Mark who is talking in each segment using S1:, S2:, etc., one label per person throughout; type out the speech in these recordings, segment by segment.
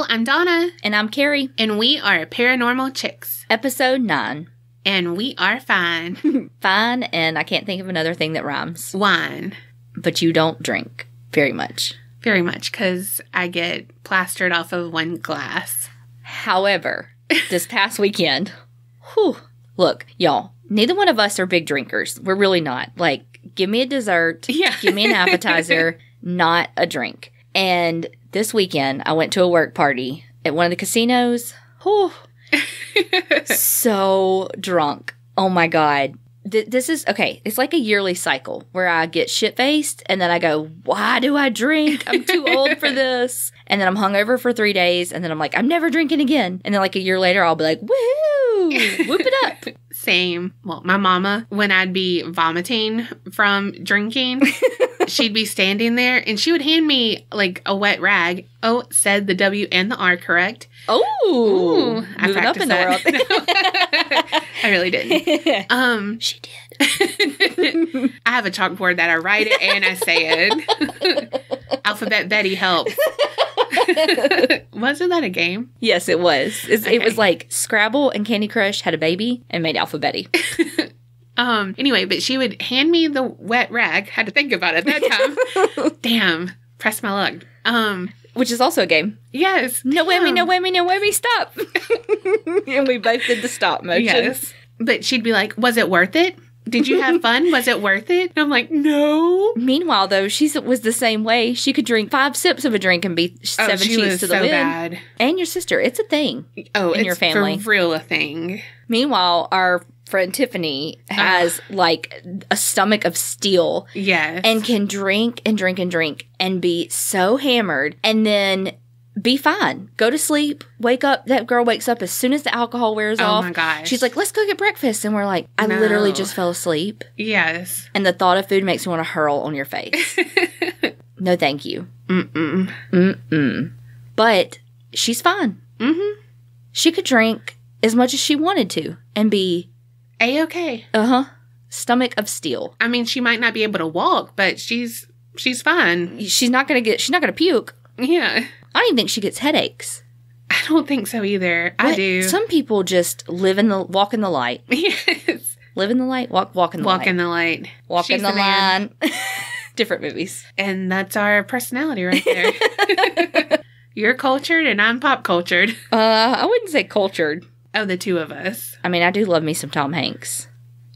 S1: y'all. I'm Donna.
S2: And I'm Carrie.
S1: And we are Paranormal Chicks.
S2: Episode 9.
S1: And we are fine.
S2: Fine, and I can't think of another thing that rhymes.
S1: Wine.
S2: But you don't drink very much.
S1: Very much, because I get plastered off of one glass.
S2: However, this past weekend, look, y'all, neither one of us are big drinkers. We're really not. Like, give me a dessert.
S1: Yeah.
S2: Give me an appetizer, not a drink. And this weekend, I went to a work party at one of the casinos. So drunk. Oh my God. This is, okay, it's like a yearly cycle where I get shit-faced and then I go, why do I drink? I'm too old for this. And then I'm hungover for 3 days and then I'm like, I'm never drinking again. And then like a year later, I'll be like, woohoo, whoop it up.
S1: Same. Well, my mama, when I'd be vomiting from drinking, she'd be standing there and she would hand me like a wet rag. Oh, said the W and the R correct.
S2: Oh,
S1: I
S2: moving up in the world.
S1: I really didn't.
S2: She did.
S1: I have a chalkboard that I write it and I say it. Alphabet Betty helps. Wasn't that a game?
S2: Yes, it was. It was like Scrabble and Candy Crush had a baby and made Alphabetty.
S1: Anyway, but she would hand me the wet rag. Had to think about it that time. Damn. Press my luck.
S2: Which is also a game.
S1: Yes.
S2: No whammy, no whammy, no whammy, stop. And we both did the stop motion.
S1: Yes. But she'd be like, was it worth it? Did you have fun? Was it worth it? And I'm like, no.
S2: Meanwhile, though, she was the same way. She could drink 5 sips of a drink and be 7 sheets to the wind.
S1: Bad.
S2: And your sister. It's a thing.
S1: Oh,
S2: in your family.
S1: For real a thing.
S2: Meanwhile, our friend Tiffany has like a stomach of steel.
S1: Yes.
S2: And can drink and drink and drink and be so hammered and then be fine. Go to sleep. Wake up. That girl wakes up as soon as the alcohol wears off.
S1: Oh my gosh.
S2: She's like, let's go get breakfast. And we're like, I literally just fell asleep.
S1: Yes.
S2: And the thought of food makes me want to hurl on your face. No, thank you.
S1: Mm-mm.
S2: Mm-mm. But she's fine.
S1: Mm-hmm.
S2: She could drink as much as she wanted to and be
S1: A-okay.
S2: Stomach of steel.
S1: I mean, she might not be able to walk, but she's fine.
S2: She's not gonna puke.
S1: Yeah.
S2: I don't even think she gets headaches.
S1: I don't think so either. I do.
S2: Some people just walk in the light.
S1: Yes.
S2: Live in the light, walk in the light.
S1: Walk in the light.
S2: Walk
S1: She's
S2: in the line. Different movies.
S1: And that's our personality right there. You're cultured and I'm pop cultured.
S2: I wouldn't say cultured.
S1: Oh, the two of us.
S2: I mean, I do love me some Tom Hanks.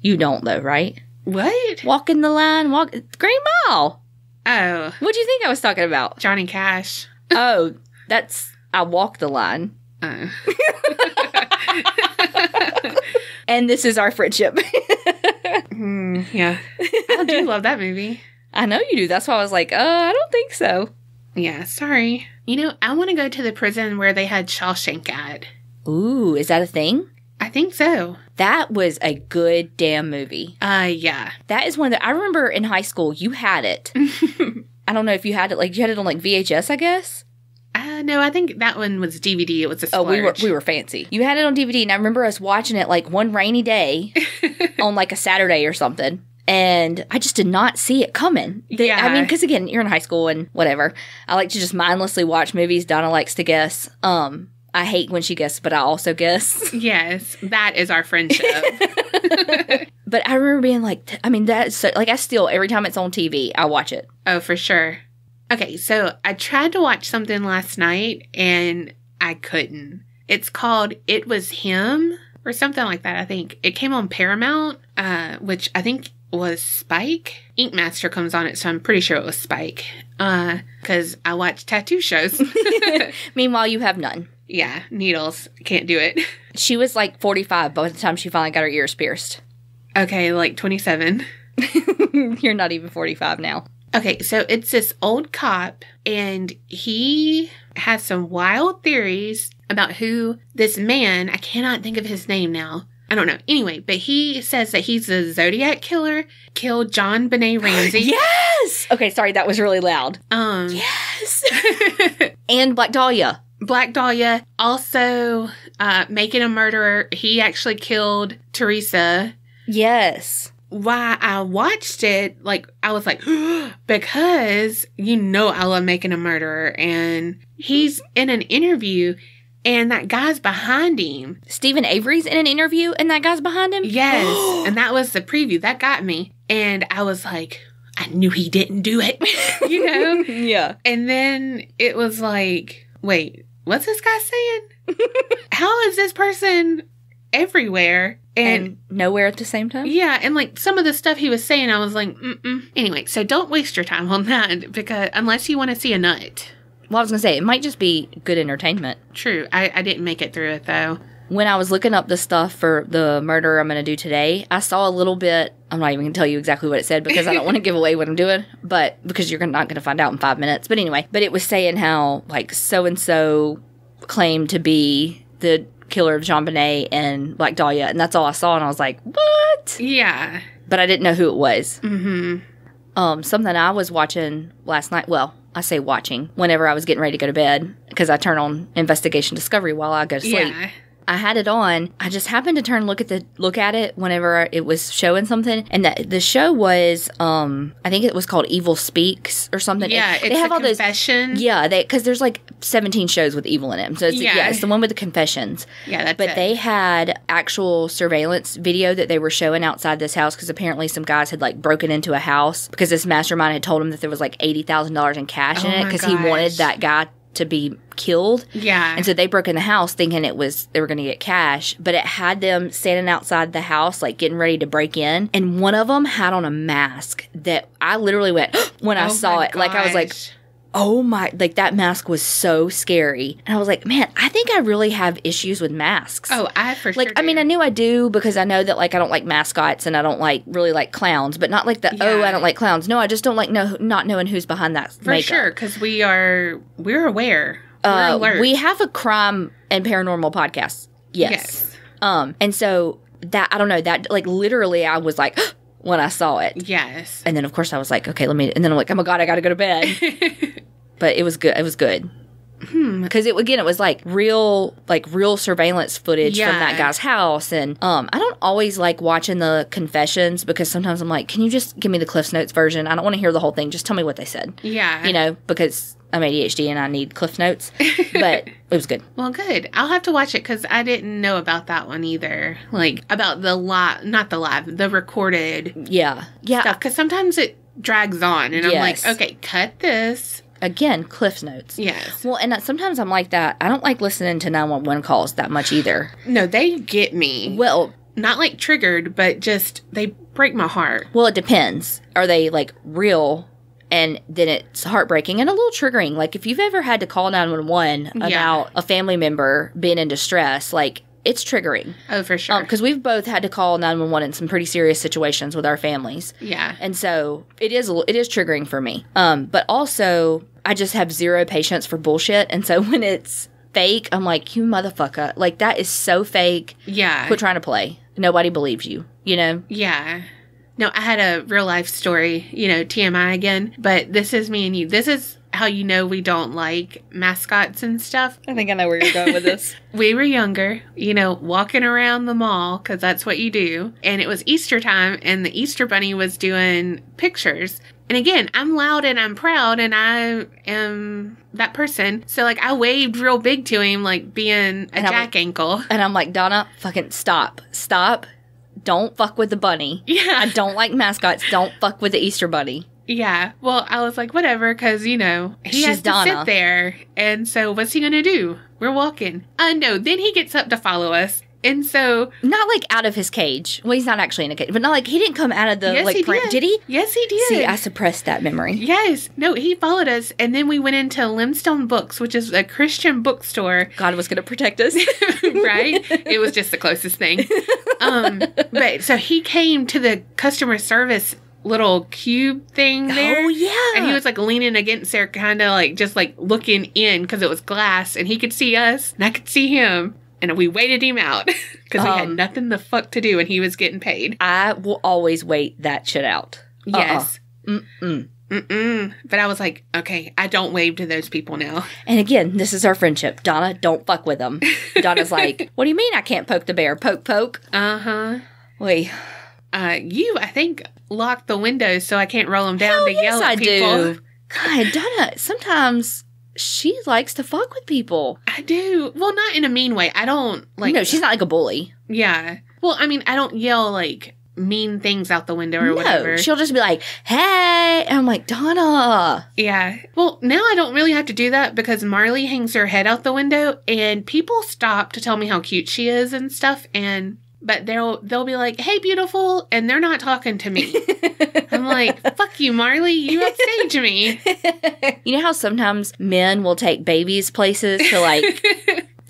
S2: You don't, though, right?
S1: What?
S2: Walk in the line, Green Mile.
S1: Oh.
S2: What do you think I was talking about?
S1: Johnny Cash.
S2: Oh, I walk the line.
S1: Oh.
S2: And this is our friendship.
S1: Yeah. I do love that movie.
S2: I know you do. That's why I was like, I don't think so.
S1: Yeah, sorry. You know, I want to go to the prison where they had Shawshank at.
S2: Ooh, is that a thing?
S1: I think so.
S2: That was a good damn movie.
S1: Yeah.
S2: That is one that I remember in high school, you had it. I don't know if you had it, like, you had it on, like, VHS, I guess?
S1: No, I think that one was DVD. It was a splurge.
S2: Oh, we were fancy. You had it on DVD, and I remember us watching it, like, one rainy day on, like, a Saturday or something. And I just did not see it coming.
S1: Yeah.
S2: I mean, because, again, you're in high school and whatever. I like to just mindlessly watch movies. Donna likes to guess. I hate when she guesses, but I also guess.
S1: Yes, that is our friendship.
S2: But I remember being like, I mean, that's so, like, I still, every time it's on TV, I watch it.
S1: Oh, for sure. Okay, so I tried to watch something last night, and I couldn't. It's called It Was Him, or something like that, I think. It came on Paramount, which I think was Spike. Ink Master comes on it, so I'm pretty sure it was Spike. Because I watch tattoo shows.
S2: Meanwhile, you have none.
S1: Yeah, needles. Can't do it.
S2: She was like 45 by the time she finally got her ears pierced.
S1: Okay, like 27.
S2: You're not even 45 now.
S1: Okay, so it's this old cop, and he has some wild theories about who this man, I cannot think of his name now. I don't know. Anyway, but he says that he's the Zodiac killer, killed John Benet Ramsey.
S2: Yes! Okay, sorry, that was really loud. Yes! And Black Dahlia.
S1: Black Dahlia, also Making a Murderer. He actually killed Teresa.
S2: Yes.
S1: why I watched it, like, I was like, because I love Making a Murderer, and he's in an interview, and that guy's behind him.
S2: Stephen Avery's in an interview, and that guy's behind him?
S1: Yes, and that was the preview. That got me. And I was like, I knew he didn't do it,
S2: Yeah.
S1: And then it was like, wait, what's this guy saying? How is this person everywhere and
S2: nowhere at the same time?
S1: Yeah, and like some of the stuff he was saying, I was like, Anyway, so don't waste your time on that, because unless you want to see a nut.
S2: Well, I was going to say, it might just be good entertainment.
S1: True. I didn't make it through it, though.
S2: When I was looking up the stuff for the murder I'm going to do today, I saw a little bit. I'm not even going to tell you exactly what it said because I don't want to give away what I'm doing, but because you're not going to find out in 5 minutes. But anyway, it was saying how, like, so-and-so claimed to be the killer of JonBenet and Black Dahlia, and that's all I saw, and I was like, what?
S1: Yeah.
S2: But I didn't know who it was.
S1: Mm-hmm.
S2: Something I was watching last night, well, I say watching, whenever I was getting ready to go to bed, because I turn on Investigation Discovery while I go to sleep.
S1: Yeah.
S2: I had it on. I just happened to look at it whenever it was showing something, and the show was I think it was called Evil Speaks or something.
S1: Yeah,
S2: they have all
S1: confession.
S2: those. Yeah, because there's like 17 shows with evil in them. So it's the one with the confessions.
S1: Yeah, that's
S2: But
S1: it.
S2: they had actual surveillance video that they were showing outside this house because apparently some guys had like broken into a house because this mastermind had told them that there was like $80,000 in cash in it because he wanted that guy to be killed.
S1: Yeah.
S2: And so they broke in the house thinking they were going to get cash, but it had them standing outside the house like getting ready to break in, and one of them had on a mask that I literally went when I saw it. Like I was like, oh my, like that mask was so scary. And I was like, man, I think I really have issues with masks.
S1: Oh, I for sure
S2: Like, I mean, I knew I do because I know that like I don't like mascots and I don't really like clowns, but not like I don't like clowns. No, I just don't like not knowing who's behind that
S1: for
S2: makeup.
S1: sure, because we're aware. We're alert.
S2: We have a crime and paranormal podcast. Yes. And so that, I don't know, that like literally I was like, when I saw it.
S1: Yes.
S2: And then of course I was like, okay, and then I'm like, oh my God, I got to go to bed. But it was good. It was good. Because it was like real surveillance footage from that guy's house. And I don't always like watching the confessions because sometimes I'm like, can you just give me the Cliff's Notes version? I don't want to hear the whole thing. Just tell me what they said.
S1: Yeah.
S2: Because I'm ADHD and I need Cliff Notes. But it was good.
S1: Well, good. I'll have to watch it because I didn't know about that one either. Like, about the recorded stuff. Because sometimes it drags on and I'm like, okay, cut this.
S2: Again, Cliff's Notes.
S1: Yes.
S2: Well, and sometimes I'm like that. I don't like listening to 911 calls that much either.
S1: No, they get me.
S2: Well,
S1: not like triggered, but just they break my heart.
S2: Well, it depends. Are they like real? And then it's heartbreaking and a little triggering. Like if you've ever had to call 911 about a family member being in distress, like it's triggering.
S1: Oh, for sure.
S2: Because we've both had to call 911 in some pretty serious situations with our families.
S1: Yeah.
S2: And so it is triggering for me. But also, I just have zero patience for bullshit. And so when it's fake, I'm like, you motherfucker. Like, that is so fake.
S1: Yeah.
S2: Quit trying to play. Nobody believes you, you know?
S1: Yeah. No, I had a real life story, TMI again. But this is me and you. This is how you know we don't like mascots and stuff.
S2: I think I know where you're going with this.
S1: We were younger, walking around the mall because that's what you do. And it was Easter time and the Easter Bunny was doing pictures. And again, I'm loud and I'm proud and I am that person. So like I waved real big to him like being a jack ankle.
S2: And I'm like, Donna, fucking stop. Don't fuck with the bunny.
S1: Yeah.
S2: I don't like mascots. Don't fuck with the Easter Bunny.
S1: Yeah. Well, I was like, whatever, because, he has to sit there. And so what's he going to do? We're walking. No, then he gets up to follow us. And so...
S2: Not like out of his cage. Well, he's not actually in a cage. But not like he didn't come out of the...
S1: Yes, he did.
S2: Did he?
S1: Yes, he did.
S2: See, I suppressed that memory.
S1: Yes. No, he followed us. And then we went into Limestone Books, which is a Christian bookstore.
S2: God was going to protect us.
S1: Right? It was just the closest thing. But so he came to the customer service little cube thing there.
S2: Oh, yeah.
S1: And he was like leaning against there, kind of like just like looking in because it was glass and he could see us and I could see him. And we waited him out because we had nothing the fuck to do and he was getting paid.
S2: I will always wait that shit out.
S1: Yes. But I was like, okay, I don't wave to those people now.
S2: And again, this is our friendship. Donna, don't fuck with them. Donna's like, what do you mean I can't poke the bear? Poke.
S1: Uh-huh.
S2: Wait.
S1: You, I think, lock the windows so I can't roll them down yell at people.
S2: Do. God, Donna, sometimes she likes to fuck with people.
S1: I do. Well, not in a mean way. I don't, like...
S2: No, she's not like a bully.
S1: Yeah. Well, I mean, I don't yell, like, mean things out the window or whatever.
S2: She'll just be like, hey! And I'm like, Donna!
S1: Yeah. Well, now I don't really have to do that because Marley hangs her head out the window and people stop to tell me how cute she is and stuff, but they'll be like, hey, beautiful, and they're not talking to me. I'm like, fuck you, Marley, you upstage me.
S2: You know how sometimes men will take babies places to,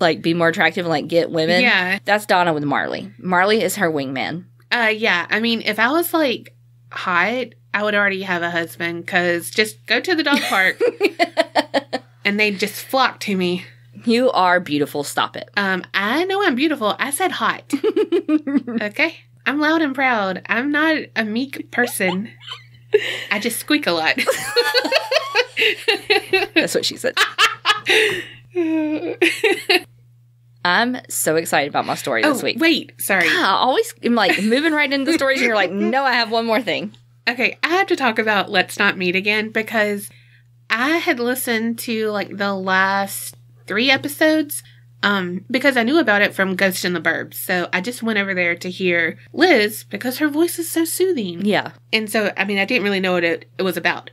S2: like be more attractive and, like, get women?
S1: Yeah.
S2: That's Donna with Marley. Marley is her wingman.
S1: Yeah. I mean, if I was, like, hot, I would already have a husband, because just go to the dog park, and they'd just flock to me.
S2: You are beautiful. Stop it.
S1: I know I'm beautiful. I said hot. Okay? I'm loud and proud. I'm not a meek person. I just squeak a lot.
S2: That's what she said. I'm so excited about my story this week.
S1: Wait. Sorry.
S2: I always am, like, moving right into the stories, and you're like, no, I have one more thing.
S1: Okay, I have to talk about Let's Not Meet Again, because I had listened to, like, the last 3 episodes, because I knew about it from Ghost in the Burbs. So I just went over there to hear Liz because her voice is so soothing.
S2: Yeah.
S1: And so, I mean, I didn't really know what it was about.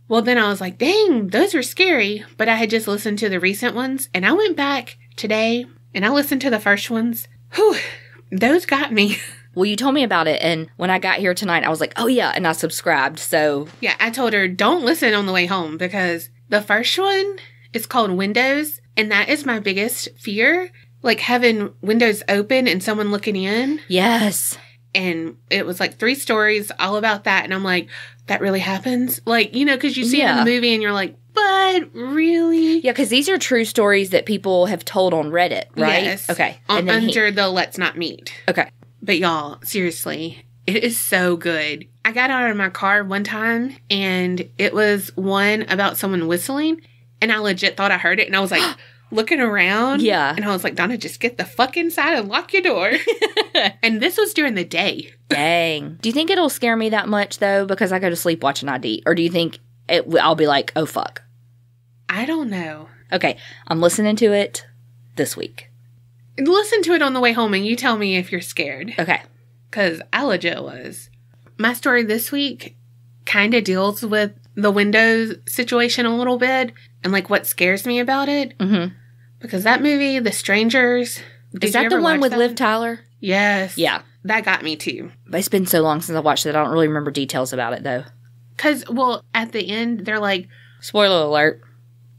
S1: Well, then I was like, dang, those were scary. But I had just listened to the recent ones, and I went back today and I listened to the first ones. Whew, those got me.
S2: Well, you told me about it, and when I got here tonight, I was like, oh yeah, and I subscribed, so...
S1: Yeah, I told her, don't listen on the way home, because the first one is called Windows, and that is my biggest fear. Like, having windows open and someone looking in.
S2: Yes.
S1: And it was like 3 stories all about that, and I'm like, that really happens? Like, you know, because you see it in the movie, and you're like, but really?
S2: Yeah, because these are true stories that people have told on Reddit, right?
S1: Yes.
S2: Okay.
S1: Under the Let's Not Meet.
S2: Okay.
S1: But y'all, seriously, it is so good. I got out of my car one time, and it was one about someone whistling, and I legit thought I heard it, and I was like looking around.
S2: Yeah.
S1: And I was like, Donna, just get the fuck inside and lock your door. And this was during the day.
S2: Dang. Do you think it'll scare me that much, though, because I go to sleep watching ID? Or do you think I'll be like, oh, fuck?
S1: I don't know.
S2: Okay. I'm listening to it this week.
S1: Listen to it on the way home, and you tell me if you're scared.
S2: Okay.
S1: Because I legit was. My story this week kind of deals with the Windows situation a little bit, and, like, what scares me about it.
S2: Mm-hmm.
S1: Because that movie, The Strangers...
S2: Is that the one with Liv Tyler?
S1: Yes.
S2: Yeah.
S1: That got me, too.
S2: But it's been so long since I watched it, I don't really remember details about it, though.
S1: Because, well, at the end, they're like...
S2: Spoiler alert.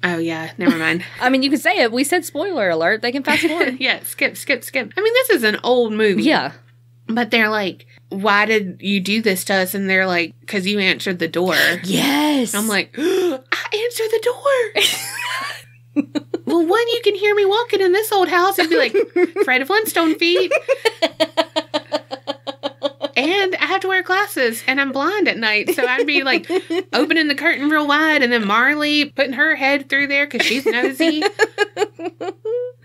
S1: Oh, yeah. Never mind.
S2: I mean, you can say it. We said spoiler alert. They can fast forward.
S1: Yeah. Skip. I mean, this is an old movie.
S2: Yeah.
S1: But they're like, why did you do this to us? And they're like, because you answered the door.
S2: Yes.
S1: And I'm like, I answered the door. Well, one, you can hear me walking in this old house and be like, Fred Flintstone feet. And I have to wear glasses, and I'm blind at night, so I'd be, like, opening the curtain real wide, and then Marley putting her head through there because she's nosy.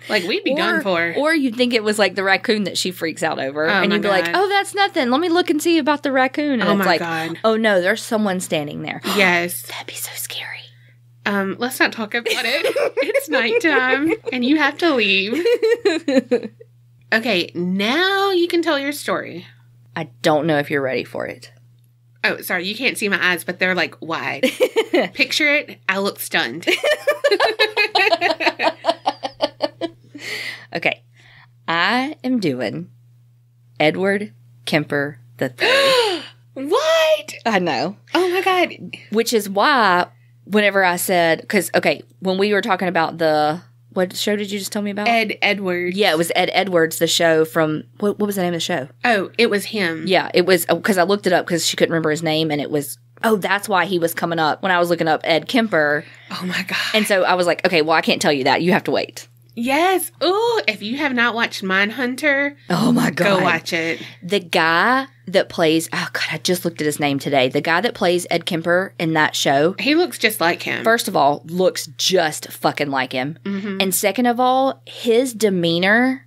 S1: Like, we'd be done for.
S2: Or you'd think it was, like, the raccoon that she freaks out over, and you'd be
S1: God.
S2: like, oh, that's nothing. Let me look and see about the raccoon. And
S1: Oh,
S2: it's
S1: my
S2: like,
S1: God.
S2: oh, no, there's someone standing there.
S1: Yes.
S2: That'd be so scary.
S1: Let's not talk about it. It's nighttime, and you have to leave. Okay, now you can tell your story.
S2: I don't know if you're ready for it.
S1: Oh, sorry, you can't see my eyes, but they're, like, wide. Picture it, I look stunned.
S2: Okay. I am doing Edward Kemper III.
S1: What?
S2: I know.
S1: Oh, my God.
S2: Which is why, whenever I said, because, okay, when we were talking about what show did you just tell me about?
S1: Ed Edwards.
S2: Yeah, it was Ed Edwards, the show from, what was the name of the show?
S1: Oh, it was him.
S2: Yeah, it was, because I looked it up because she couldn't remember his name, and it was, that's why he was coming up when I was looking up Ed Kemper.
S1: Oh, my God.
S2: And so I was like, okay, well, I can't tell you that. You have to wait.
S1: Yes. Oh, if you have not watched Mindhunter,
S2: oh my God,
S1: go watch it.
S2: The guy that plays, oh God, I just looked at his name today. The guy that plays Ed Kemper in that show.
S1: He looks just like him.
S2: First of all, looks just fucking like him. And second of all, his demeanor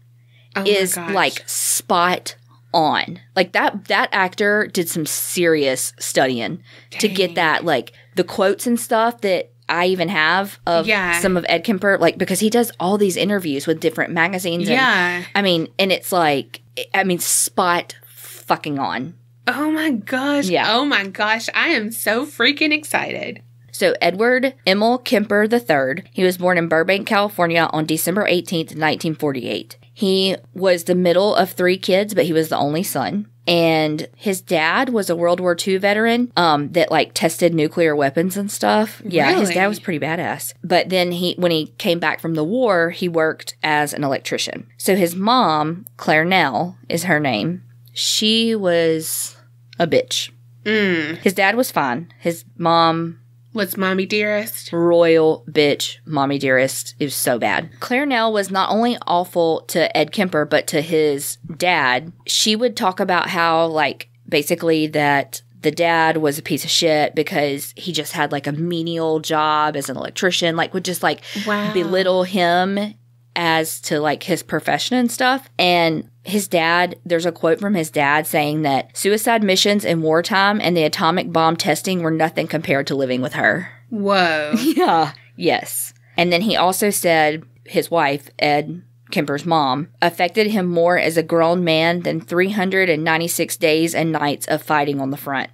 S2: is like spot on. Like that actor did some serious studying to get that, like the quotes and stuff that I even have of some of Ed Kemper, like because he does all these interviews with different magazines. And, I mean, and it's like, I mean, spot fucking on.
S1: Oh my gosh.
S2: Yeah.
S1: Oh my gosh. I am so freaking excited.
S2: So Edward Emil Kemper III, he was born in Burbank, California on December 18th, 1948. He was the middle of 3 kids, but he was the only son. And his dad was a World War II veteran that, like, tested nuclear weapons and stuff. Yeah,
S1: really?
S2: His dad was pretty badass. But then when he came back from the war, he worked as an electrician. So his mom, Claire Nell is her name, she was a bitch. His dad was fine. His mom...
S1: was mommy dearest.
S2: Royal bitch, mommy dearest. It was so bad. Claire Nell was not only awful to Ed Kemper, but to his dad. She would talk about how, like, basically that the dad was a piece of shit because he just had, like, a menial job as an electrician, like, would just, like, belittle him as to, like, his profession and stuff. And his dad, there's a quote from his dad saying that suicide missions in wartime and the atomic bomb testing were nothing compared to living with her.
S1: Whoa.
S2: Yeah. Yes. And then he also said his wife, Ed Kemper's mom, affected him more as a grown man than 396 days and nights of fighting on the front.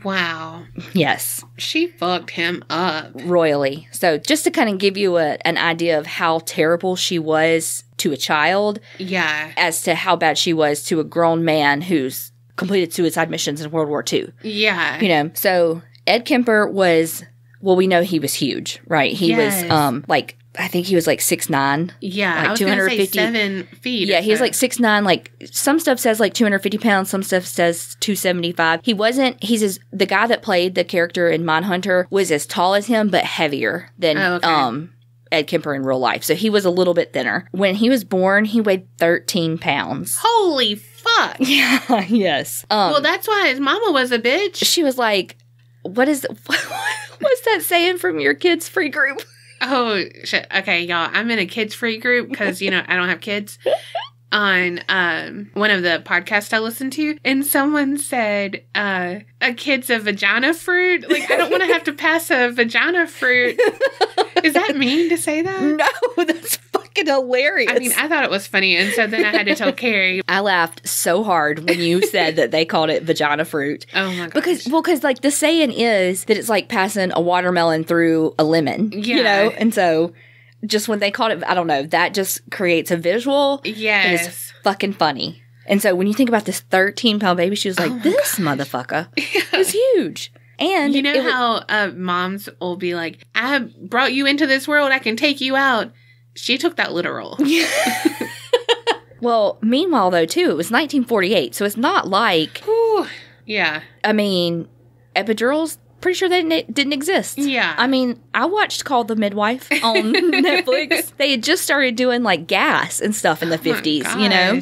S1: Wow.
S2: Yes.
S1: She fucked him up.
S2: Royally. So just to kind of give you an idea of how terrible she was to a child.
S1: Yeah.
S2: As to how bad she was to a grown man who's completed suicide missions in World War II.
S1: Yeah.
S2: You know, so Ed Kemper was, well, we know he was huge, right? He was, like, I think he was like 6'9".
S1: Yeah,
S2: like
S1: I was 250. 7 feet.
S2: Yeah, he was like 6'9". Like some stuff says like 250 pounds, some stuff says 275. He wasn't. The guy that played the character in Mindhunter was as tall as him, but heavier than Ed Kemper in real life. So he was a little bit thinner. When he was born, he weighed 13 pounds.
S1: Holy fuck!
S2: Yeah. Yes.
S1: Well, that's why his mama was a bitch.
S2: She was like, what's that saying from your kids' free group?
S1: Oh, shit. Okay, y'all. I'm in a kids-free group because, you know, I don't have kids on one of the podcasts I listen to. And someone said, a kid's a vagina fruit. Like, I don't want to have to pass a vagina fruit. Is that mean to say that?
S2: No, that's fucking hilarious.
S1: I mean, I thought it was funny. And so then I had to tell Carrie.
S2: I laughed so hard when you said that they called it vagina fruit.
S1: Oh, my gosh.
S2: Because like the saying is that it's like passing a watermelon through a lemon.
S1: Yeah.
S2: You know? And so just when they called it, I don't know, that just creates a visual.
S1: Yes.
S2: That is fucking funny. And so when you think about this 13-pound baby, she was like, this motherfucker is huge. And
S1: you know how moms will be like, I brought you into this world, I can take you out. She took that literal.
S2: Well, meanwhile, though, too, it was 1948, so it's not like...
S1: Whew. Yeah.
S2: I mean, epidurals, pretty sure they didn't exist.
S1: Yeah.
S2: I mean, I watched Call the Midwife on Netflix. They had just started doing, like, gas and stuff in the 50s, you know?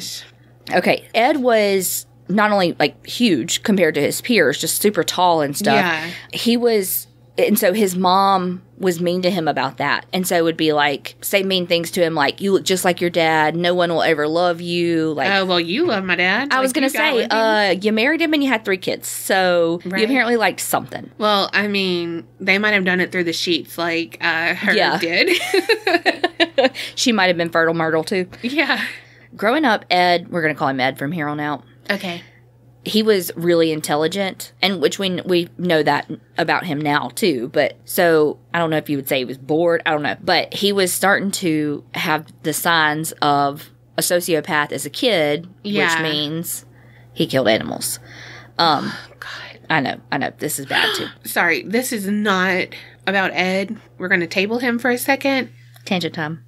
S2: Okay, Ed was not only, like, huge compared to his peers, just super tall and stuff.
S1: Yeah.
S2: He was... And so his mom was mean to him about that. And so would be like, say mean things to him like, you look just like your dad. No one will ever love you. Like,
S1: oh, well, you love my dad.
S2: I was going to say, you married him and you had 3 kids. So you apparently liked something.
S1: Well, I mean, they might have done it through the sheets like her did.
S2: She might have been fertile Myrtle too.
S1: Yeah.
S2: Growing up, Ed, we're going to call him Ed from here on out.
S1: Okay.
S2: He was really intelligent, and which we know that about him now, too. But so, I don't know if you would say he was bored. I don't know. But he was starting to have the signs of a sociopath as a kid, which means he killed animals. Oh, God. I know. This is bad, too.
S1: Sorry, this is not about Ed. We're going to table him for a second.
S2: Tangent time.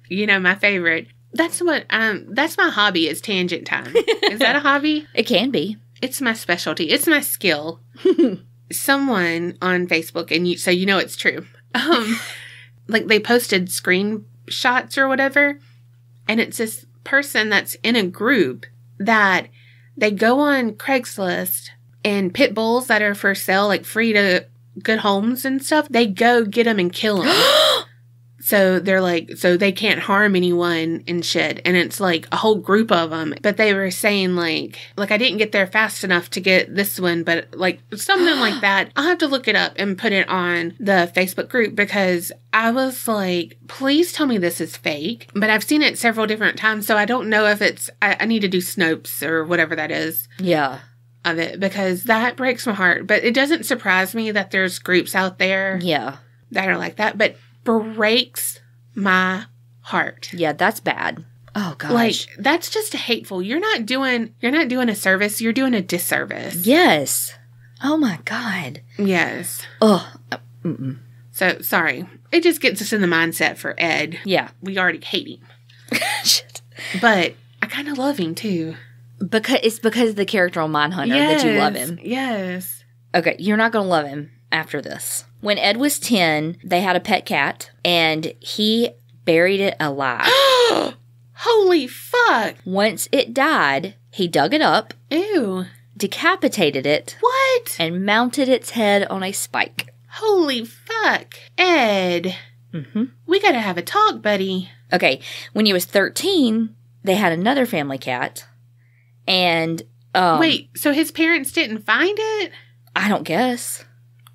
S1: You know, my favorite. That's my hobby is tangent time. Is that a hobby?
S2: It can be.
S1: It's my specialty. It's my skill. Someone on Facebook, and so you know it's true. Like they posted screenshots or whatever, and it's this person that's in a group that they go on Craigslist and pit bulls that are for sale, like free to good homes and stuff. They go get them and kill them. So they're like, so they can't harm anyone and shit. And it's like a whole group of them. But they were saying like I didn't get there fast enough to get this one, but like something like that. I'll have to look it up and put it on the Facebook group because I was like, please tell me this is fake. But I've seen it several different times, so I don't know if it's, I need to do Snopes or whatever that is.
S2: Yeah.
S1: Of it, because that breaks my heart. But it doesn't surprise me that there's groups out there.
S2: Yeah. That
S1: are like that, but breaks my heart.
S2: Yeah, that's bad. Oh gosh.
S1: Like, that's just hateful. You're not doing a service, you're doing a disservice.
S2: Yes. Oh my God.
S1: Yes.
S2: Oh.
S1: So, sorry. It just gets us in the mindset for Ed.
S2: Yeah.
S1: We already hate him.
S2: Shit.
S1: But I kind of love him, too.
S2: Because of the character on Mindhunter that you love him.
S1: Yes.
S2: Okay, you're not going to love him after this. When Ed was 10, they had a pet cat, and he buried it alive.
S1: Holy fuck.
S2: Once it died, he dug it up.
S1: Ew.
S2: Decapitated it.
S1: What?
S2: And mounted its head on a spike.
S1: Holy fuck. Ed.
S2: Mm-hmm.
S1: We gotta have a talk, buddy.
S2: Okay, when he was 13, they had another family cat. And,
S1: wait, so his parents didn't find it?
S2: I don't guess.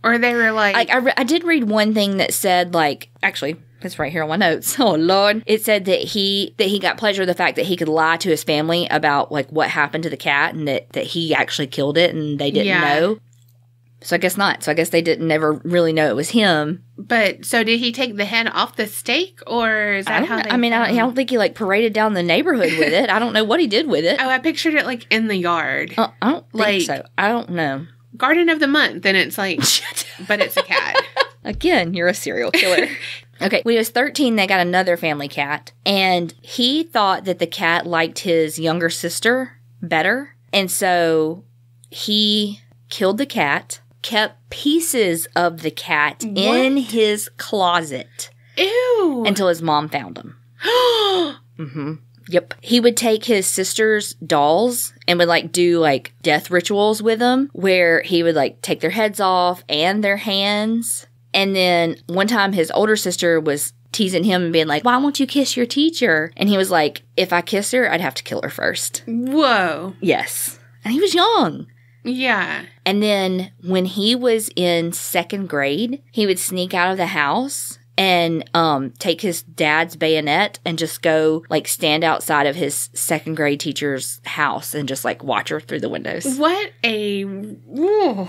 S1: Or they were like...
S2: I did read one thing that said, like, actually, it's right here on my notes. Oh, Lord. It said that he got pleasure of the fact that he could lie to his family about, like, what happened to the cat and that he actually killed it and they didn't know. So I guess not. So I guess they didn't never really know it was him.
S1: But, so did he take the head off the stake, or is that how they...
S2: I don't think he, like, paraded down the neighborhood with it. I don't know what he did with it.
S1: Oh, I pictured it, like, in the yard.
S2: I don't think so. I don't know.
S1: Garden of the Month, and it's like... but it's a cat.
S2: Again, you're a serial killer. Okay, when he was 13, they got another family cat, and he thought that the cat liked his younger sister better, and so he killed the cat, kept pieces of the cat in his closet.
S1: Ew.
S2: Until his mom found him. Mm-hmm. Yep. He would take his sister's dolls and would, like, do, like, death rituals with them where he would, like, take their heads off and their hands. And then one time his older sister was teasing him and being like, why won't you kiss your teacher? And he was like, if I kiss her, I'd have to kill her first.
S1: Whoa.
S2: Yes. And he was young.
S1: Yeah.
S2: And then when he was in 2nd grade, he would sneak out of the house and take his dad's bayonet and just go, like, stand outside of his 2nd grade teacher's house and just, like, watch her through the windows.
S1: What a... Ooh.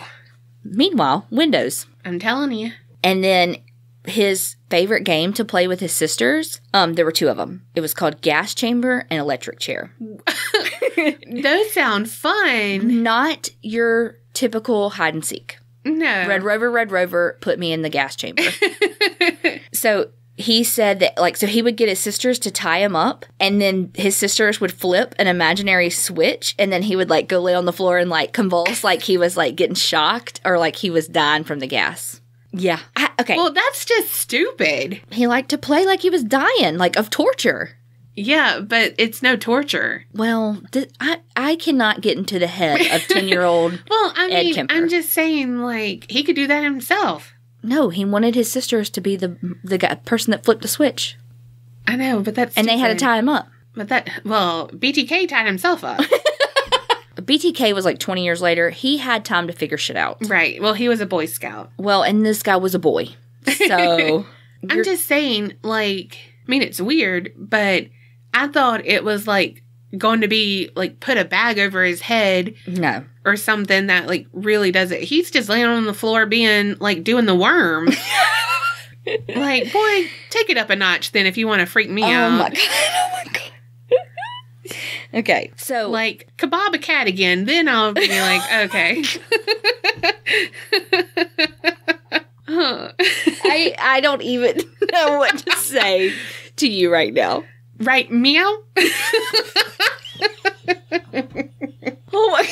S2: Meanwhile, windows.
S1: I'm telling you.
S2: And then his favorite game to play with his sisters, there were 2 of them. It was called Gas Chamber and Electric Chair.
S1: Those sound fun.
S2: Not your typical hide and seek.
S1: No.
S2: Red Rover, put me in the gas chamber. So he said that, like, so he would get his sisters to tie him up, and then his sisters would flip an imaginary switch, and then he would, like, go lay on the floor and, like, convulse like he was, like, getting shocked or like he was dying from the gas. Yeah. Okay.
S1: Well, that's just stupid.
S2: He liked to play like he was dying, like, of torture.
S1: Yeah, but it's no torture.
S2: Well, I cannot get into the head of 10-year-old
S1: well, I mean,
S2: Ed Kemper.
S1: I'm just saying, like, he could do that himself.
S2: No, he wanted his sisters to be the guy, person that flipped the switch.
S1: I know, but that's
S2: and they had to tie him up.
S1: But BTK tied himself up.
S2: BTK was like 20 years later. He had time to figure shit out.
S1: Right. Well, he was a Boy Scout.
S2: Well, and this guy was a boy. So
S1: I'm just saying, like, I mean, it's weird, but I thought it was, like, going to be, like, put a bag over his head.
S2: No.
S1: Or something that, like, really does it. He's just laying on the floor being, like, doing the worm. Like, boy, take it up a notch then if you want to freak me out.
S2: Oh, my God. Okay, so...
S1: Like, kebab a cat again, then I'll be like, okay.
S2: I don't even know what to say to you right now.
S1: Right, meow?
S2: Oh my...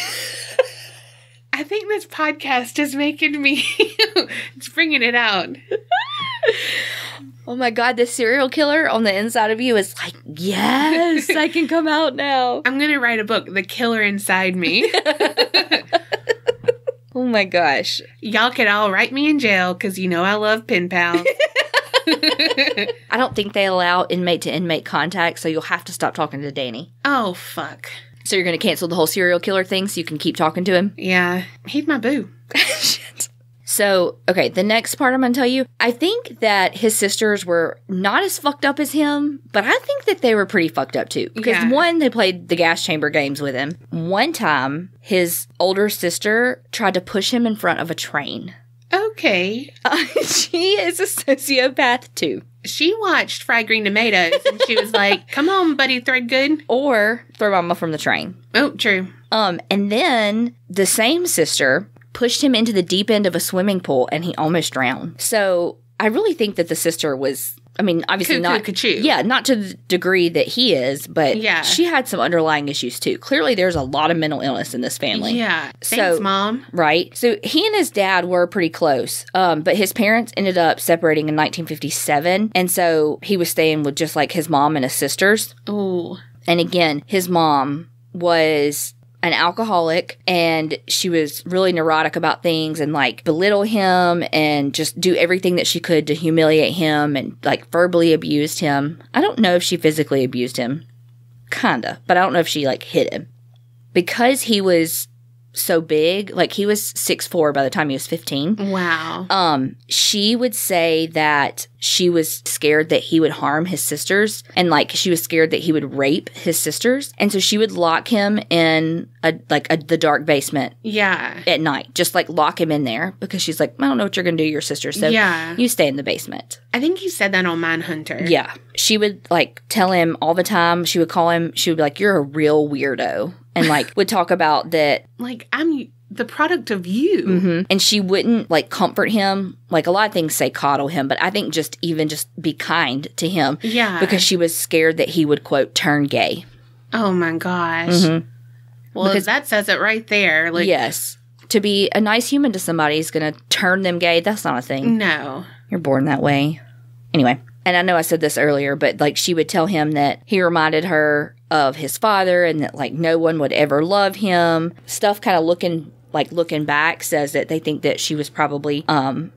S1: I think this podcast is making me... it's bringing it out.
S2: Oh my God, the serial killer on the inside of you is like, yes, I can come out now.
S1: I'm going to write a book, The Killer Inside Me.
S2: Oh my gosh.
S1: Y'all could all write me in jail because you know I love pen pals.
S2: I don't think they allow inmate-to-inmate contact, so you'll have to stop talking to Danny.
S1: Oh, fuck.
S2: So you're going to cancel the whole serial killer thing so you can keep talking to him?
S1: Yeah. He's my boo.
S2: Shit. So, okay, the next part I'm going to tell you, I think that his sisters were not as fucked up as him, but I think that they were pretty fucked up too. Because one, they played the gas chamber games with him. One time, his older sister tried to push him in front of a train.
S1: Okay.
S2: She is a sociopath too.
S1: She watched Fried Green Tomatoes and she was like, come on, buddy, Threadgood.
S2: Or throw mama from the train.
S1: Oh, true.
S2: And then the same sister pushed him into the deep end of a swimming pool and he almost drowned. So I really think that the sister was, I mean, obviously not to the degree that he is, but she had some underlying issues too. Clearly there's a lot of mental illness in this family.
S1: Yeah. Thanks, Mom.
S2: Right. So he and his dad were pretty close, but his parents ended up separating in 1957, and so he was staying with just like his mom and his sisters.
S1: Ooh.
S2: And again, his mom was an alcoholic, and she was really neurotic about things and like belittle him and just do everything that she could to humiliate him and like verbally abused him. I don't know if she physically abused him. Kinda. But I don't know if she like hit him. Because he was so big, like he was 6'4" by the time he was 15.
S1: Wow.
S2: She would say that she was scared that he would harm his sisters, and like she was scared that he would rape his sisters, and so she would lock him in the dark basement.
S1: Yeah.
S2: At night, just like lock him in there because she's like, I don't know what you're gonna do to your sisters, so you stay in the basement.
S1: I think you said that on Manhunter.
S2: Yeah. She would like tell him all the time. She would call him. She would be like, "You're a real weirdo." And, like, would talk about that.
S1: Like, I'm the product of you.
S2: Mm-hmm. And she wouldn't, like, comfort him. Like, a lot of things say coddle him, but I think just be kind to him.
S1: Yeah.
S2: Because she was scared that he would, quote, turn gay.
S1: Oh, my gosh.
S2: Mm-hmm.
S1: Well, because that says it right there. Like,
S2: yes. To be a nice human to somebody is going to turn them gay. That's not a thing.
S1: No.
S2: You're born that way. Anyway. And I know I said this earlier, but, like, she would tell him that he reminded her of his father and that, like, no one would ever love him. Stuff kind of looking back says that they think that she was probably,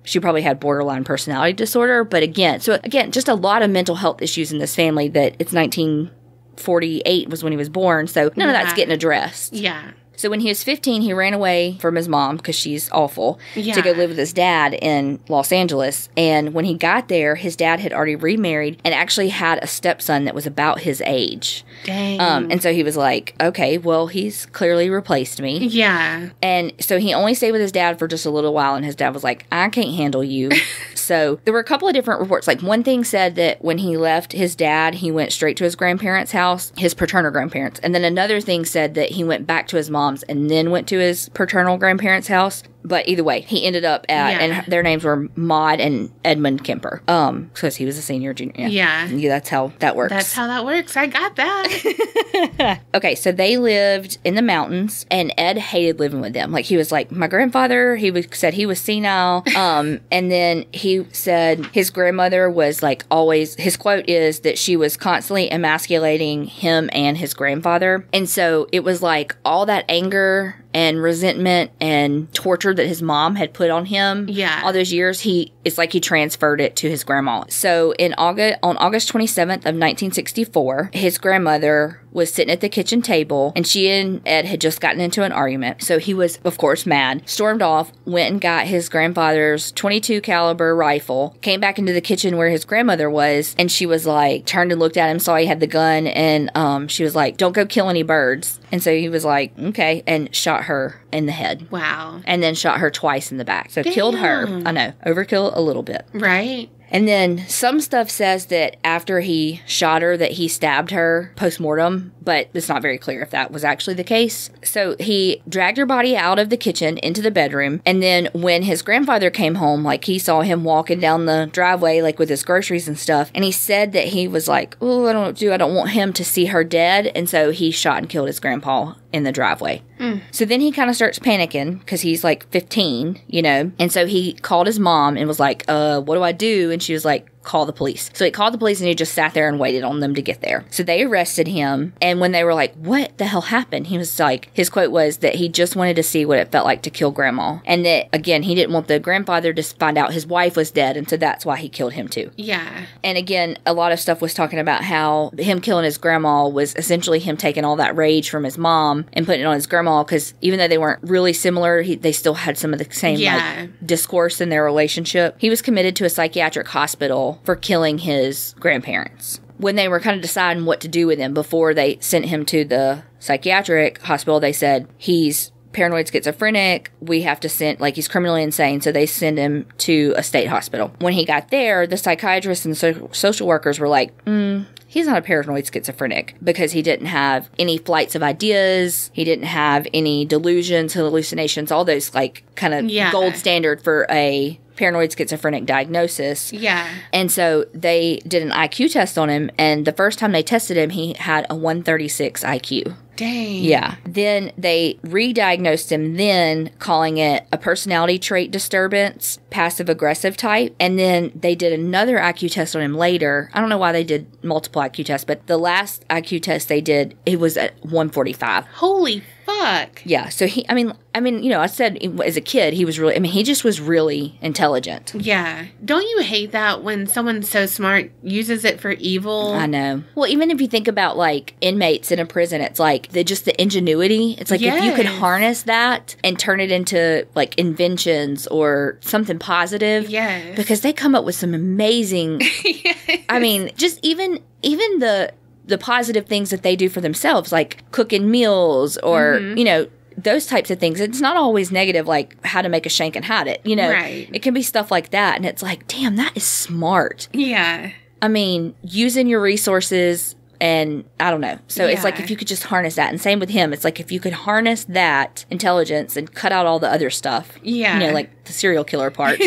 S2: she probably had borderline personality disorder. But again, just a lot of mental health issues in this family that it's 1948 was when he was born. So none of that's getting addressed.
S1: Yeah.
S2: So when he was 15, he ran away from his mom, because she's awful, to go live with his dad in Los Angeles. And when he got there, his dad had already remarried and actually had a stepson that was about his age.
S1: Dang.
S2: And so he was like, okay, well, he's clearly replaced me.
S1: Yeah.
S2: And so he only stayed with his dad for just a little while, and his dad was like, I can't handle you. So there were a couple of different reports. Like, one thing said that when he left his dad, he went straight to his grandparents' house, his paternal grandparents. And then another thing said that he went back to his mom's and then went to his paternal grandparents' house. But either way, he ended up at, and their names were Maud and Edmund Kemper. Because he was a senior, junior. Yeah, that's how that works.
S1: That's how that works. I got that.
S2: Okay, so they lived in the mountains, and Ed hated living with them. Like, he was like, my grandfather, said he was senile. And then he said his grandmother was like always, his quote is that she was constantly emasculating him and his grandfather. And so it was like all that anger and resentment and torture that his mom had put on him all those years, it's like he transferred it to his grandma. So on August 27th of 1964, his grandmother was sitting at the kitchen table, and she and Ed had just gotten into an argument. So he was, of course, mad, stormed off, went and got his grandfather's .22 caliber rifle, came back into the kitchen where his grandmother was, and she was like, turned and looked at him, saw he had the gun, and she was like, don't go kill any birds. And so he was like, okay, and shot her in the head.
S1: Wow.
S2: And then shot her twice in the back. So killed her. I know, overkill a little bit.
S1: Right.
S2: And then some stuff says that after he shot her that he stabbed her post-mortem, but it's not very clear if that was actually the case. So he dragged her body out of the kitchen into the bedroom, and then when his grandfather came home, like, he saw him walking down the driveway, like, with his groceries and stuff, and he said that he was like, oh, I don't want him to see her dead, and so he shot and killed his grandpa in the driveway. So then he kind of starts panicking because he's like 15, and so he called his mom and was like, what do I do? And she was like, call the police. So he called the police and he just sat there and waited on them to get there. So they arrested him. And when they were like, what the hell happened? He was like, his quote was that he just wanted to see what it felt like to kill grandma. And that, again, he didn't want the grandfather to find out his wife was dead. And so that's why he killed him too.
S1: Yeah.
S2: And again, a lot of stuff was talking about how him killing his grandma was essentially him taking all that rage from his mom and putting it on his grandma, because even though they weren't really similar, they still had some of the same discourse in their relationship. He was committed to a psychiatric hospital for killing his grandparents. When they were kind of deciding what to do with him before they sent him to the psychiatric hospital, they said, he's paranoid schizophrenic, we have to send, like, he's criminally insane, so they send him to a state hospital. When he got there, the psychiatrists and social workers were like, he's not a paranoid schizophrenic, because he didn't have any flights of ideas, he didn't have any delusions, hallucinations, all those, like, kind of gold standard for a paranoid schizophrenic diagnosis.
S1: Yeah.
S2: And so they did an IQ test on him, and the first time they tested him, he had a 136 IQ.
S1: Dang.
S2: Yeah. Then they re-diagnosed him then, calling it a personality trait disturbance, passive-aggressive type. And then they did another IQ test on him later. I don't know why they did multiple IQ tests, but the last IQ test they did, it was at 145.
S1: Holy fuck.
S2: Yeah. So I mean, you know, I said as a kid, he was really, he just was really intelligent.
S1: Yeah. Don't you hate that when someone so smart uses it for evil?
S2: I know. Well, even if you think about, like, inmates in a prison, it's like just the ingenuity. It's like if you could harness that and turn it into, like, inventions or something positive.
S1: Yes.
S2: Because they come up with some amazing, I mean, just even the positive things that they do for themselves, like cooking meals or, you know, those types of things. It's not always negative, like how to make a shank and hide it, you know.
S1: Right.
S2: It can be stuff like that. And it's like, damn, that is smart.
S1: Yeah.
S2: I mean, using your resources, and I don't know. So it's like if you could just harness that. And same with him. It's like if you could harness that intelligence and cut out all the other stuff.
S1: Yeah.
S2: You know, like the serial killer part.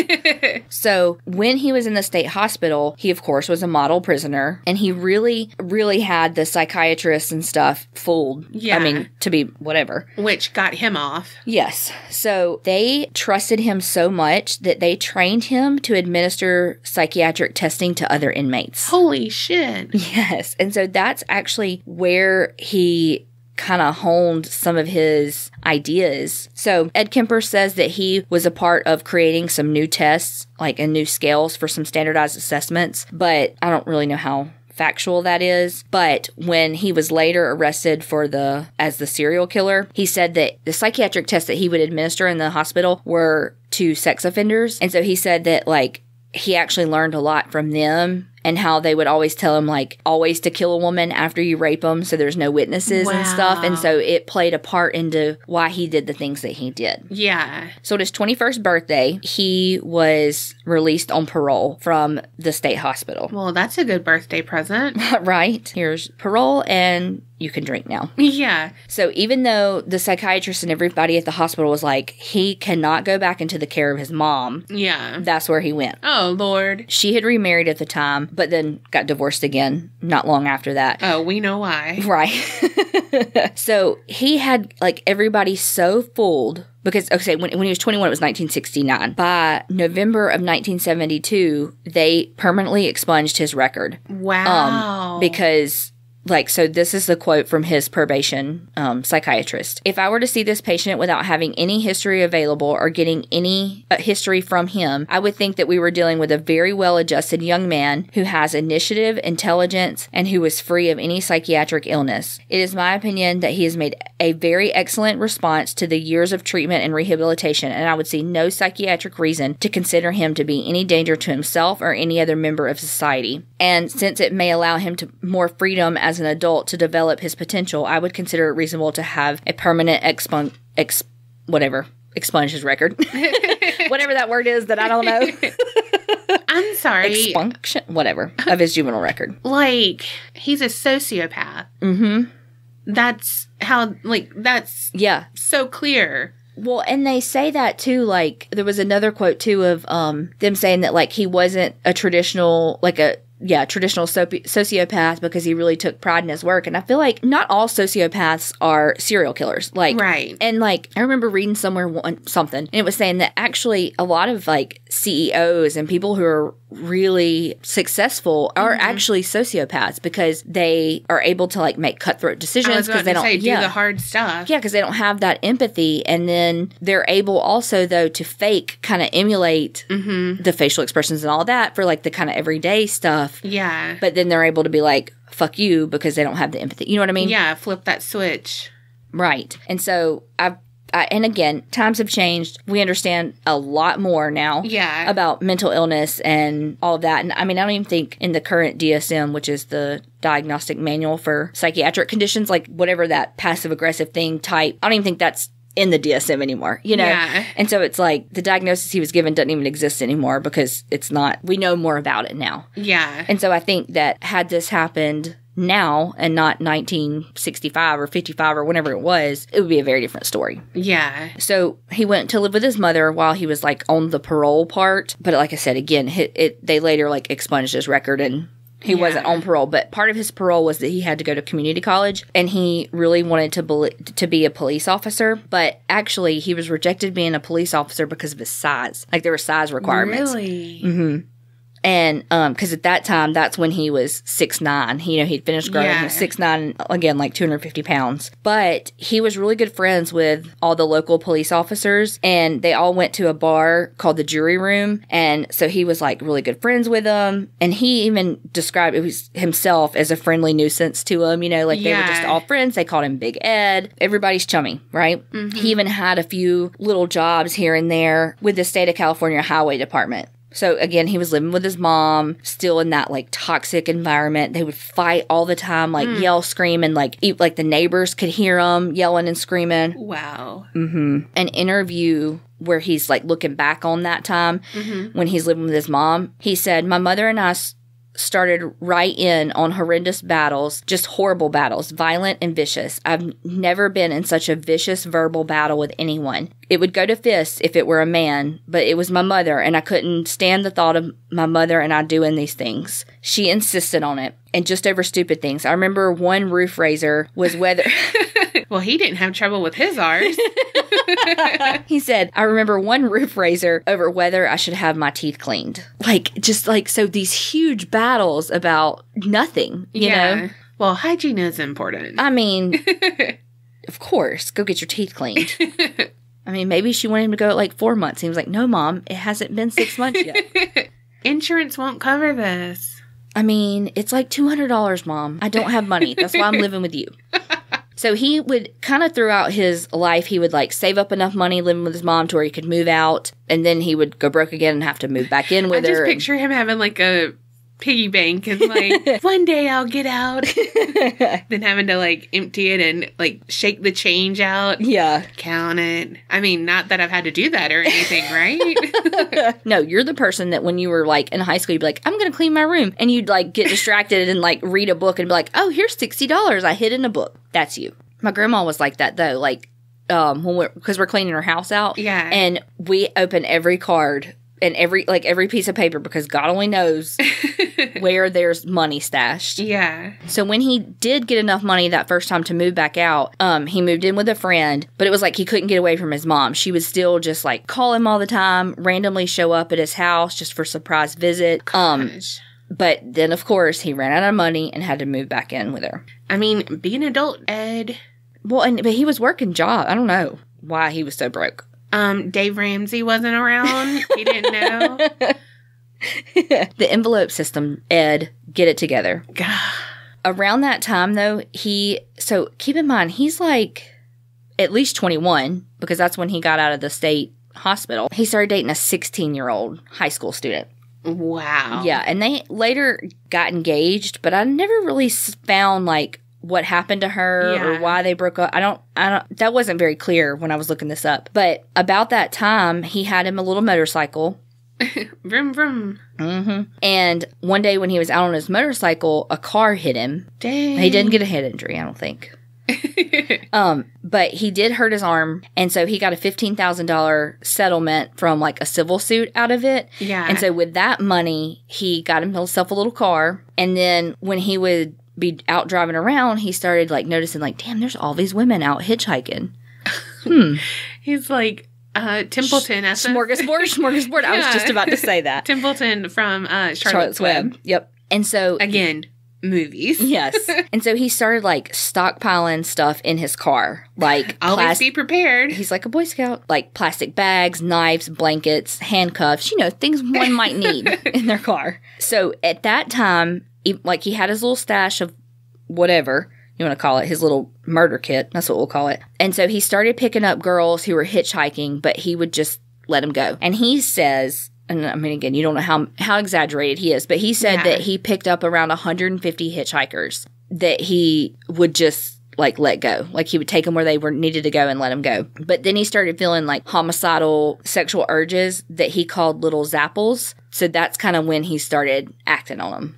S2: So when he was in the state hospital, he, of course, was a model prisoner. And he really, really had the psychiatrists and stuff fooled.
S1: Yeah.
S2: I mean, to be whatever.
S1: Which got him off.
S2: Yes. So they trusted him so much that they trained him to administer psychiatric testing to other inmates.
S1: Holy shit.
S2: Yes. And so that's actually where he kind of honed some of his ideas. So Ed Kemper says that he was a part of creating some new tests, like, and new scales for some standardized assessments, but I don't really know how factual that is. But when he was later arrested as the serial killer, he said that the psychiatric tests that he would administer in the hospital were to sex offenders. And so he said that, like, he actually learned a lot from them, and how they would always tell him, like, always to kill a woman after you rape them, so there's no witnesses and stuff. And so it played a part into why he did the things that he did.
S1: Yeah.
S2: So at his 21st birthday, he was released on parole from the state hospital.
S1: Well, that's a good birthday present.
S2: Right. Here's parole, and you can drink now.
S1: Yeah.
S2: So even though the psychiatrist and everybody at the hospital was like, he cannot go back into the care of his mom.
S1: Yeah.
S2: That's where he went.
S1: Oh, Lord.
S2: She had remarried at the time, but then got divorced again not long after that.
S1: Oh, we know why.
S2: Right. So he had, like, everybody so fooled. Because, okay, when he was 21, it was 1969. By November of 1972, they permanently expunged his record.
S1: Wow.
S2: Because, like, so this is the quote from his probation psychiatrist. If I were to see this patient without having any history available or getting any history from him, I would think that we were dealing with a very well-adjusted young man who has initiative, intelligence, and who is free of any psychiatric illness. It is my opinion that he has made a very excellent response to the years of treatment and rehabilitation, and I would see no psychiatric reason to consider him to be any danger to himself or any other member of society. And since it may allow him to more freedom as an adult to develop his potential, I would consider it reasonable to have a permanent expunge his record. Whatever that word is that I don't know.
S1: I'm sorry.
S2: Expunction, whatever, of his juvenile record.
S1: Like, he's a sociopath.
S2: Mm-hmm.
S1: That's how, like, that's so clear.
S2: Well, and they say that too, like, there was another quote too of them saying that, like, he wasn't a traditional, like traditional sociopath because he really took pride in his work. And I feel like not all sociopaths are serial killers. Like,
S1: right.
S2: And, like, I remember reading somewhere something, and it was saying that actually a lot of, like, CEOs and people who are really successful are actually sociopaths because they are able to like make cutthroat decisions because they don't
S1: do the hard stuff.
S2: Yeah, because they don't have that empathy, and then they're able also though to fake kind of emulate the facial expressions and all that for like the kind of everyday stuff.
S1: Yeah,
S2: but then they're able to be like, fuck you, because they don't have the empathy. You know what I mean?
S1: Yeah, flip that switch.
S2: Right. And so and again, times have changed. We understand a lot more now about mental illness and all of that. And I mean, I don't even think in the current DSM, which is the Diagnostic Manual for Psychiatric Conditions, like whatever that passive aggressive thing type, I don't even think that's in the DSM anymore, you know? Yeah. And so it's like the diagnosis he was given doesn't even exist anymore because it's not, we know more about it now.
S1: Yeah.
S2: And so I think that had this happened now and not 1965 or 55 or whenever it was, it would be a very different story.
S1: Yeah.
S2: So he went to live with his mother while he was like on the parole part. But like I said, again, they later like expunged his record and he wasn't on parole. But part of his parole was that he had to go to community college and he really wanted to be a police officer. But actually, he was rejected being a police officer because of his size. Like there were size requirements.
S1: Really?
S2: Mm-hmm. And, because at that time, that's when he was 6'9". He'd finished growing. He was 6'9", again, like 250 pounds. But he was really good friends with all the local police officers, and they all went to a bar called the Jury Room. And so he was like really good friends with them. And he even described it was himself as a friendly nuisance to them, like they were just all friends. They called him Big Ed. Everybody's chummy, right? Mm-hmm. He even had a few little jobs here and there with the state of California Highway Department. So, again, he was living with his mom, still in that, like, toxic environment. They would fight all the time, like, yell, scream, and, like, the neighbors could hear him yelling and screaming.
S1: Wow.
S2: Mm-hmm. An interview where he's, like, looking back on that time when he's living with his mom, he said, "My mother and I started right in on horrendous battles, just horrible battles, violent and vicious. I've never been in such a vicious verbal battle with anyone. It would go to fists if it were a man, but it was my mother, and I couldn't stand the thought of my mother and I doing these things. She insisted on it, and just over stupid things. I remember one roof raiser was whether..."
S1: Well, he didn't have trouble with his ours.
S2: He said, "I remember one roof raiser over whether I should have my teeth cleaned." So these huge battles about nothing, you know?
S1: Well, hygiene is important.
S2: I mean, of course, go get your teeth cleaned. I mean, maybe she wanted him to go at like 4 months. He was like, "No, Mom, it hasn't been 6 months yet."
S1: Insurance won't cover this.
S2: I mean, it's like $200, Mom. I don't have money. That's why I'm living with you. So he would kind of throughout his life, he would like save up enough money living with his mom to where he could move out. And then he would go broke again and have to move back in with her.
S1: I just picture him having like a piggy bank and like, one day I'll get out. Then having to like empty it and like shake the change out.
S2: Yeah.
S1: Count it. I mean, not that I've had to do that or anything, right?
S2: No, you're the person that when you were like in high school, you'd be like, "I'm going to clean my room." And you'd like get distracted and like read a book and be like, "Oh, here's $60 I hid in a book." That's you. My grandma was like that though. Like, because we're cleaning her house out.
S1: Yeah.
S2: And we open every card and every piece of paper because God only knows where there's money stashed.
S1: Yeah.
S2: So when he did get enough money that first time to move back out, he moved in with a friend, but it was like he couldn't get away from his mom. She would still just like call him all the time, randomly show up at his house just for a surprise visit.
S1: Gosh.
S2: But then of course he ran out of money and had to move back in with her.
S1: I mean, be an adult, Ed.
S2: Well, but he was working job. I don't know why he was so broke.
S1: Dave Ramsey wasn't around. He didn't know.
S2: The envelope system, Ed, get it together.
S1: God.
S2: Around that time, though, so keep in mind, he's like at least 21 because that's when he got out of the state hospital. He started dating a 16-year-old high school student.
S1: Wow.
S2: Yeah, and they later got engaged, but I never really found like what happened to her or why they broke up. I don't, that wasn't very clear when I was looking this up. But about that time, he had him a little motorcycle.
S1: Vroom, vroom.
S2: Mm-hmm. And one day when he was out on his motorcycle, a car hit him.
S1: Dang.
S2: He didn't get a head injury, I don't think. But he did hurt his arm, and so he got a $15,000 settlement from like a civil suit out of it.
S1: Yeah.
S2: And so with that money, he got himself a little car, and then when he would be out driving around, he started like noticing like, damn, there's all these women out hitchhiking.
S1: He's like, Templeton.
S2: Smorgasbord. I was just about to say that.
S1: Templeton from Charlotte's Web.
S2: Yep. And so...
S1: Again, movies.
S2: Yes. And so he started, like, stockpiling stuff in his car. Like...
S1: Always be prepared.
S2: He's like a Boy Scout. Like, plastic bags, knives, blankets, handcuffs. You know, things one might need in their car. So, at that time, he had his little stash of whatever... you want to call it, his little murder kit. That's what we'll call it. And so he started picking up girls who were hitchhiking, but he would just let them go. And he says, and I mean, again, you don't know how exaggerated he is, but he said that he picked up around 150 hitchhikers that he would just, like, let go. Like, he would take them where they were needed to go and let them go. But then he started feeling, like, homicidal sexual urges that he called little zapples. So that's kind of when he started acting on them.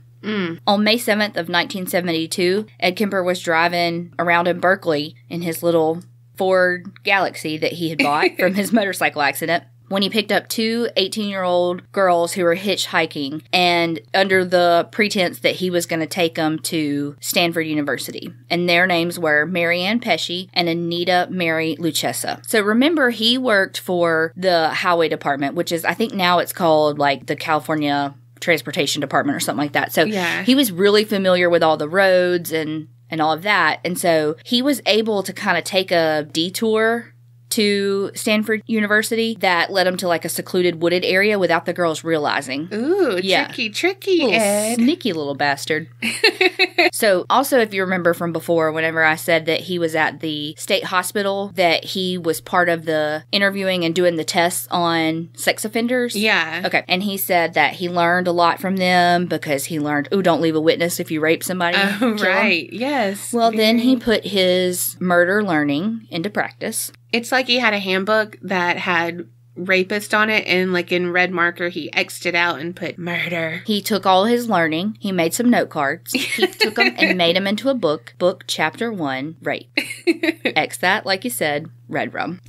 S2: On May 7th of 1972, Ed Kemper was driving around in Berkeley in his little Ford Galaxy that he had bought from his motorcycle accident when he picked up two 18-year-old girls who were hitchhiking, and under the pretense that he was going to take them to Stanford University. And their names were Marianne Pesci and Anita Mary Lucchesa. So remember, he worked for the Highway Department, which is, I think now it's called, like, the California Transportation Department or something like that. So he was really familiar with all the roads and all of that. And so he was able to kind of take a detour to Stanford University that led him to, like, a secluded wooded area without the girls realizing.
S1: Ooh, tricky, Ed.
S2: Sneaky little bastard. So, also, if you remember from before, whenever I said that he was at the state hospital, that he was part of the interviewing and doing the tests on sex offenders.
S1: Yeah.
S2: Okay. And he said that he learned a lot from them because he learned, don't leave a witness if you rape somebody.
S1: Oh, right. Yes.
S2: Well, then he put his murder learning into practice.
S1: It's like he had a handbook that had rapist on it, and, like, in red marker, he X'd it out and put murder.
S2: He took all his learning. He made some note cards. He took them and made them into a book. Book Chapter 1, Rape. X that, like you said, red rum.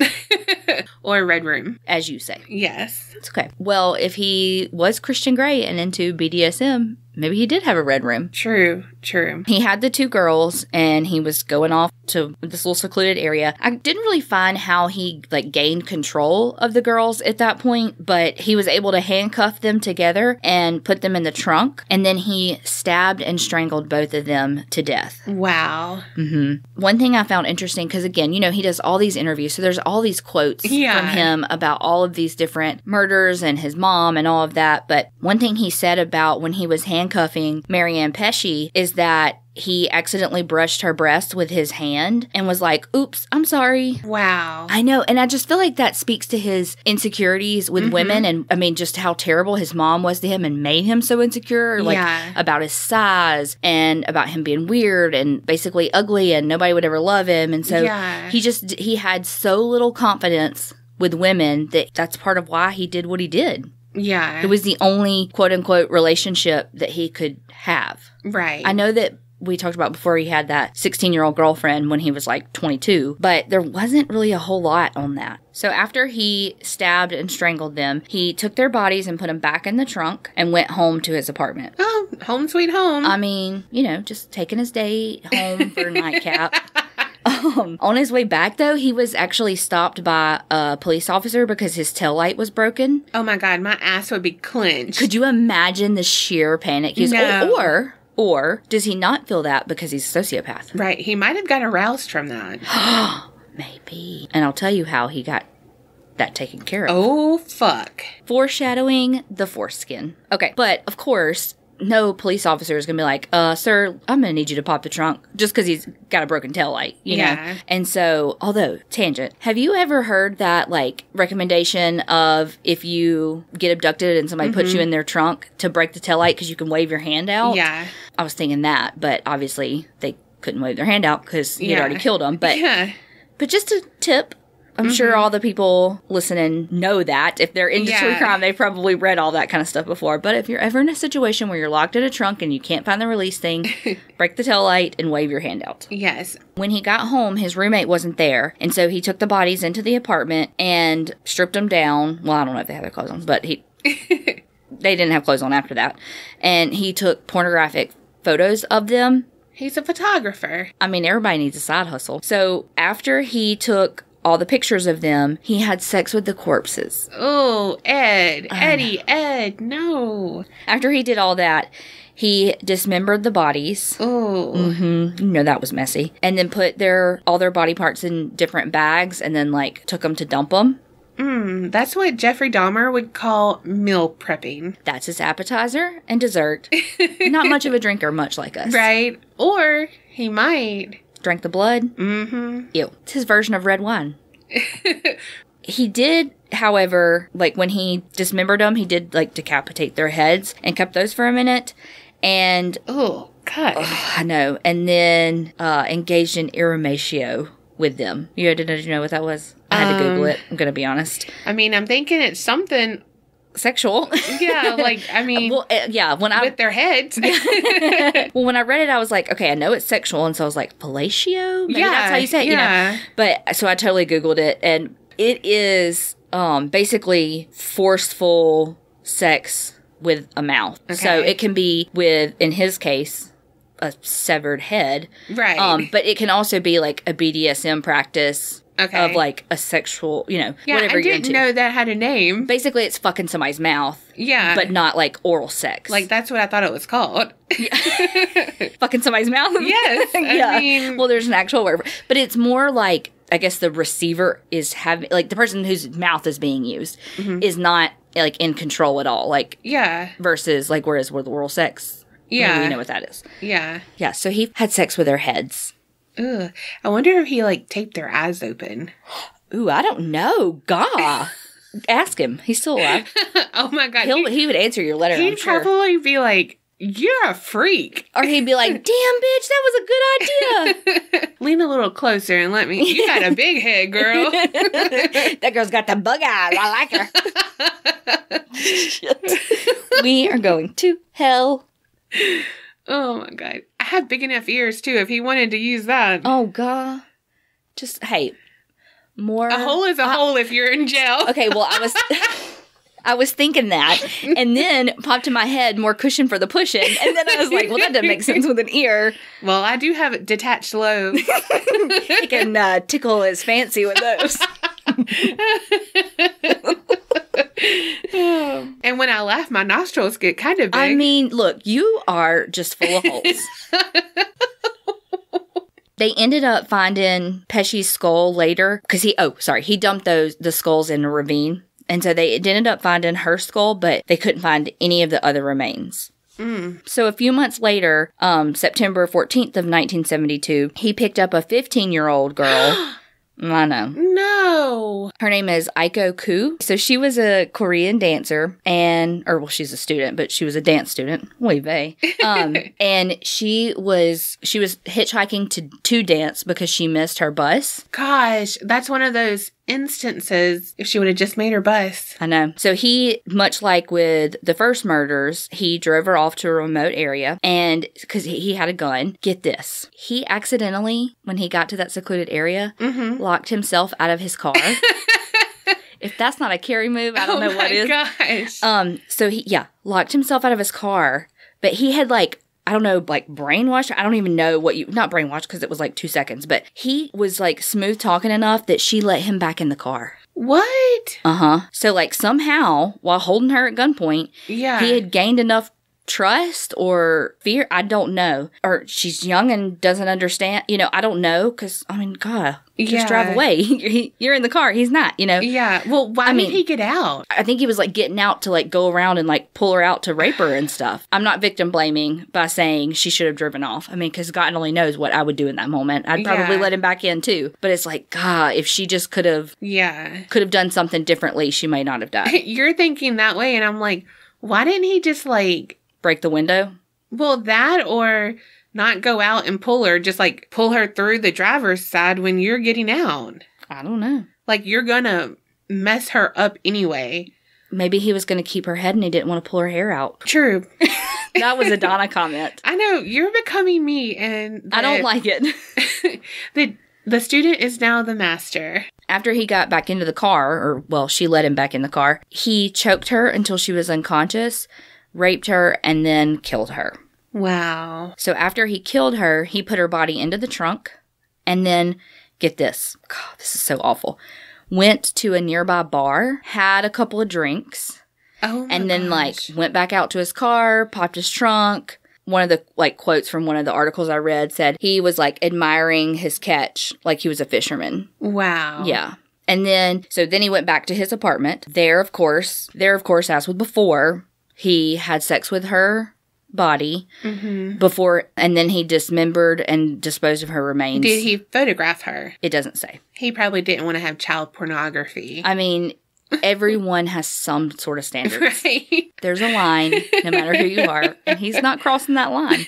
S1: Or red room.
S2: As you say.
S1: Yes.
S2: It's okay. Well, if he was Christian Grey and into BDSM, maybe he did have a red room.
S1: True.
S2: He had the two girls, and he was going off to this little secluded area. I didn't really find how he, like, gained control of the girls at that point, but he was able to handcuff them together and put them in the trunk, and then he stabbed and strangled both of them to death.
S1: Wow.
S2: Mm-hmm. One thing I found interesting, because, again, you know, he does all these interviews, so there's all these quotes from him about all of these different murders and his mom and all of that, but one thing he said about when he was handcuffing Marianne Pesci is that he accidentally brushed her breast with his hand and was like, oops, I'm sorry.
S1: Wow.
S2: I know. And I just feel like that speaks to his insecurities with women. And I mean, just how terrible his mom was to him and made him so insecure. Like, about his size and about him being weird and basically ugly and nobody would ever love him. And so he had so little confidence with women that's part of why he did what he did.
S1: Yeah.
S2: It was the only quote-unquote relationship that he could have.
S1: Right.
S2: I know that we talked about before he had that 16-year-old girlfriend when he was like 22, but there wasn't really a whole lot on that. So after he stabbed and strangled them, he took their bodies and put them back in the trunk and went home to his apartment.
S1: Oh, home sweet home.
S2: I mean, you know, just taking his day home for a nightcap. On his way back, though, he was actually stopped by a police officer because his taillight was broken.
S1: Oh, my God. My ass would be clenched.
S2: Could you imagine the sheer panic?
S1: No.
S2: Or does he not feel that because he's a sociopath?
S1: Right. He might have got aroused from that.
S2: Maybe. And I'll tell you how he got that taken care of.
S1: Oh, fuck.
S2: Foreshadowing the foreskin. Okay. But, of course, no police officer is going to be like, sir, I'm going to need you to pop the trunk just because he's got a broken taillight, you know? And so, although, tangent, have you ever heard that, like, recommendation of if you get abducted and somebody puts you in their trunk to break the taillight because you can wave your hand out?
S1: Yeah.
S2: I was thinking that, but obviously they couldn't wave their hand out because you'd already killed them. But, but just a tip. I'm sure all the people listening know that. If they're into true crime, they've probably read all that kind of stuff before. But if you're ever in a situation where you're locked in a trunk and you can't find the release thing, break the taillight and wave your hand out.
S1: Yes.
S2: When he got home, his roommate wasn't there. And so he took the bodies into the apartment and stripped them down. Well, I don't know if they had their clothes on, but they didn't have clothes on after that. And he took pornographic photos of them.
S1: He's a photographer.
S2: I mean, everybody needs a side hustle. So after he took all the pictures of them, he had sex with the corpses.
S1: Oh, Ed, no.
S2: After he did all that, he dismembered the bodies.
S1: Oh.
S2: Mm-hmm. You know, that was messy. And then put all their body parts in different bags and then, like, took them to dump them.
S1: That's what Jeffrey Dahmer would call meal prepping.
S2: That's his appetizer and dessert. Not much of a drinker, much like us.
S1: Right. Or he might.
S2: Drank the blood.
S1: Mm-hmm.
S2: Ew. It's his version of red wine. He did, however, like when he dismembered them, he did like decapitate their heads and kept those for a minute. And
S1: oh, God.
S2: I know. And then engaged in eromatio with them. Did you know what that was? I had to Google it. I'm going to be honest.
S1: I mean, I'm thinking it's something
S2: sexual.
S1: Yeah, like, I mean,
S2: well, yeah,
S1: with their heads.
S2: Well, when I read it, I was like, okay, I know it's sexual. And so I was like, fellatio? Maybe that's how you say it, you know? But so I totally Googled it. And it is basically forceful sex with a mouth. Okay. So it can be with, in his case, a severed head.
S1: Right.
S2: But it can also be like a BDSM practice. Okay. Of like a sexual, you know, whatever you're into.
S1: I didn't know that had a name.
S2: Basically, it's fucking somebody's mouth.
S1: Yeah.
S2: But not like oral sex.
S1: Like, that's what I thought it was called.
S2: Fucking somebody's mouth?
S1: Yes. I mean,
S2: well, there's an actual word. But it's more like, I guess the receiver is having, like, the person whose mouth is being used is not, like, in control at all. Like,
S1: yeah.
S2: Versus, like, whereas with oral sex, we know what that is.
S1: Yeah.
S2: Yeah, so he had sex with their heads.
S1: Ugh. I wonder if he, like, taped their eyes open.
S2: Ooh, I don't know. God. Ask him. He's still alive.
S1: Oh, my God.
S2: He would answer your letter,
S1: He'd probably be like, you're a freak.
S2: Or he'd be like, damn, bitch, that was a good idea.
S1: Lean a little closer and let me. You got a big head, girl.
S2: That girl's got the bug eyes. I like her. We are going to hell.
S1: Oh, my God. I have big enough ears, too, if he wanted to use that.
S2: Oh, God. Just, hey, more.
S1: A hole is a hole if you're in jail.
S2: Okay, well, I was thinking that, and then popped in my head more cushion for the pushing, and then I was like, well, that doesn't make sense with an ear.
S1: Well, I do have detached lobes.
S2: He can tickle his fancy with those.
S1: And when I laugh, my nostrils get kind of big.
S2: I mean, look, you are just full of holes. They ended up finding Pesci's skull later because he dumped the skulls in a ravine. And so they ended up finding her skull, but they couldn't find any of the other remains. So a few months later, September 14th of 1972, he picked up a 15-year-old girl. I know.
S1: No.
S2: Her name is Aiko Koo. So she was a Korean dancer she's a student, but she was a dance student. Oy vey. And she was hitchhiking to dance because she missed her bus.
S1: Gosh, that's one of those instances if she would have just made her bus.
S2: I know. So he, much like with the first murders, he drove her off to a remote area and because he had a gun, get this, he accidentally, when he got to that secluded area, locked himself out of his car. If that's not a Carrie move, I don't know what is.
S1: Oh my gosh.
S2: So he, locked himself out of his car, but he had I don't know, brainwashed. I don't even know not brainwashed because it was 2 seconds, but he was smooth talking enough that she let him back in the car.
S1: What?
S2: Uh-huh. So somehow, while holding her at gunpoint, he had gained enough trust or fear. I don't know. Or she's young and doesn't understand. I don't know because, God, just drive away. You're in the car. He's not,
S1: Yeah. Well, why did he get out?
S2: I think he was getting out to go around and pull her out to rape her and stuff. I'm not victim blaming by saying she should have driven off. I mean, because God only knows what I would do in that moment. I'd probably let him back in too. But it's God, if she just could have done something differently, she may not have died.
S1: You're thinking that way. And I'm like, why didn't he just
S2: break the window?
S1: Well, that or not go out and pull her, just pull her through the driver's side when you're getting out.
S2: I don't know.
S1: You're gonna mess her up anyway.
S2: Maybe he was gonna keep her head and he didn't want to pull her hair out.
S1: True.
S2: That was a Donna comment.
S1: I know, you're becoming me and
S2: I don't like it.
S1: The student is now the master.
S2: After he got back into the car, she let him back in the car, he choked her until she was unconscious, raped her, and then killed her.
S1: Wow.
S2: So after he killed her, he put her body into the trunk, and then get this. God, this is so awful. Went to a nearby bar, had a couple of drinks, and then, went back out to his car, popped his trunk. One of the, quotes from one of the articles I read said he was, admiring his catch like he was a fisherman.
S1: Wow.
S2: Yeah. And then, then he went back to his apartment. There, of course, as with before, he had sex with her body before, and then he dismembered and disposed of her remains.
S1: Did he photograph her?
S2: It doesn't say.
S1: He probably didn't want to have child pornography.
S2: I mean, everyone has some sort of standards.
S1: Right.
S2: There's a line, no matter who you are, and he's not crossing that line.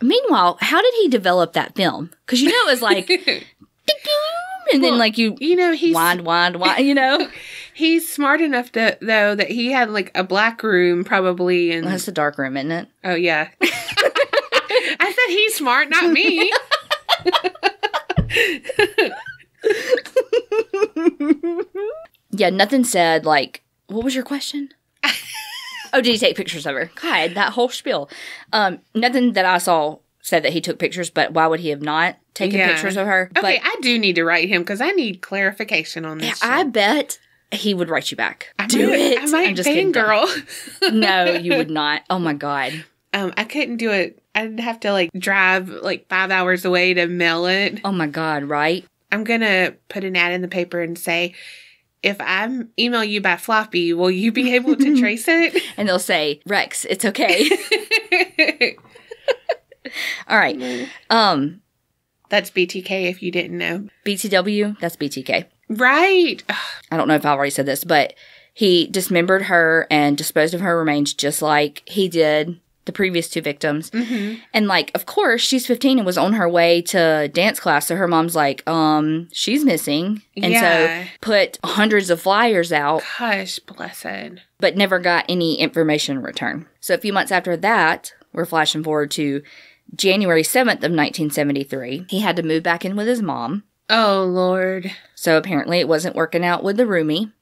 S2: Meanwhile, how did he develop that film? Because it was and then he's wind,
S1: He's smart enough though that he had a black room probably, and
S2: that's the dark room, isn't it?
S1: Oh yeah. I said he's smart, not me.
S2: Yeah, nothing said what was your question? Oh, did he take pictures of her? God, that whole spiel. Nothing that I saw said that he took pictures, but why would he have not taken pictures of her?
S1: Okay, I do need to write him because I need clarification on this.
S2: I bet he would write you back. I'm just kidding,
S1: girl.
S2: No, you would not. Oh my God.
S1: I couldn't do it. I'd have to drive 5 hours away to mail it.
S2: Oh my God, right?
S1: I'm gonna put an ad in the paper and say, if I email you by floppy, will you be able to trace it?
S2: And they'll say, Rex, it's okay. All right.
S1: That's BTK if you didn't know.
S2: BTW, that's BTK.
S1: Right.
S2: I don't know if I already said this, but he dismembered her and disposed of her remains just like he did the previous two victims. Mm-hmm. And of course, she's 15 and was on her way to dance class. So her mom's she's missing. And so put hundreds of flyers out.
S1: Gosh, blessed.
S2: But never got any information in return. So a few months after that, we're flashing forward to January 7th of 1973. He had to move back in with his mom.
S1: Oh, Lord.
S2: So apparently it wasn't working out with the roomie.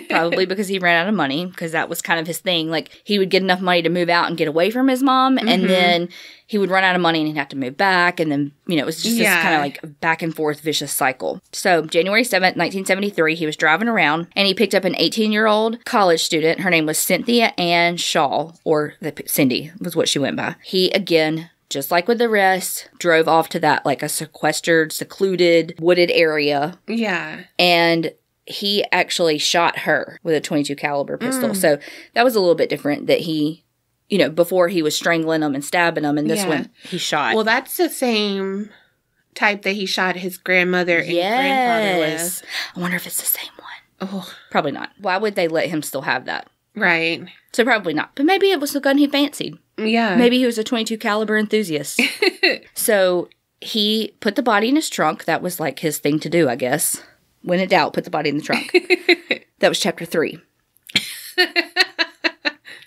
S2: Probably because he ran out of money, because that was kind of his thing. He would get enough money to move out and get away from his mom, and then he would run out of money and he'd have to move back, and then, it was just this kind of back and forth vicious cycle. So, January 7th, 1973, he was driving around, and he picked up an 18-year-old college student. Her name was Cynthia Shaul, or Cindy was what she went by. He, again, just like with the rest, drove off to that, a sequestered, secluded, wooded area.
S1: Yeah.
S2: And he actually shot her with a .22 caliber pistol. So that was a little bit different, that he, before he was strangling them and stabbing them, and this one he shot.
S1: Well, that's the same type that he shot his grandmother and grandfather with.
S2: I wonder if it's the same one.
S1: Oh.
S2: Probably not. Why would they let him still have that?
S1: Right.
S2: So probably not. But maybe it was the gun he fancied.
S1: Yeah.
S2: Maybe he was a .22 caliber enthusiast. So he put the body in his trunk. That was his thing to do, I guess. When in doubt, put the body in the trunk. That was chapter 3.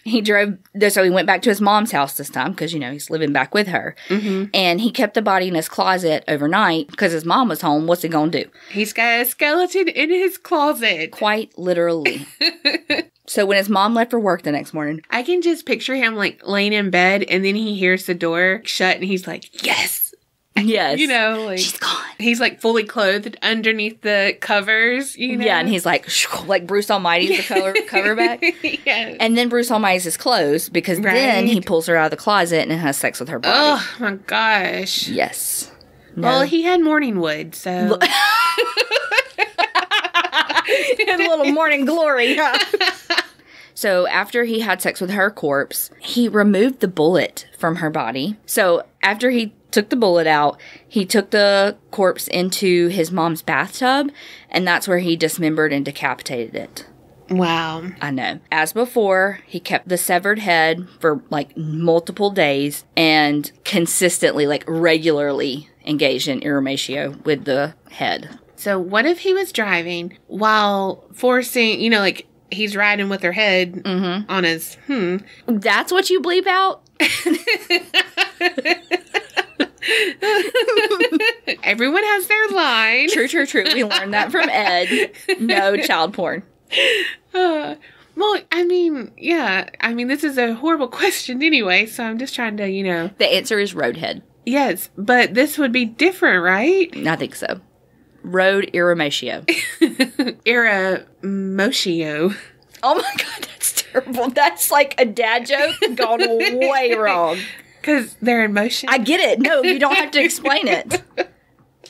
S2: He drove, so he went back to his mom's house this time, because, he's living back with her. Mm-hmm. And he kept the body in his closet overnight, because his mom was home. What's he going to do?
S1: He's got a skeleton in his closet.
S2: Quite literally. So when his mom left for work the next morning.
S1: I can just picture him, laying in bed, and then he hears the door shut, and he's like, yes!
S2: Yes.
S1: She's
S2: gone.
S1: He's fully clothed underneath the covers,
S2: Yeah, and he's like Bruce Almighty's the cover back.
S1: Yes.
S2: And then Bruce Almighty's clothes, because then he pulls her out of the closet and has sex with her body.
S1: Oh, my gosh.
S2: Yes. No.
S1: Well, he had morning wood, so.
S2: He had a little morning glory, huh? So after he had sex with her corpse, he removed the bullet from her body. So after he took the bullet out, he took the corpse into his mom's bathtub, and that's where he dismembered and decapitated it.
S1: Wow.
S2: I know. As before, he kept the severed head for multiple days and consistently, regularly engaged in irrematio with the head.
S1: So what if he was driving while forcing, he's riding with her head on his,
S2: That's what you bleep out?
S1: Everyone has their line.
S2: True. We learned that from Ed. No child porn.
S1: Well, this is a horrible question anyway, so I'm just trying to,
S2: The answer is roadhead.
S1: Yes, but this would be different, right?
S2: I think so. Road iramatio.
S1: Iramotio.
S2: Oh my God, that's terrible. That's like a dad joke gone way wrong.
S1: Because they're in motion.
S2: I get it. No, you don't have to explain it.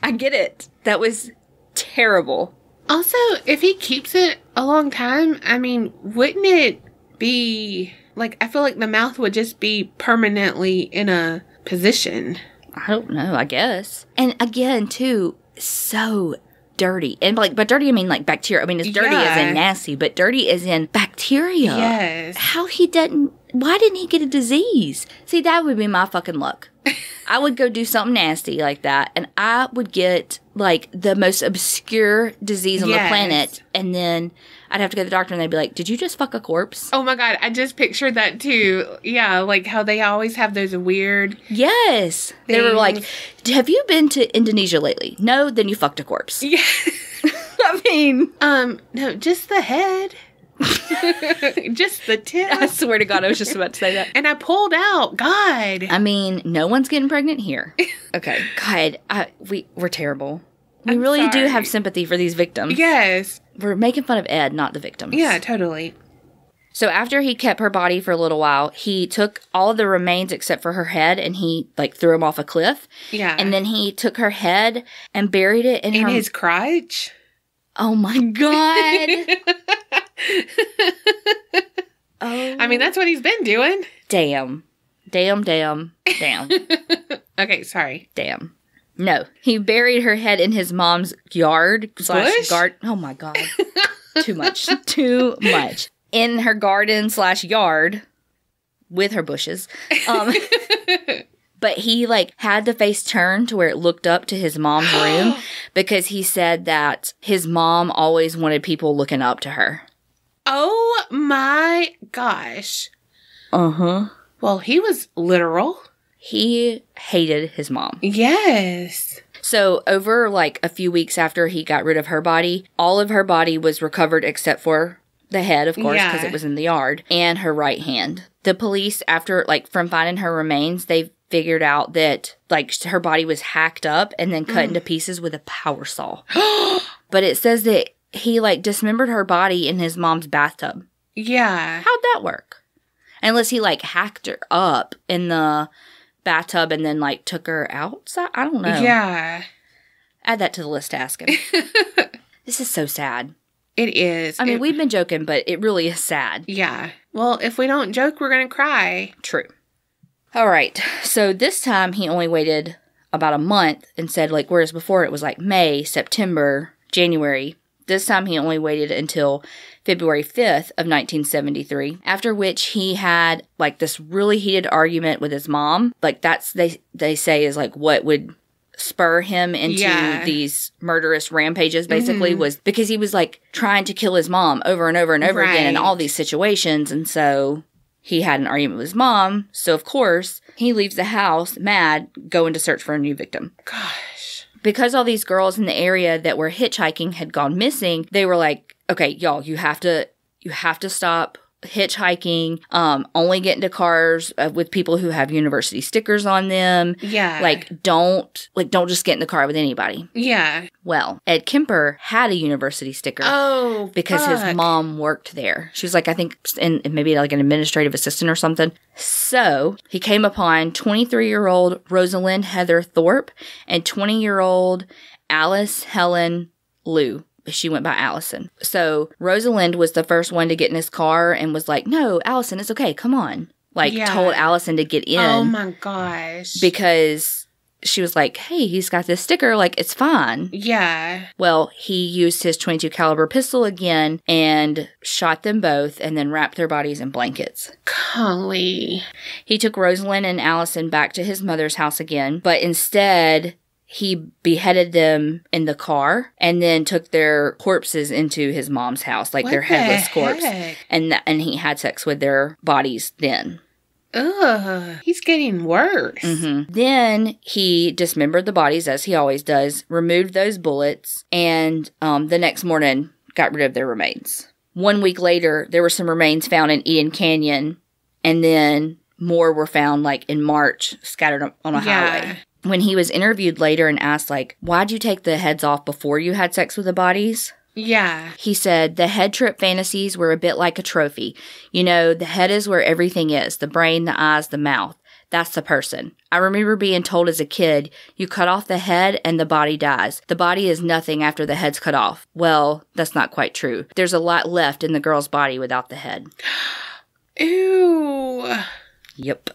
S2: I get it. That was terrible.
S1: Also, if he keeps it a long time, I mean, wouldn't it be... Like, I feel like the mouth would just be permanently in a position.
S2: I don't know, I guess. And again, too, so dirty. And like, but dirty, I mean like bacteria. I mean, it's dirty as in nasty, but dirty as in bacteria.
S1: Yes.
S2: Why didn't he get a disease? See, that would be my fucking luck. I would go do something nasty like that, and I would get like the most obscure disease on the planet, and then I'd have to go to the doctor and they'd be like, did you just fuck a corpse?
S1: Oh my God, I just pictured that too. Yeah, like how they always have those weird...
S2: Yes. Things. They were like, have you been to Indonesia lately? No, then you fucked a corpse.
S1: Yeah.
S2: I mean...
S1: No, just the head. Just the tip.
S2: I swear to God, I was just about to say that.
S1: And I pulled out. God.
S2: I mean, no one's getting pregnant here. Okay. God, we're terrible. We really do have sympathy for these victims.
S1: Yes.
S2: We're making fun of Ed, not the victims.
S1: Yeah, totally.
S2: So after he kept her body for a little while, he took all of the remains except for her head and he like threw them off a cliff.
S1: Yeah.
S2: And then he took her head and buried it in
S1: his crotch.
S2: Oh my God. Oh.
S1: I mean, that's what he's been doing.
S2: Damn.
S1: Okay, sorry.
S2: Damn. No. He buried her head in his mom's yard / garden. Oh my God. Too much. Too much. In her garden / yard with her bushes. But he like had the face turned to where it looked up to his mom's room because he said that his mom always wanted people looking up to her.
S1: Oh my gosh.
S2: Uh-huh.
S1: Well, he was literal.
S2: He hated his mom.
S1: Yes.
S2: So over like a few weeks after he got rid of her body, all of her body was recovered except for the head, of course, because it was in the yard, and her right hand. The police, after like from finding her remains, they figured out that like her body was hacked up and then cut into pieces with a power saw. But it says that he like dismembered her body in his mom's bathtub.
S1: Yeah.
S2: How'd that work? Unless he like hacked her up in the bathtub and then like took her outside. I don't know.
S1: Yeah.
S2: Add that to the list to ask him. This is so sad.
S1: It is.
S2: I mean, we've been joking, but it really is sad.
S1: Yeah. Well, if we don't joke, we're going to cry.
S2: True. All right. So this time he only waited about a month and said, like, whereas before it was like May, September, January. This time he only waited until February 5th of 1973, after which he had like this really heated argument with his mom. Like that's, they say is like what would spur him into these murderous rampages basically was because he was like trying to kill his mom over and over and over again in all these situations. And so he had an argument with his mom. So of course he leaves the house mad, going to search for a new victim.
S1: Gosh.
S2: Because all these girls in the area that were hitchhiking had gone missing, they were like, okay, y'all, you have to stop hitchhiking, only get into cars with people who have university stickers on them.
S1: Yeah.
S2: Don't just get in the car with anybody.
S1: Yeah.
S2: Well, Ed Kemper had a university sticker.
S1: Oh,
S2: because his mom worked there. She was like, I think, in maybe like an administrative assistant or something. So he came upon 23-year-old Rosalind Heather Thorpe and 20-year-old Alice Helen Liu. She went by Allison. So Rosalind was the first one to get in his car and was like, no, Allison, it's okay. Come on. Told Allison to get in.
S1: Oh my gosh.
S2: Because she was like, hey, he's got this sticker. Like, it's fine.
S1: Yeah.
S2: Well, he used his .22 caliber pistol again and shot them both and then wrapped their bodies in blankets.
S1: Golly.
S2: He took Rosalind and Allison back to his mother's house again, but instead he beheaded them in the car and then took their corpses into his mom's house, like their headless corpse. And he had sex with their bodies then.
S1: Ugh, he's getting worse.
S2: Mm-hmm. Then he dismembered the bodies, as he always does, removed those bullets, and the next morning got rid of their remains. 1 week later, there were some remains found in Eden Canyon, and then more were found, like, in March, scattered on a highway. When he was interviewed later and asked, like, why'd you take the heads off before you had sex with the bodies?
S1: Yeah.
S2: He said, the head trip fantasies were a bit like a trophy. You know, the head is where everything is. The brain, the eyes, the mouth. That's the person. I remember being told as a kid, you cut off the head and the body dies. The body is nothing after the head's cut off. Well, that's not quite true. There's a lot left in the girl's body without the head.
S1: Ew.
S2: Yep.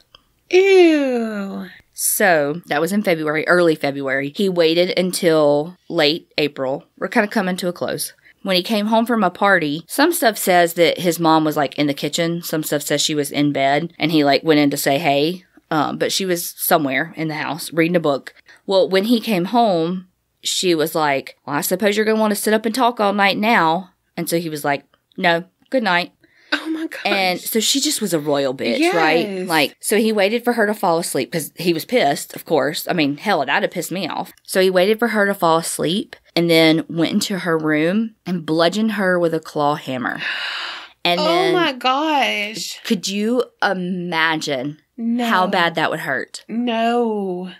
S1: Ew.
S2: So, that was in February, early February. He waited until late April. We're kind of coming to a close. When he came home from a party, some stuff says that his mom was, like, in the kitchen. Some stuff says she was in bed, and he, like, went in to say hey. But she was somewhere in the house reading a book. Well, when he came home, she was like, well, I suppose you're going to want to sit up and talk all night now. And so he was like, no, good night.
S1: Oh my gosh.
S2: And so she just was a royal bitch,
S1: Yes.
S2: right? Like, so he waited for her to fall asleep because he was pissed, of course. I mean, hell, that'd have pissed me off. So he waited for her to fall asleep and then went into her room and bludgeoned her with a claw hammer. And then,
S1: oh my gosh.
S2: could you imagine
S1: No.
S2: how bad that would hurt?
S1: No.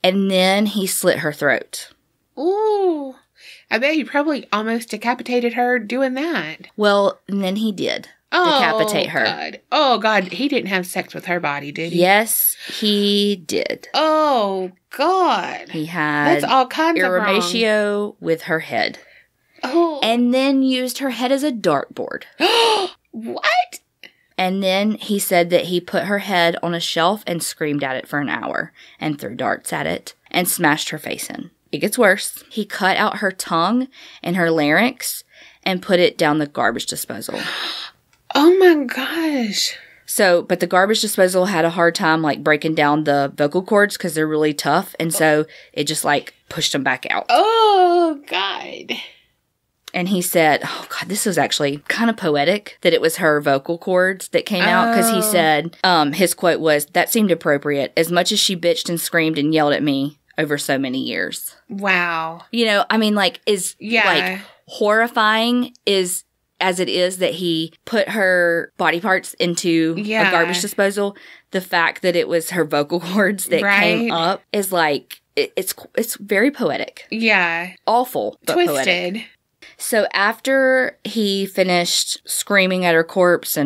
S2: And then he slit her throat.
S1: Ooh. I bet he probably almost decapitated her doing that.
S2: Well, and then he did decapitate her.
S1: God. Oh, God. He didn't have sex with her body, did he?
S2: Yes, he did.
S1: Oh, God.
S2: He had
S1: That's all kinds of wrong.
S2: iramatio with her head.
S1: Oh.
S2: And then used her head as a dartboard.
S1: What?
S2: And then he said that he put her head on a shelf and screamed at it for an hour and threw darts at it and smashed her face in. It gets worse. He cut out her tongue and her larynx and put it down the garbage disposal.
S1: Oh my gosh.
S2: So, but the garbage disposal had a hard time, like, breaking down the vocal cords because they're really tough. And so it just, like, pushed them back out.
S1: Oh, God.
S2: And he said, oh, God, this was actually kind of poetic that it was her vocal cords that came out. Because he said, his quote was, that seemed appropriate as much as she bitched and screamed and yelled at me over so many years.
S1: Wow.
S2: You know, I mean, like,
S1: Yeah.
S2: like, horrifying is as it is that he put her body parts into a garbage disposal. The fact that it was her vocal cords that came up is like, it's very poetic.
S1: Yeah.
S2: Awful, but
S1: Twisted.
S2: poetic. So after he finished screaming at her corpse at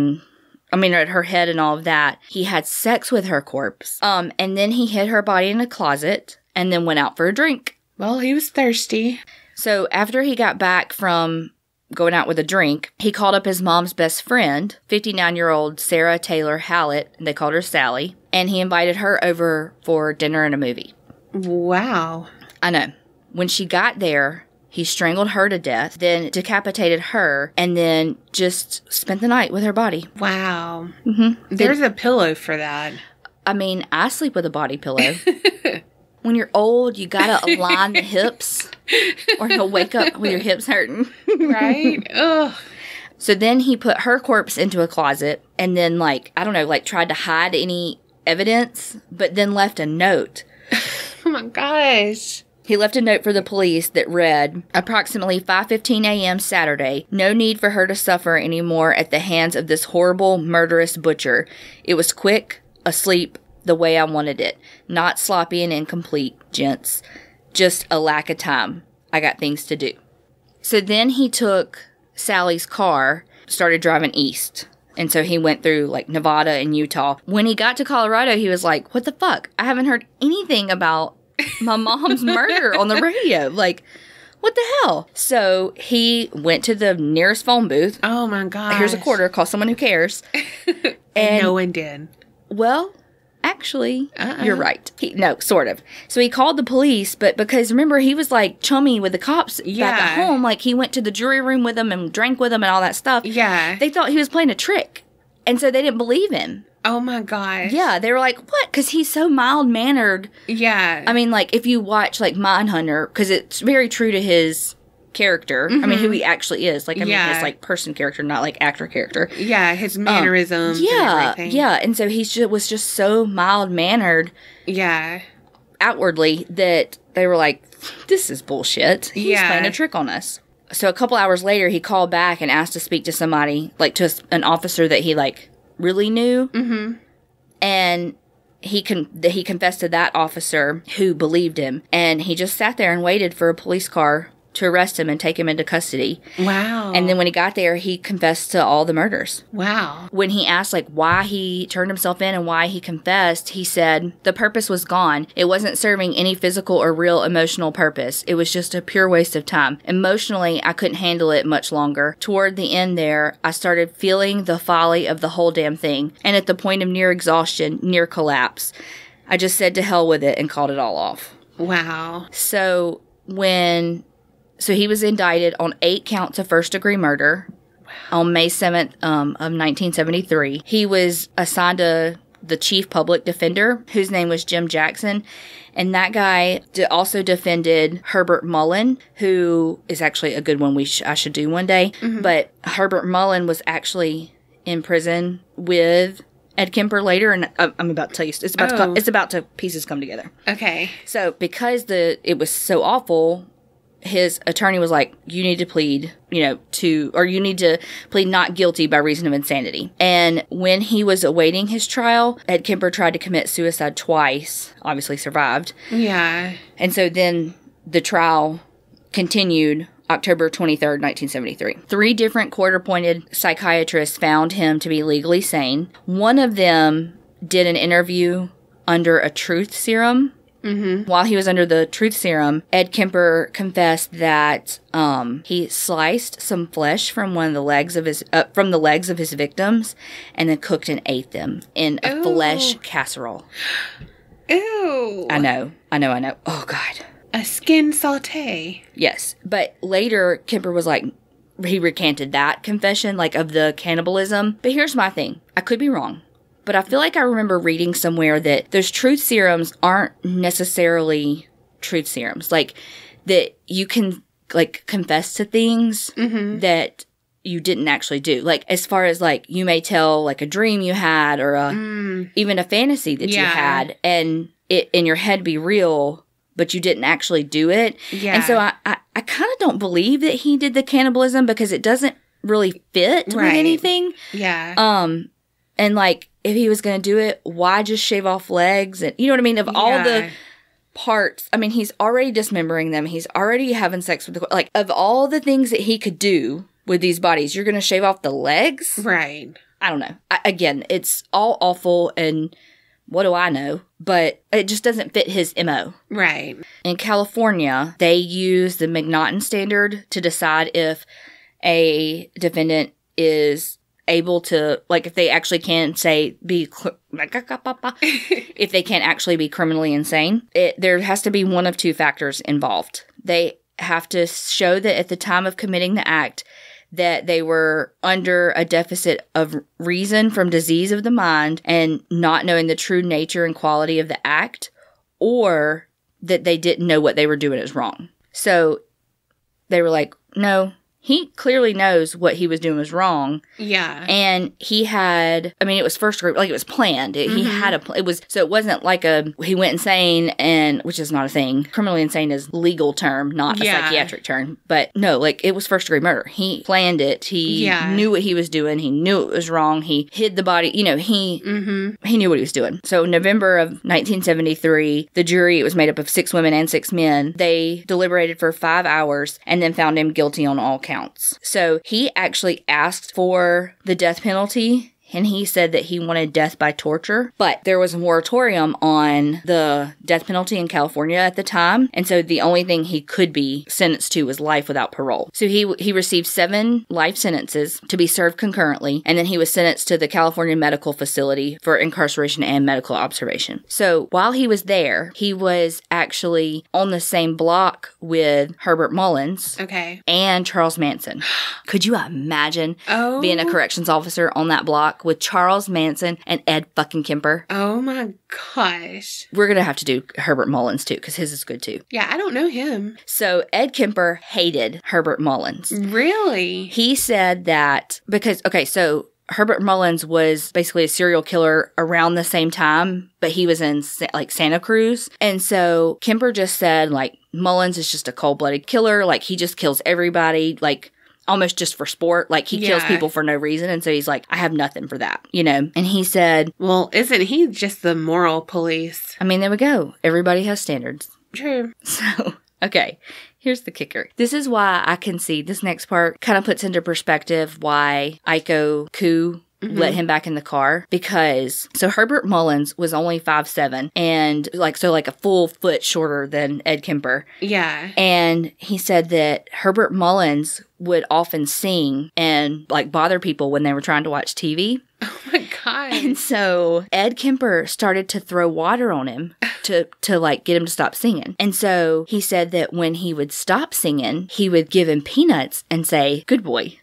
S2: her head and all of that, he had sex with her corpse. And then he hid her body in a closet and then went out for a drink.
S1: Well, he was thirsty.
S2: So after he got back from going out with a drink, he called up his mom's best friend, 59-year-old Sarah Taylor Hallett, and they called her Sally, and he invited her over for dinner and a movie.
S1: Wow.
S2: I know. When she got there, he strangled her to death, then decapitated her, and then just spent the night with her body.
S1: Wow.
S2: Mm-hmm.
S1: There's a pillow for that.
S2: I mean, I sleep with a body pillow. When you're old, you gotta align the hips, or you'll wake up with your hips hurting.
S1: Right? Ugh.
S2: So then he put her corpse into a closet, and then, tried to hide any evidence, but then left a note.
S1: Oh my gosh.
S2: He left a note for the police that read, approximately 5:15 a.m. Saturday, no need for her to suffer anymore at the hands of this horrible, murderous butcher. It was quick, asleep, the way I wanted it. Not sloppy and incomplete, gents. Just a lack of time. I got things to do. So then he took Sally's car, started driving east. And so he went through, like, Nevada and Utah. When he got to Colorado, he was like, what the fuck? I haven't heard anything about my mom's murder on the radio. Like, what the hell? So he went to the nearest phone booth.
S1: Oh my gosh.
S2: Here's a quarter. Call someone who cares.
S1: And no one did.
S2: Well, actually, you're right. Sort of. So he called the police, but because, remember, he was, like, chummy with the cops back at home. Like, he went to the jury room with them and drank with them and all that stuff.
S1: Yeah.
S2: They thought he was playing a trick. And so they didn't believe him.
S1: Oh my gosh.
S2: Yeah, they were like, what? Because he's so mild-mannered.
S1: Yeah.
S2: I mean, like, if you watch, like, Mindhunter, because it's very true to his character. Mm-hmm. I mean, who he actually is. Like, I mean, his, like, person character, not, like, actor character.
S1: Yeah, his mannerisms and everything.
S2: Yeah, and so he was just so mild-mannered.
S1: Yeah.
S2: Outwardly, that they were like, this is bullshit. He's playing a trick on us. So a couple hours later, he called back and asked to speak to somebody, like, to an officer that he, like, really knew. Mm-hmm. And he confessed to that officer who believed him. And he just sat there and waited for a police car to arrest him and take him into custody.
S1: Wow.
S2: And then when he got there, he confessed to all the murders.
S1: Wow.
S2: When he asked, like, why he turned himself in and why he confessed, he said, the purpose was gone. It wasn't serving any physical or real emotional purpose. It was just a pure waste of time. Emotionally, I couldn't handle it much longer. Toward the end there, I started feeling the folly of the whole damn thing. And at the point of near exhaustion, near collapse, I just said to hell with it and called it all off.
S1: Wow.
S2: So he was indicted on 8 counts of first-degree murder on May 7th of 1973. He was assigned to the chief public defender, whose name was Jim Jackson. And that guy also defended Herbert Mullen, who is actually a good one I should do one day. Mm-hmm. But Herbert Mullen was actually in prison with Ed Kemper later, and I'm about to tell you, it's about to pieces come together.
S1: Okay.
S2: So because it was so awful, his attorney was like, you need to plead, you need to plead not guilty by reason of insanity. And when he was awaiting his trial, Ed Kemper tried to commit suicide twice, obviously survived.
S1: Yeah.
S2: And so then the trial continued October 23rd, 1973. 3 different court-appointed psychiatrists found him to be legally sane. One of them did an interview under a truth serum. Mm-hmm. While he was under the truth serum, Ed Kemper confessed that he sliced some flesh from one of the legs of his victims, and then cooked and ate them in a flesh casserole.
S1: Ew!
S2: I know. Oh God,
S1: a skin saute.
S2: Yes, but later Kemper was like, he recanted that confession, like of the cannibalism. But here's my thing: I could be wrong. But I feel like I remember reading somewhere that those truth serums aren't necessarily truth serums. Like, that you can, like, confess to things that you didn't actually do. Like, as far as, like, you may tell, like, a dream you had or even a fantasy that you had, and it in your head be real, but you didn't actually do it. Yeah. And so I kind of don't believe that he did the cannibalism because it doesn't really fit with anything.
S1: Yeah.
S2: And, like, if he was going to do it, why just shave off legs? And you know what I mean? Of all the parts, I mean, he's already dismembering them. He's already having sex with like, of all the things that he could do with these bodies, you're going to shave off the legs?
S1: Right.
S2: I don't know. Again, it's all awful, and what do I know? But it just doesn't fit his MO.
S1: Right.
S2: In California, they use the McNaughton standard to decide if a defendant is able to, like, if they actually can say if they can't actually be criminally insane. There has to be one of 2 factors involved. They have to show that at the time of committing the act that they were under a deficit of reason from disease of the mind and not knowing the true nature and quality of the act, or that they didn't know what they were doing is wrong. So they were like, no, he clearly knows what he was doing was wrong.
S1: Yeah.
S2: And he had, I mean, it was first degree, like it was planned. He had so it wasn't like he went insane, and, which is not a thing. Criminally insane is a legal term, not a psychiatric term. But no, like, it was first degree murder. He planned it. He knew what he was doing. He knew it was wrong. He hid the body. You know, he knew what he was doing. So November of 1973, the jury, it was made up of 6 women and 6 men. They deliberated for 5 hours and then found him guilty on all counts. So he actually asked for the death penalty, and he said that he wanted death by torture. But there was a moratorium on the death penalty in California at the time, and so the only thing he could be sentenced to was life without parole. So he received 7 life sentences to be served concurrently, and then he was sentenced to the California Medical Facility for incarceration and medical observation. So while he was there, he was actually on the same block with Herbert Mullins and Charles Manson. Could you imagine being a corrections officer on that block with Charles Manson and Ed fucking Kemper?
S1: Oh my gosh.
S2: We're going to have to do Herbert Mullins too, because his is good too.
S1: Yeah, I don't know him.
S2: So Ed Kemper hated Herbert Mullins.
S1: Really?
S2: He said that because, so Herbert Mullins was basically a serial killer around the same time, but he was in like Santa Cruz. And so Kemper just said, like, Mullins is just a cold-blooded killer. Like, he just kills everybody. Like, almost just for sport. Like, he kills people for no reason. And so he's like, I have nothing for that, you know? And he said,
S1: well, isn't he just the moral police?
S2: I mean, there we go. Everybody has standards.
S1: True.
S2: So, okay. Here's the kicker. This is why I can see this next part kind of puts into perspective why Aiko Koo let him back in the car, because so Herbert Mullins was only 5'7" and like a full foot shorter than Ed Kemper.
S1: Yeah.
S2: And he said that Herbert Mullins would often sing and like bother people when they were trying to watch TV.
S1: Oh my God.
S2: And so Ed Kemper started to throw water on him to like get him to stop singing. And so he said that when he would stop singing, he would give him peanuts and say, "Good boy."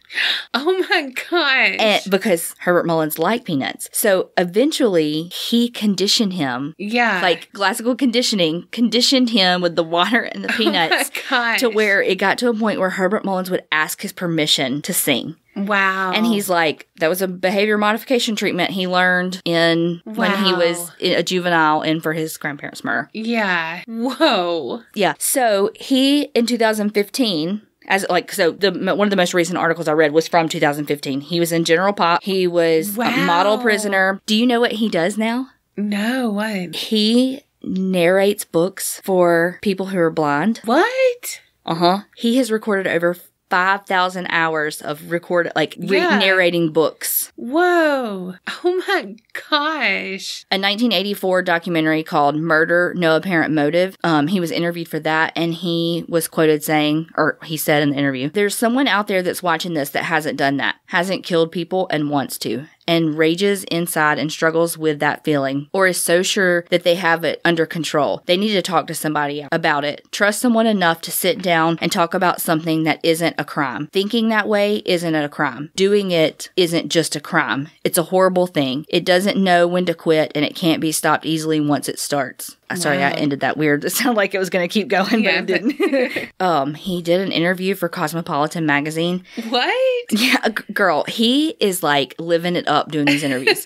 S1: Oh my gosh.
S2: And because Herbert Mullins liked peanuts. So eventually he conditioned him.
S1: Yeah.
S2: Like classical conditioning, conditioned him with the water and the peanuts to where it got to a point where Herbert Mullins would ask his permission to sing.
S1: Wow.
S2: And he's like, that was a behavior modification treatment he learned when he was a juvenile in for his grandparents' murder.
S1: Yeah. Whoa.
S2: Yeah. So he, in 2015... one of the most recent articles I read was from 2015. He was in General Pop. He was a model prisoner. Do you know what he does now?
S1: No, what?
S2: He narrates books for people who are blind.
S1: What?
S2: He has recorded over 5,000 hours of narrating books.
S1: Whoa. Oh my gosh.
S2: A 1984 documentary called Murder, No Apparent Motive. He was interviewed for that, and he was quoted saying, or he said in the interview, "There's someone out there that's watching this that hasn't done that, hasn't killed people and wants to, and rages inside and struggles with that feeling, or is so sure that they have it under control. They need to talk to somebody about it. Trust someone enough to sit down and talk about something that isn't a crime. Thinking that way isn't a crime. Doing it isn't just a crime. It's a horrible thing. It doesn't know when to quit, and it can't be stopped easily once it starts." Sorry, I ended that weird. It sounded like it was going to keep going, but it didn't. He did an interview for Cosmopolitan magazine.
S1: What?
S2: Yeah, girl, he is like living it up doing these interviews.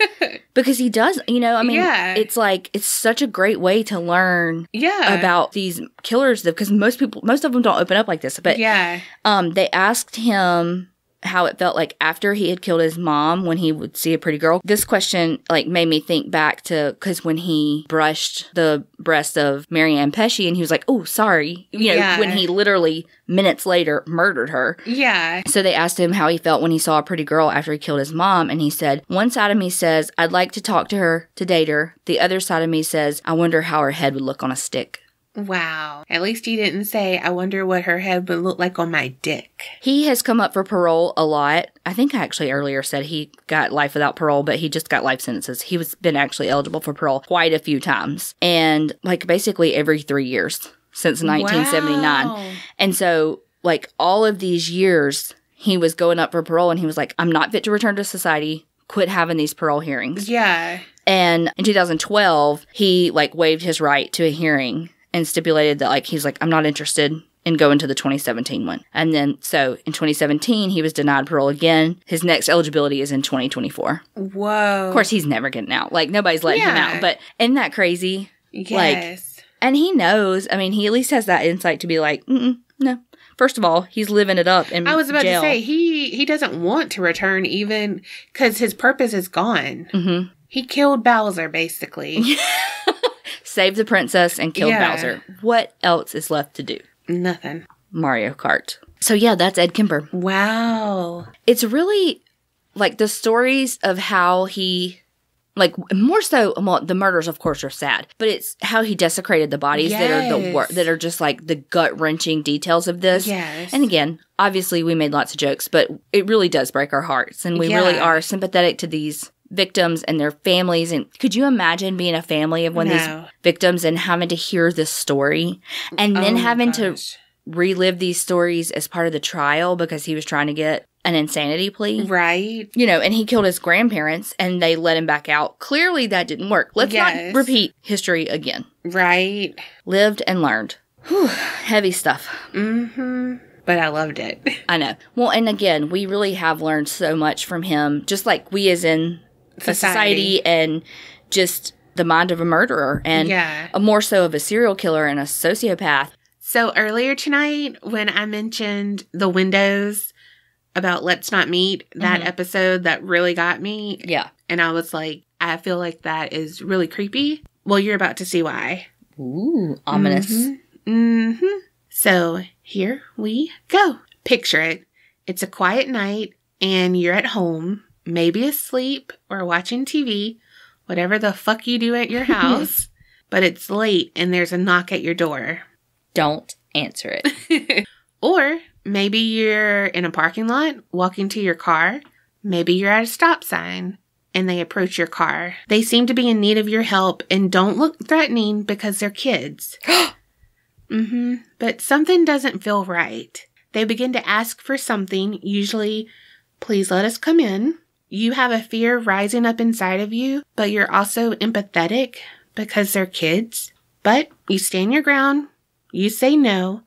S2: Because he does, it's like, it's such a great way to learn about these killers, because most of them don't open up like this. But they asked him how it felt like after he had killed his mom when he would see a pretty girl. This question like made me think back to, because when he brushed the breast of Marianne Pesce and he was like, "Oh, sorry," when he literally minutes later murdered her. Yeah. So they asked him how he felt when he saw a pretty girl after he killed his mom, and he said, "One side of me says, I'd like to talk to her, to date her. The other side of me says, I wonder how her head would look on a stick."
S1: Wow. At least he didn't say, "I wonder what her head would look like on my dick."
S2: He has come up for parole a lot. I think I actually earlier said he got life without parole, but he just got life sentences. He was been actually eligible for parole quite a few times. And like basically every 3 years since 1979. Wow. And so like all of these years he was going up for parole, and he was like, "I'm not fit to return to society. Quit having these parole hearings." Yeah. And in 2012, he like waived his right to a hearing and stipulated that, like, he's like, "I'm not interested in going to the 2017 one." And then, so in 2017, he was denied parole again. His next eligibility is in 2024. Whoa. Of course, he's never getting out. Like, nobody's letting him out. But isn't that crazy? Yes. Like, and he knows, I mean, he at least has that insight to be like, no. First of all, he's living it up in jail.
S1: I was about to say, he doesn't want to return even because his purpose is gone. Mm-hmm. He killed Bowser, basically.
S2: Saved the princess and killed Bowser. What else is left to do?
S1: Nothing.
S2: Mario Kart. So yeah, that's Ed Kemper. Wow. It's really like the stories of how he, like more so, well, the murders of course are sad, but it's how he desecrated the bodies that are just like the gut-wrenching details of this. Yes. And again, obviously we made lots of jokes, but it really does break our hearts, and we really are sympathetic to these victims and their families. And could you imagine being a family of one of these victims and having to hear this story and then having to relive these stories as part of the trial because he was trying to get an insanity plea? Right. And he killed his grandparents and they let him back out. Clearly that didn't work. Let's not repeat history again. Right. Lived and learned. Whew, heavy stuff. Mm-hmm. But I loved it. I know. Well, and again, we really have learned so much from him, just like we as in society and just the mind of a murderer and more so of a serial killer and a sociopath.
S1: So earlier tonight when I mentioned the windows about Let's Not Meet, that episode that really got me.
S2: Yeah.
S1: And I was like, I feel like that is really creepy. Well, you're about to see why.
S2: Ooh, ominous.
S1: So here we go. Picture it. It's a quiet night and you're at home, maybe asleep or watching TV, whatever the fuck you do at your house, but it's late and there's a knock at your door.
S2: Don't answer it.
S1: Or maybe you're in a parking lot walking to your car. Maybe you're at a stop sign and they approach your car. They seem to be in need of your help and don't look threatening because they're kids. But something doesn't feel right. They begin to ask for something, usually, please let us come in. You have a fear rising up inside of you, but you're also empathetic because they're kids. But you stand your ground, you say no,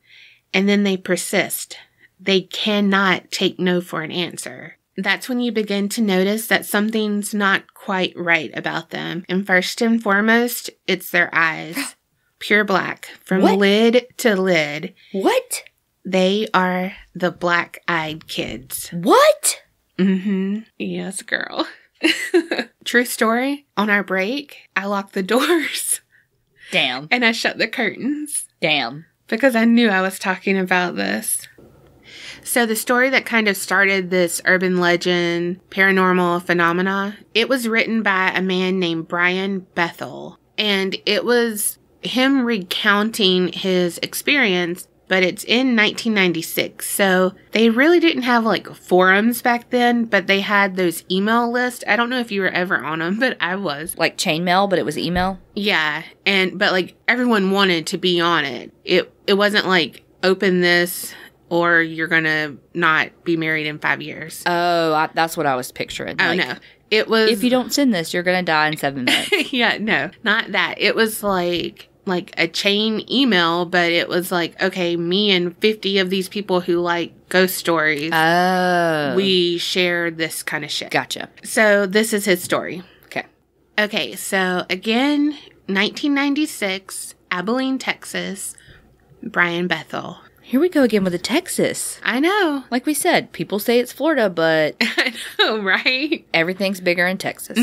S1: and then they persist. They cannot take no for an answer. That's when you begin to notice that something's not quite right about them. And first and foremost, it's their eyes. Pure black, from lid to lid.
S2: What?
S1: They are the black-eyed kids.
S2: What?
S1: Yes, girl. True story. On our break, I locked the doors.
S2: Damn.
S1: And I shut the curtains.
S2: Damn.
S1: Because I knew I was talking about this. So the story that kind of started this urban legend, paranormal phenomena, it was written by a man named Brian Bethel. And it was him recounting his experience, but it's in 1996. So they really didn't have like forums back then, but they had those email lists. I don't know if you were ever on them, but I was.
S2: Like chainmail, but it was email?
S1: Yeah. But like everyone wanted to be on it. It wasn't like open this or you're going to not be married in 5 years.
S2: Oh, that's what I was picturing.
S1: Oh, no. It was...
S2: If you don't send this, you're going to die in 7 minutes.
S1: Yeah, no, not that. It was like a chain email, but it was like, okay, me and 50 of these people who like ghost stories.
S2: Oh.
S1: We share this kind of shit.
S2: Gotcha.
S1: So this is his story.
S2: Okay.
S1: Okay, so again, 1996, Abilene, Texas, Brian Bethel.
S2: Here we go again with the Texas.
S1: I know.
S2: Like we said, people say it's Florida, but...
S1: I know, right?
S2: Everything's bigger in Texas.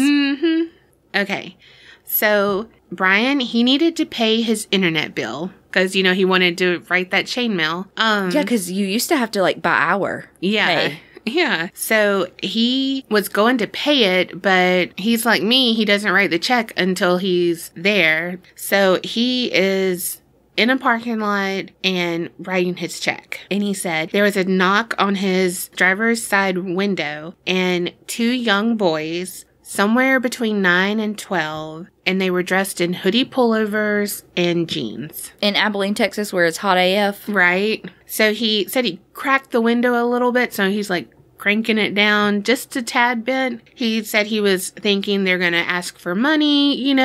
S1: Okay. So, Brian, he needed to pay his internet bill because, he wanted to write that chainmail.
S2: Yeah, because you used to have to, like, by hour.
S1: Yeah.
S2: Pay.
S1: Yeah. So, he was going to pay it, but he's like me. He doesn't write the check until he's there. So, he is in a parking lot and writing his check. And he said there was a knock on his driver's side window and 2 young boys, somewhere between 9 and 12, and they were dressed in hoodie pullovers and jeans.
S2: In Abilene, Texas, where it's hot AF.
S1: Right. So he said he cracked the window a little bit, so he's like cranking it down just a tad bit. He said he was thinking they're going to ask for money,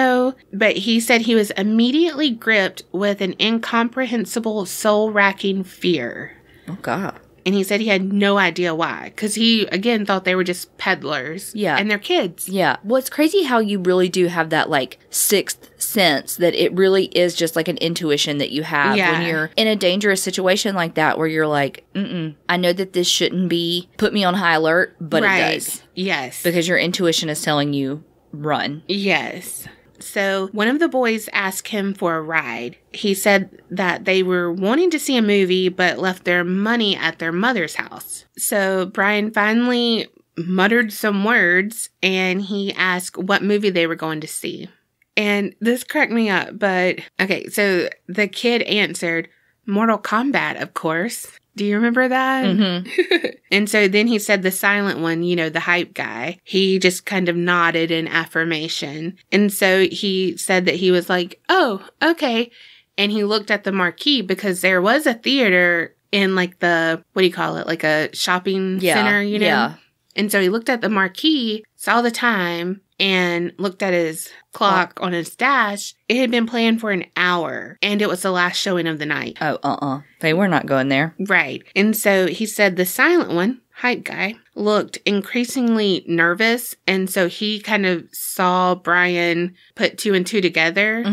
S1: but he said he was immediately gripped with an incomprehensible, soul-racking fear.
S2: Oh, God.
S1: And he said he had no idea why. Because he, again, thought they were just peddlers.
S2: Yeah.
S1: And they're kids.
S2: Yeah. Well, it's crazy how you really do have that, like, sixth sense that it really is just like an intuition that you have when you're in a dangerous situation like that where you're like, I know that this shouldn't be put me on high alert, but it does.
S1: Yes.
S2: Because your intuition is telling you, run.
S1: Yes. So one of the boys asked him for a ride. He said that they were wanting to see a movie, but left their money at their mother's house. So Brian finally muttered some words and he asked what movie they were going to see. And this cracked me up, but okay, so the kid answered, Mortal Kombat, of course. Do you remember that? Mm-hmm. And so then he said the silent one, the hype guy. He just kind of nodded in affirmation. And so he said that he was like, oh, okay. And he looked at the marquee because there was a theater in like the, what do you call it? Like a shopping center, Yeah. And so he looked at the marquee, saw the time, and looked at his clock on his dash. It had been planned for an hour, and it was the last showing of the night.
S2: Oh, They were not going there.
S1: Right. And so he said the silent one, hype guy, looked increasingly nervous, and so he kind of saw Brian put 2 and 2 together,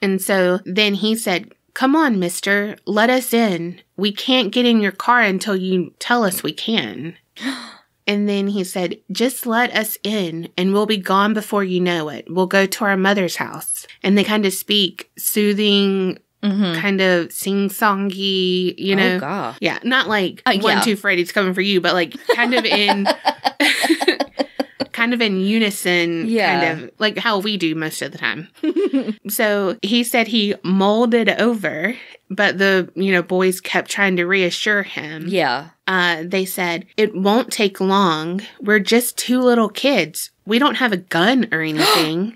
S1: And so then he said, "Come on, mister, let us in. We can't get in your car until you tell us we can." And then he said, "Just let us in and we'll be gone before you know it. We'll go to our mother's house." And they kind of speak soothing, kind of sing-songy, you know.
S2: Oh, God.
S1: Yeah, not like 1, 2, Freddy's coming for you, but like kind of in... kind of in unison, kind of like how we do most of the time. So he said he mulled it over, but the, boys kept trying to reassure him.
S2: Yeah.
S1: They said, "It won't take long. We're just 2 little kids. We don't have a gun or anything."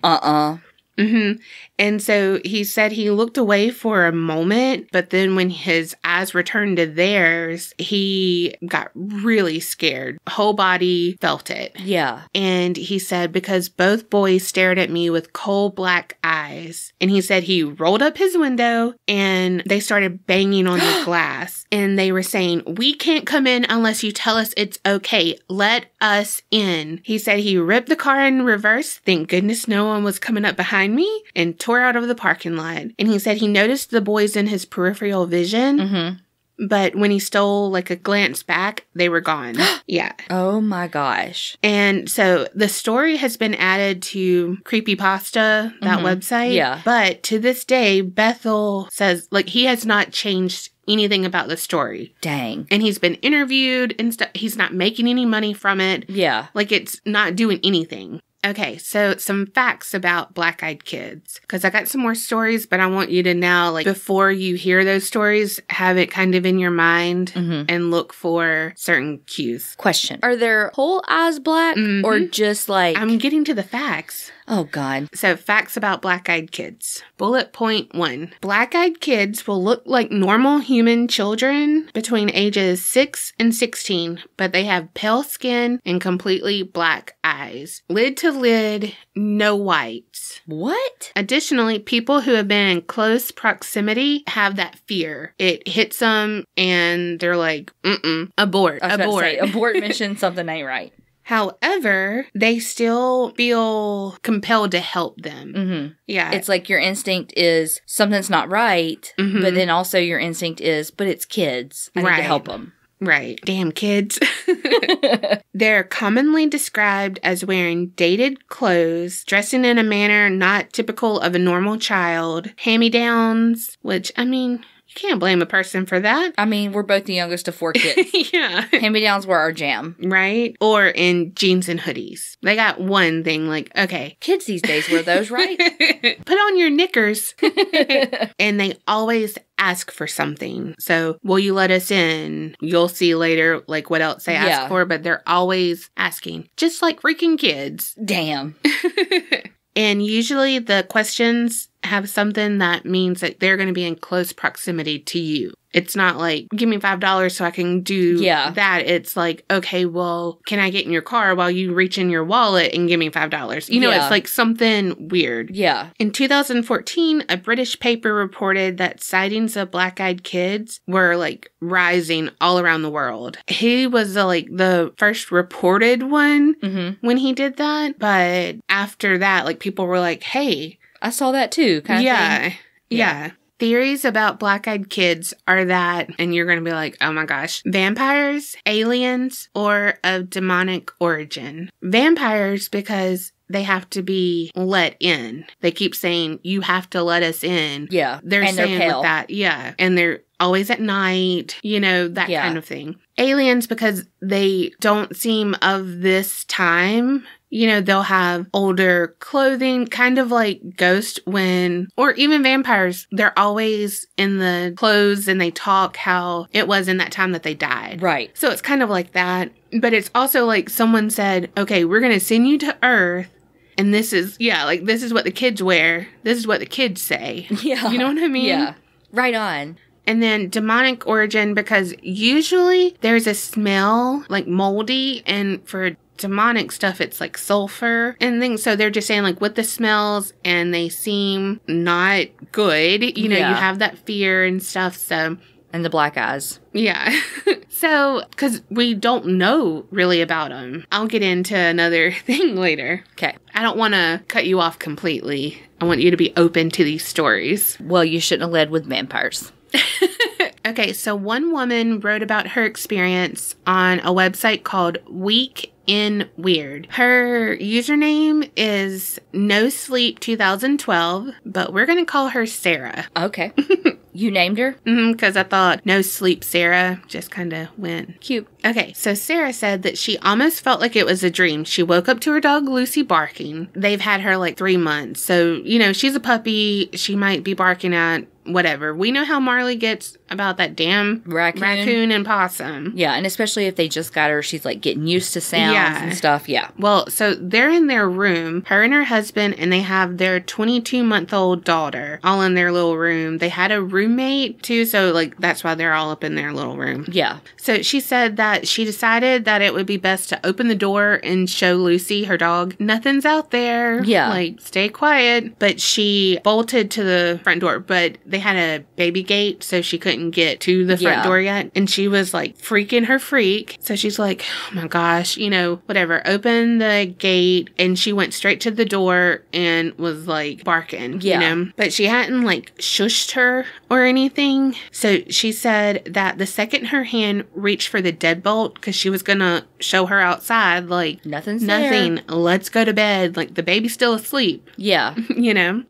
S1: And so he said he looked away for a moment, but then when his eyes returned to theirs, he got really scared. Whole body felt it.
S2: Yeah.
S1: And he said, because both boys stared at me with coal black eyes. And he said he rolled up his window and they started banging on the glass. And they were saying, "We can't come in unless you tell us it's okay. Let us in." He said he ripped the car in reverse. Thank goodness no one was coming up behind me, and tore out of the parking lot. And he said he noticed the boys in his peripheral vision, but when he stole like a glance back, they were gone. Yeah.
S2: Oh my gosh.
S1: And so the story has been added to Creepypasta, that website.
S2: Yeah.
S1: But to this day, Bethel says like he has not changed anything about the story.
S2: Dang.
S1: And he's been interviewed and stuff. He's not making any money from it.
S2: Yeah.
S1: Like it's not doing anything. Okay, so some facts about black-eyed kids. Because I got some more stories, but I want you to now, like, before you hear those stories, have it kind of in your mind and look for certain cues.
S2: Question. Are their whole eyes black or just like...
S1: I'm getting to the facts.
S2: Oh, God.
S1: So, facts about black-eyed kids. Bullet point 1. Black-eyed kids will look like normal human children between ages 6 and 16, but they have pale skin and completely black eyes. Lid to lid, no whites.
S2: What?
S1: Additionally, people who have been in close proximity have that fear. It hits them and they're like, abort,
S2: I was
S1: abort.
S2: about to say, abort mission, something ain't right.
S1: However, they still feel compelled to help them. Yeah.
S2: It's like your instinct is something's not right, but then also your instinct is, but it's kids. I need to help them.
S1: Right. Damn kids. They're commonly described as wearing dated clothes, dressing in a manner not typical of a normal child, hand-me-downs, which, I mean... You can't blame a person for that.
S2: I mean, we're both the youngest of 4 kids.
S1: Yeah.
S2: Hand-me-downs were our jam.
S1: Right? Or in jeans and hoodies. They got one thing like, okay.
S2: Kids these days wear those, right?
S1: Put on your knickers. And they always ask for something. So, will you let us in? You'll see later, like, what else they ask for, but they're always asking. Just like freaking kids.
S2: Damn.
S1: And usually the questions have something that means that they're going to be in close proximity to you. It's not like, give me $5 so I can do that. It's like, okay, well, can I get in your car while you reach in your wallet and give me $5? You know, it's like something weird.
S2: Yeah.
S1: In 2014, a British paper reported that sightings of black-eyed kids were like rising all around the world. He was the first reported one when he did that. But after that, like people were like, hey,
S2: I saw that too, kind of thing.
S1: Yeah. Theories about black-eyed kids are that, and you're going to be like, oh my gosh, vampires, aliens, or of demonic origin. Vampires because they have to be let in. They keep saying, you have to let us in.
S2: Yeah.
S1: They're
S2: and
S1: saying
S2: they're pale.
S1: with that. Yeah. And they're always at night, that kind of thing. Aliens because they don't seem of this time. They'll have older clothing, kind of like ghosts or even vampires, they're always in the clothes and they talk how it was in that time that they died.
S2: Right.
S1: So it's kind of like that. But it's also like someone said, okay, we're going to send you to Earth. And this is what the kids wear. This is what the kids say.
S2: Yeah.
S1: You know what I mean?
S2: Yeah. Right on.
S1: And then demonic origin because usually there's a smell like moldy, and for demonic stuff it's like sulfur and things. So they're just saying like with the smells and they seem not good. You have that fear and stuff. So
S2: and the black eyes.
S1: Yeah. So, because we don't know really about them. I'll get into another thing later.
S2: Okay.
S1: I don't want to cut you off completely. I want you to be open to these stories.
S2: Well, you shouldn't have led with vampires.
S1: Okay, so one woman wrote about her experience on a website called Week in Weird. Her username is No Sleep 2012, but we're going to call her Sarah.
S2: Okay. You named her?
S1: Because I thought No Sleep Sarah just kind of went.
S2: Cute.
S1: Okay, so Sarah said that she almost felt like it was a dream. She woke up to her dog Lucy barking. They've had her like 3 months. So, you know, she's a puppy. She might be barking at whatever. We know how Marley gets about that damn raccoon and possum.
S2: Yeah, and especially if they just got her, she's like getting used to sounds and stuff. Yeah.
S1: Well, so they're in their room, her and her husband, and they have their 22-month-old daughter all in their little room. They had a roommate too, so like that's why they're all up in their little room.
S2: Yeah.
S1: So she said that she decided that it would be best to open the door and show Lucy, her dog, nothing's out there.
S2: Yeah.
S1: Like, stay quiet. But she bolted to the front door, but they had a baby gate, so she couldn't get to the front door yet. And she was like freaking her freak. So she's like, oh my gosh, you know, whatever. Open the gate. And she went straight to the door and was like barking, you know. But she hadn't like shushed her or anything. So she said that the second her hand reached for the deadbolt, because she was gonna show her outside, like,
S2: nothing.
S1: There. Let's go to bed. Like, the baby's still asleep.
S2: Yeah.
S1: You know?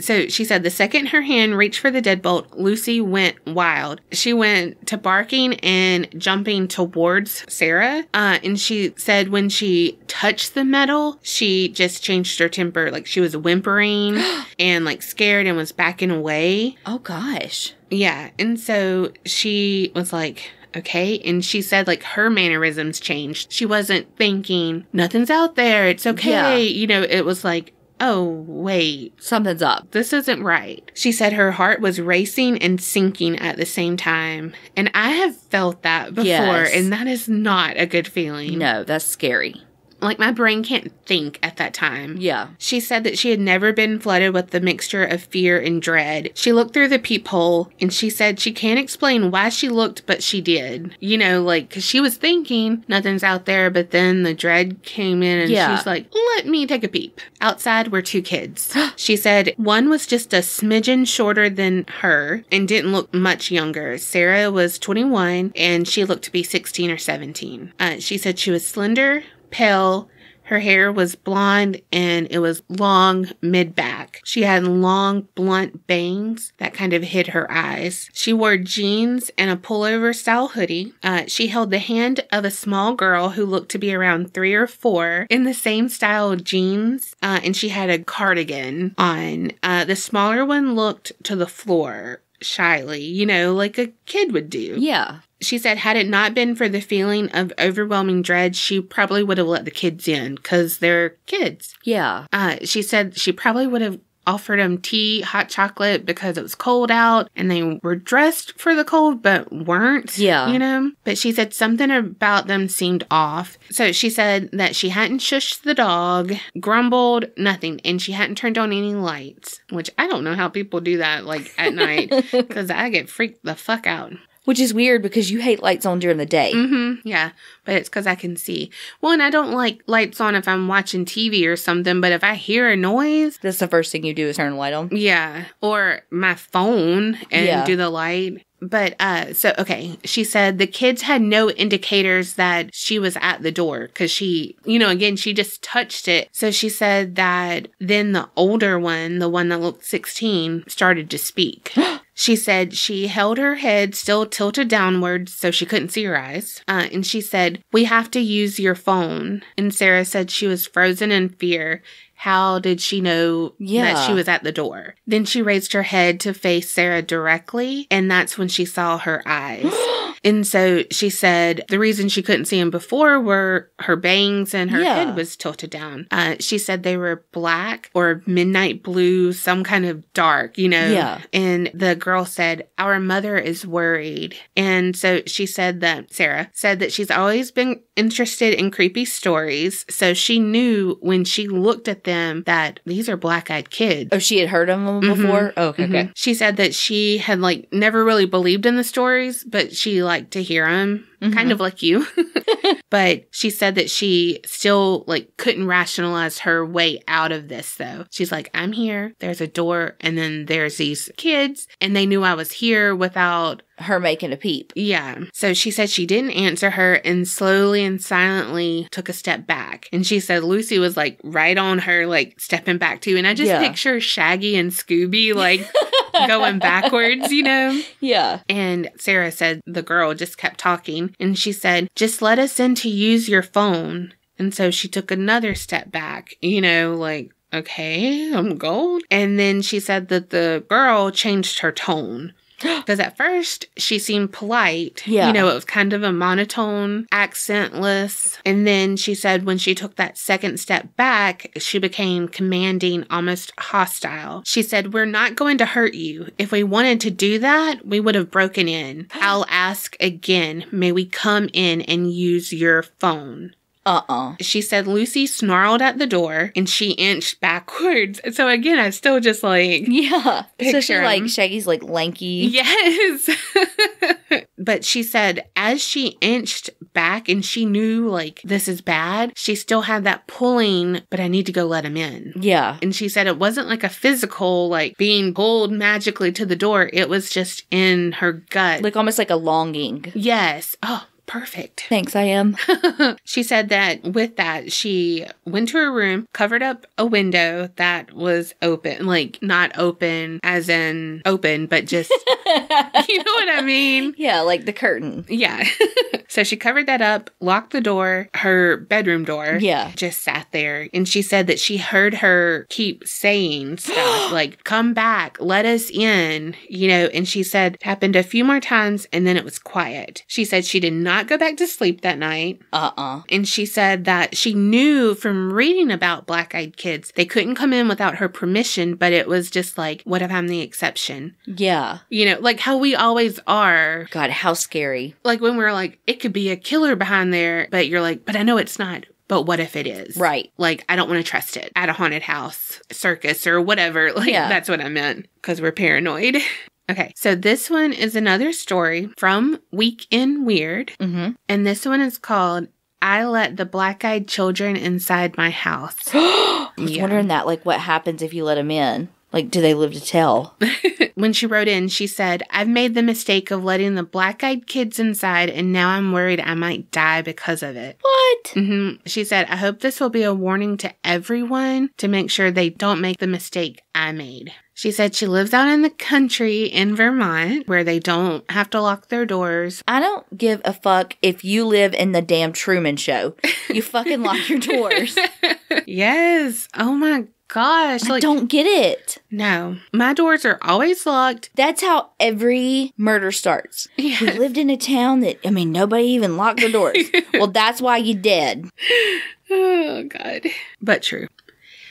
S1: So she said the second her hand reached for the deadbolt, Lucy went wild. She went to barking and jumping towards Sarah. And she said when she touched the metal, she just changed her temper. Like, she was whimpering and like scared and was backing away.
S2: Oh gosh.
S1: Yeah. And so she was like, okay. And she said like her mannerisms changed. She wasn't thinking nothing's out there. It's okay. Yeah. You know, it was like, oh, wait.
S2: Something's up.
S1: This isn't right. She said her heart was racing and sinking at the same time. And I have felt that before, and that is not a good feeling.
S2: No, that's scary.
S1: Like, my brain can't think at that time.
S2: Yeah.
S1: She said that she had never been flooded with the mixture of fear and dread. She looked through the peephole, and she said she can't explain why she looked, but she did. You know, like, because she was thinking nothing's out there, but then the dread came in, and she's like, let me take a peep. Outside were 2 kids. She said one was just a smidgen shorter than her and didn't look much younger. Sarah was 21, and she looked to be 16 or 17. She said she was slender, pale, her hair was blonde, and it was long mid-back. She had long, blunt bangs that kind of hid her eyes. She wore jeans and a pullover-style hoodie. She held the hand of a small girl who looked to be around 3 or 4 in the same style of jeans, and she had a cardigan on. The smaller one looked to the floor shyly, you know, like a kid would do.
S2: Yeah.
S1: She said had it not been for the feeling of overwhelming dread, she probably would have let the kids in because they're kids.
S2: Yeah.
S1: She said she probably would have offered them tea, hot chocolate because it was cold out and they were dressed for the cold but weren't.
S2: Yeah.
S1: You know? But she said something about them seemed off. So she said that she hadn't shushed the dog, grumbled, nothing, and she hadn't turned on any lights, which I don't know how people do that like at night because I get freaked the fuck out.
S2: Which is weird because you hate lights on during the day.
S1: Mm-hmm. Yeah, but it's because I can see. Well, and I don't like lights on if I'm watching TV or something, but if I hear a noise...
S2: That's the first thing you do is turn the light on?
S1: Yeah, or my phone and do the light. But, okay, she said the kids had no indicators that she was at the door because she, you know, again, she just touched it. So she said that then the older one, the one that looked 16, started to speak. She said she held her head still tilted downwards so she couldn't see her eyes. And she said, we have to use your phone. And Sarah said she was frozen in fear. How did she know that she was at the door? Then she raised her head to face Sarah directly, and that's when she saw her eyes. And so she said the reason she couldn't see him before were her bangs and her head was tilted down. She said they were black or midnight blue, some kind of dark, you know.
S2: Yeah.
S1: And the girl said, our mother is worried. And so she said that Sarah said that she's always been interested in creepy stories. So she knew when she looked at them that these are black-eyed kids.
S2: Oh, she had heard of them before? Oh, okay, okay.
S1: She said that she had like never really believed in the stories, but she liked to hear them. kind of like you. But she said that she still, like, couldn't rationalize her way out of this, though. She's like, I'm here, there's a door, and then there's these kids, and they knew I was here without
S2: her making a peep.
S1: Yeah. So she said she didn't answer her and slowly and silently took a step back. And she said Lucy was, like, right on her, like, stepping back too. And I just picture Shaggy and Scooby, like, going backwards, you know?
S2: Yeah.
S1: And Sarah said the girl just kept talking. And she said, just let us in to use your phone. And so she took another step back, you know, like, okay, I'm gold. And then she said that the girl changed her tone. Because at first, she seemed polite.
S2: Yeah.
S1: You know, it was kind of a monotone, accentless. And then she said when she took that second step back, she became commanding, almost hostile. She said, we're not going to hurt you. If we wanted to do that, we would have broken in. I'll ask again, may we come in and use your phone? She said Lucy snarled at the door and she inched backwards. So again, I still just like
S2: especially like Shaggy's like lanky.
S1: Yes. But she said as she inched back and she knew like this is bad, she still had that pulling, but I need to go let him in.
S2: Yeah.
S1: And she said it wasn't like a physical like being pulled magically to the door. It was just in her gut.
S2: Like almost like a longing.
S1: Yes. Oh. Perfect.
S2: Thanks, I am.
S1: She said that with that, she went to her room, covered up a window that was open. Like, not open as in open, but just, you know what I mean?
S2: Yeah, like the curtain.
S1: Yeah. So she covered that up, locked the door, her bedroom door.
S2: Yeah.
S1: Just sat there. And she said that she heard her keep saying stuff like, come back, let us in, you know. And she said it happened a few more times and then it was quiet. She said she did not go back to sleep that night. And she said that she knew from reading about black-eyed kids, they couldn't come in without her permission, but it was just like, what if I'm the exception?
S2: Yeah.
S1: You know, like how we always are.
S2: God, how scary.
S1: Like when we're like, it could be a killer behind there, but you're like, but I know it's not. But what if it is?
S2: Right.
S1: Like, I don't want to trust it at a haunted house, circus, or whatever. Like, that's what I meant, because we're paranoid. Okay, so this one is another story from Week in Weird. And this one is called, I Let the Black-Eyed Children Inside My House.
S2: I was wondering that, like, what happens if you let them in? Like, do they live to tell?
S1: When she wrote in, she said, I've made the mistake of letting the black-eyed kids inside, and now I'm worried I might die because of it.
S2: What?
S1: She said, I hope this will be a warning to everyone to make sure they don't make the mistake I made. She said she lives out in the country in Vermont where they don't have to lock their doors.
S2: I don't give a fuck if you live in the damn Truman Show. You fucking lock your doors.
S1: Yes. Oh my gosh.
S2: I don't get it.
S1: No. My doors are always locked.
S2: That's how every murder starts.
S1: Yes.
S2: We lived in a town that, I mean, nobody even locked their doors. Well, that's why you dead.
S1: Oh, God. But true.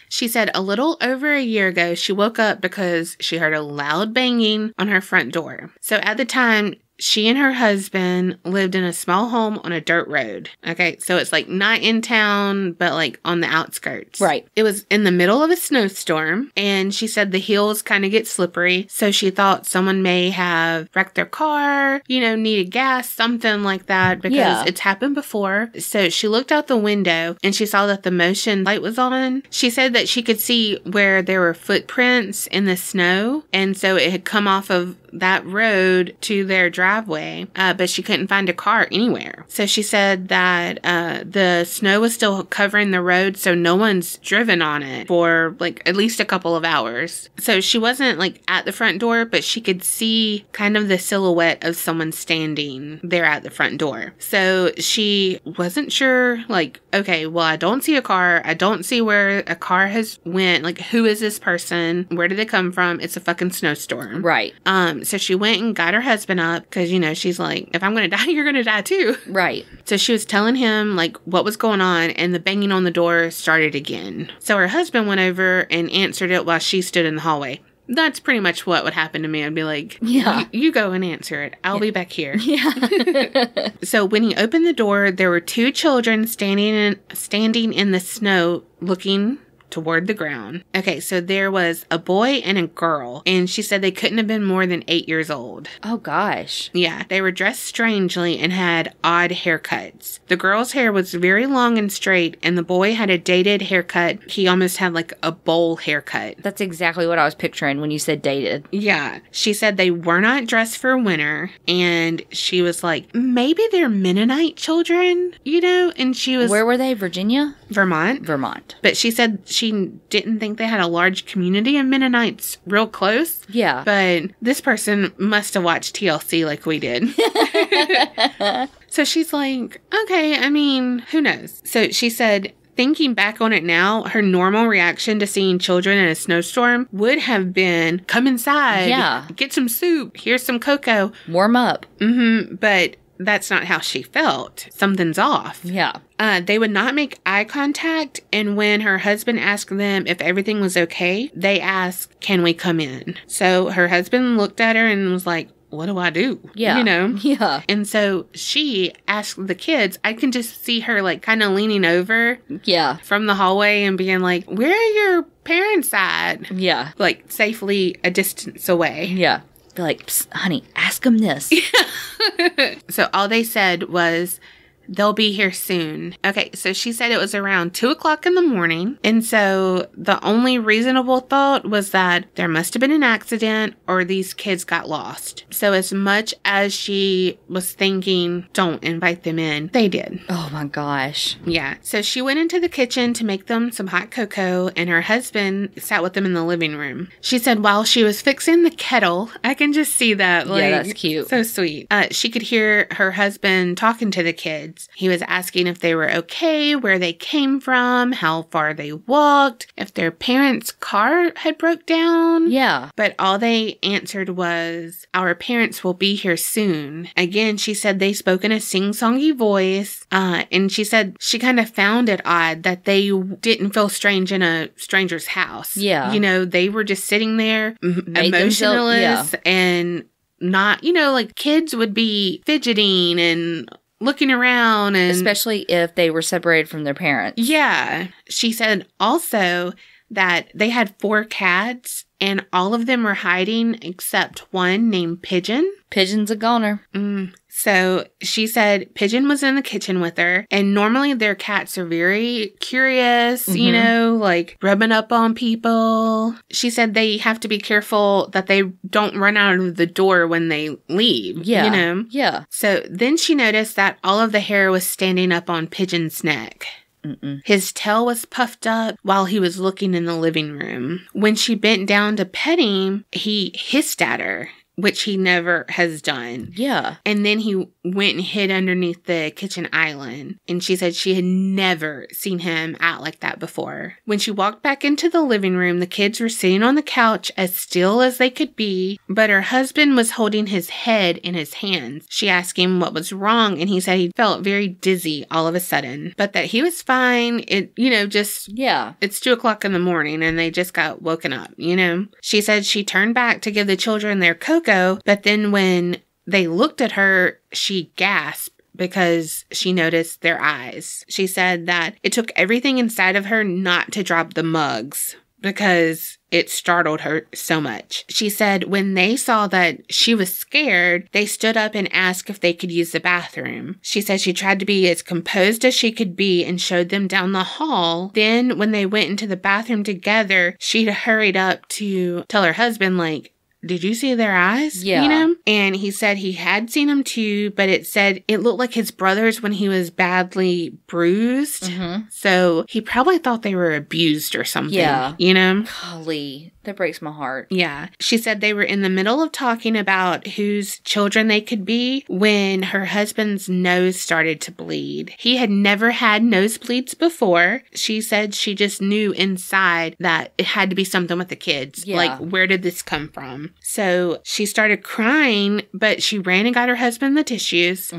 S1: She said a little over a year ago, she woke up because she heard a loud banging on her front door. So at the time, she and her husband lived in a small home on a dirt road. Okay, so it's like not in town, but like on the outskirts.
S2: Right.
S1: It was in the middle of a snowstorm, and she said the hills kind of get slippery, so she thought someone may have wrecked their car, you know, needed gas, something like that, because it's happened before. So she looked out the window, and she saw that the motion light was on. She said that she could see where there were footprints in the snow, and so it had come off of that road to their driveway, but she couldn't find a car anywhere. So she said that the snow was still covering the road, so no one's driven on it for like at least a couple of hours. So she wasn't like at the front door, but she could see kind of the silhouette of someone standing there at the front door. So she wasn't sure, like, okay, well, I don't see a car. I don't see where a car has went. Like, who is this person? Where did they come from? It's a fucking snowstorm.
S2: Right.
S1: So she went and got her husband up because, you know, she's like, if I'm going to die, you're going to die too.
S2: Right.
S1: So she was telling him, like, what was going on, and the banging on the door started again. So her husband went over and answered it while she stood in the hallway. That's pretty much what would happen to me. I'd be like, you go and answer it. I'll be back here.
S2: Yeah.
S1: So when he opened the door, there were two children standing in the snow looking toward the ground. Okay, so there was a boy and a girl, and she said they couldn't have been more than 8 years old.
S2: Oh, gosh.
S1: Yeah, they were dressed strangely and had odd haircuts. The girl's hair was very long and straight, and the boy had a dated haircut. He almost had like a bowl haircut.
S2: That's exactly what I was picturing when you said dated.
S1: Yeah. She said they were not dressed for winter, and she was like, maybe they're Mennonite children, you know? And she was...
S2: Where were they? Virginia?
S1: Vermont. But she said she didn't think they had a large community of Mennonites real close.
S2: Yeah.
S1: But this person must have watched TLC like we did. So she's like, okay, I mean, who knows? So she said, thinking back on it now, her normal reaction to seeing children in a snowstorm would have been, come inside.
S2: Yeah.
S1: Get some soup. Here's some cocoa.
S2: Warm up.
S1: But that's not how she felt. Something's off.
S2: Yeah.
S1: They would not make eye contact, and when her husband asked them if everything was okay, they asked, can we come in? So her husband looked at her and was like, what do I do?
S2: Yeah.
S1: You know?
S2: Yeah.
S1: And so she asked the kids, I can just see her like kind of leaning over from the hallway and being like, where are your parents at?
S2: Yeah.
S1: Like safely a distance away.
S2: Yeah. Be like, honey, ask them this.
S1: So all they said was, they'll be here soon. Okay, so she said it was around 2 o'clock in the morning. And so the only reasonable thought was that there must have been an accident or these kids got lost. So as much as she was thinking, don't invite them in, they did.
S2: Oh my gosh.
S1: Yeah. So she went into the kitchen to make them some hot cocoa, and her husband sat with them in the living room. She said while she was fixing the kettle, I can just see that. Like,
S2: yeah, that's cute.
S1: So sweet. She could hear her husband talking to the kids. He was asking if they were okay, where they came from, how far they walked, if their parents' car had broke down.
S2: Yeah.
S1: But all they answered was, our parents will be here soon. Again, she said they spoke in a sing-songy voice. And she said she kind of found it odd that they didn't feel strange in a stranger's house.
S2: Yeah.
S1: You know, they were just sitting there emotionless and not, you know, like kids would be fidgeting and looking around, and
S2: especially if they were separated from their parents.
S1: Yeah. She said also that they had 4 cats and all of them were hiding except one named Pigeon.
S2: Pigeon's a goner.
S1: So she said Pigeon was in the kitchen with her, and normally their cats are very curious, you know, like rubbing up on people. She said they have to be careful that they don't run out of the door when they leave, you know?
S2: Yeah.
S1: So then she noticed that all of the hair was standing up on Pigeon's neck. His tail was puffed up while he was looking in the living room. When she bent down to pet him, he hissed at her, which he never has done.
S2: Yeah.
S1: And then he went and hid underneath the kitchen island. And she said she had never seen him act like that before. When she walked back into the living room, the kids were sitting on the couch as still as they could be, but her husband was holding his head in his hands. She asked him what was wrong, and he said he felt very dizzy all of a sudden, but that he was fine. It, you know, just...
S2: Yeah.
S1: It's 2 o'clock in the morning, and they just got woken up, you know? She said she turned back to give the children their cocoa, but then when they looked at her, she gasped because she noticed their eyes. She said that it took everything inside of her not to drop the mugs because it startled her so much. She said when they saw that she was scared, they stood up and asked if they could use the bathroom. She said she tried to be as composed as she could be and showed them down the hall. Then when they went into the bathroom together, she hurried up to tell her husband, like, did you see their eyes?
S2: Yeah.
S1: You know? And he said he had seen them too, but it said it looked like his brothers when he was badly bruised. So he probably thought they were abused or something.
S2: Yeah.
S1: You know?
S2: Golly, that breaks my heart.
S1: Yeah. She said they were in the middle of talking about whose children they could be when her husband's nose started to bleed. He had never had nosebleeds before. She said she just knew inside that it had to be something with the kids.
S2: Yeah.
S1: Like, where did this come from? So she started crying, but she ran and got her husband the tissues.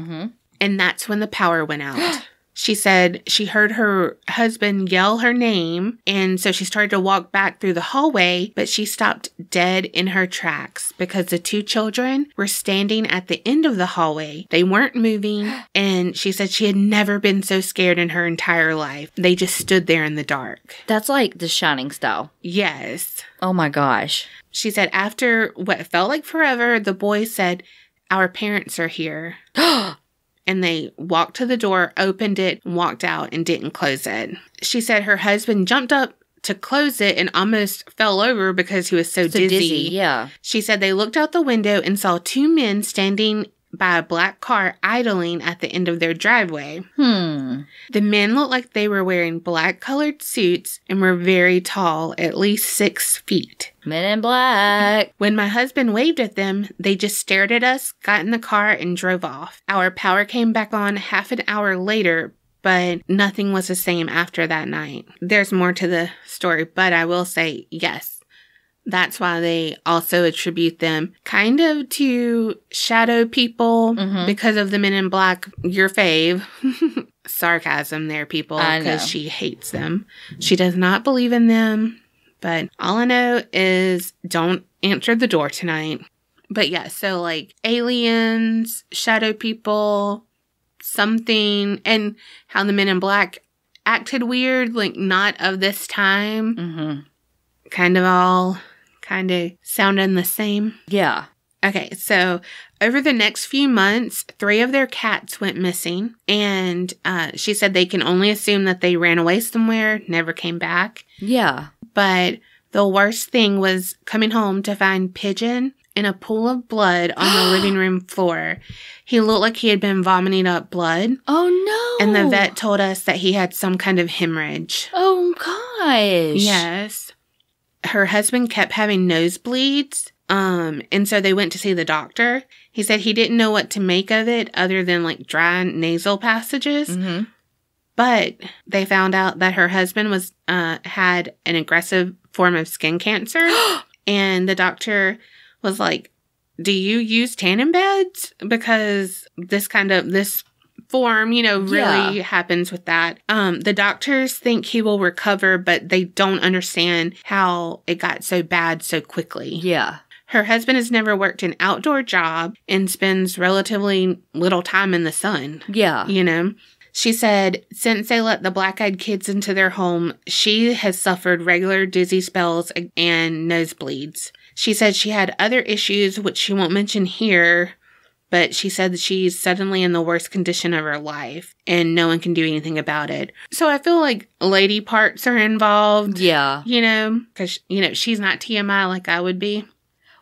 S1: And that's when the power went out. She said she heard her husband yell her name, and so she started to walk back through the hallway, but she stopped dead in her tracks because the 2 children were standing at the end of the hallway. They weren't moving, and she said she had never been so scared in her entire life. They just stood there in the dark.
S2: That's like The Shining style.
S1: Yes.
S2: Oh my gosh.
S1: She said after what felt like forever, the boys said, "Our parents are here." And they walked to the door, opened it, walked out, and didn't close it. She said her husband jumped up to close it and almost fell over because he was so dizzy.
S2: Yeah.
S1: She said they looked out the window and saw 2 men standing by a black car idling at the end of their driveway. The men looked like they were wearing black-colored suits and were very tall, at least 6 feet.
S2: Men in black.
S1: When my husband waved at them, they just stared at us, got in the car, and drove off. Our power came back on half an hour later, but nothing was the same after that night. There's more to the story, but I will say, yes. That's why they also attribute them kind of to shadow people because of the Men in Black, your fave. Sarcasm there, people, because she hates them. She does not believe in them, but all I know is don't answer the door tonight. But yeah, so like aliens, shadow people, something, and how the Men in Black acted weird, like not of this time. Kind of sounding the same.
S2: Yeah.
S1: Okay, so over the next few months, 3 of their cats went missing, and she said they can only assume that they ran away somewhere, never came back.
S2: Yeah.
S1: But the worst thing was coming home to find Pigeon in a pool of blood on the living room floor. He looked like he had been vomiting up blood.
S2: Oh, no.
S1: And the vet told us that he had some kind of hemorrhage.
S2: Oh, gosh.
S1: Yes. Her husband kept having nosebleeds, and so they went to see the doctor. He said he didn't know what to make of it other than, like, dry nasal passages. But they found out that her husband was had an aggressive form of skin cancer, and the doctor was like, "Do you use tanning beds? Because this form, really happens with that." The doctors think he will recover, but they don't understand how it got so bad so quickly.
S2: Yeah.
S1: Her husband has never worked an outdoor job and spends relatively little time in the sun.
S2: Yeah.
S1: She said since they let the black-eyed kids into their home, she has suffered regular dizzy spells and nosebleeds. She said she had other issues, which she won't mention here, but she said that she's suddenly in the worst condition of her life, and no one can do anything about it. So I feel like lady parts are involved.
S2: Yeah.
S1: Because, she's not TMI like I would be.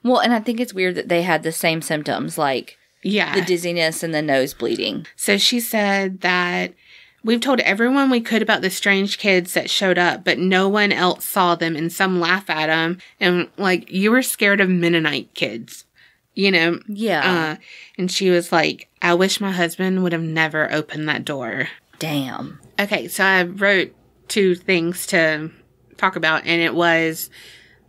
S2: Well, and I think it's weird that they had the same symptoms, like the dizziness and the nose bleeding.
S1: So she said that we've told everyone we could about the strange kids that showed up, but no one else saw them, and some laugh at them. And, like, you were scared of Mennonite kids.
S2: Yeah.
S1: And she was like, I wish my husband would have never opened that door.
S2: Damn.
S1: Okay, so I wrote 2 things to talk about, and it was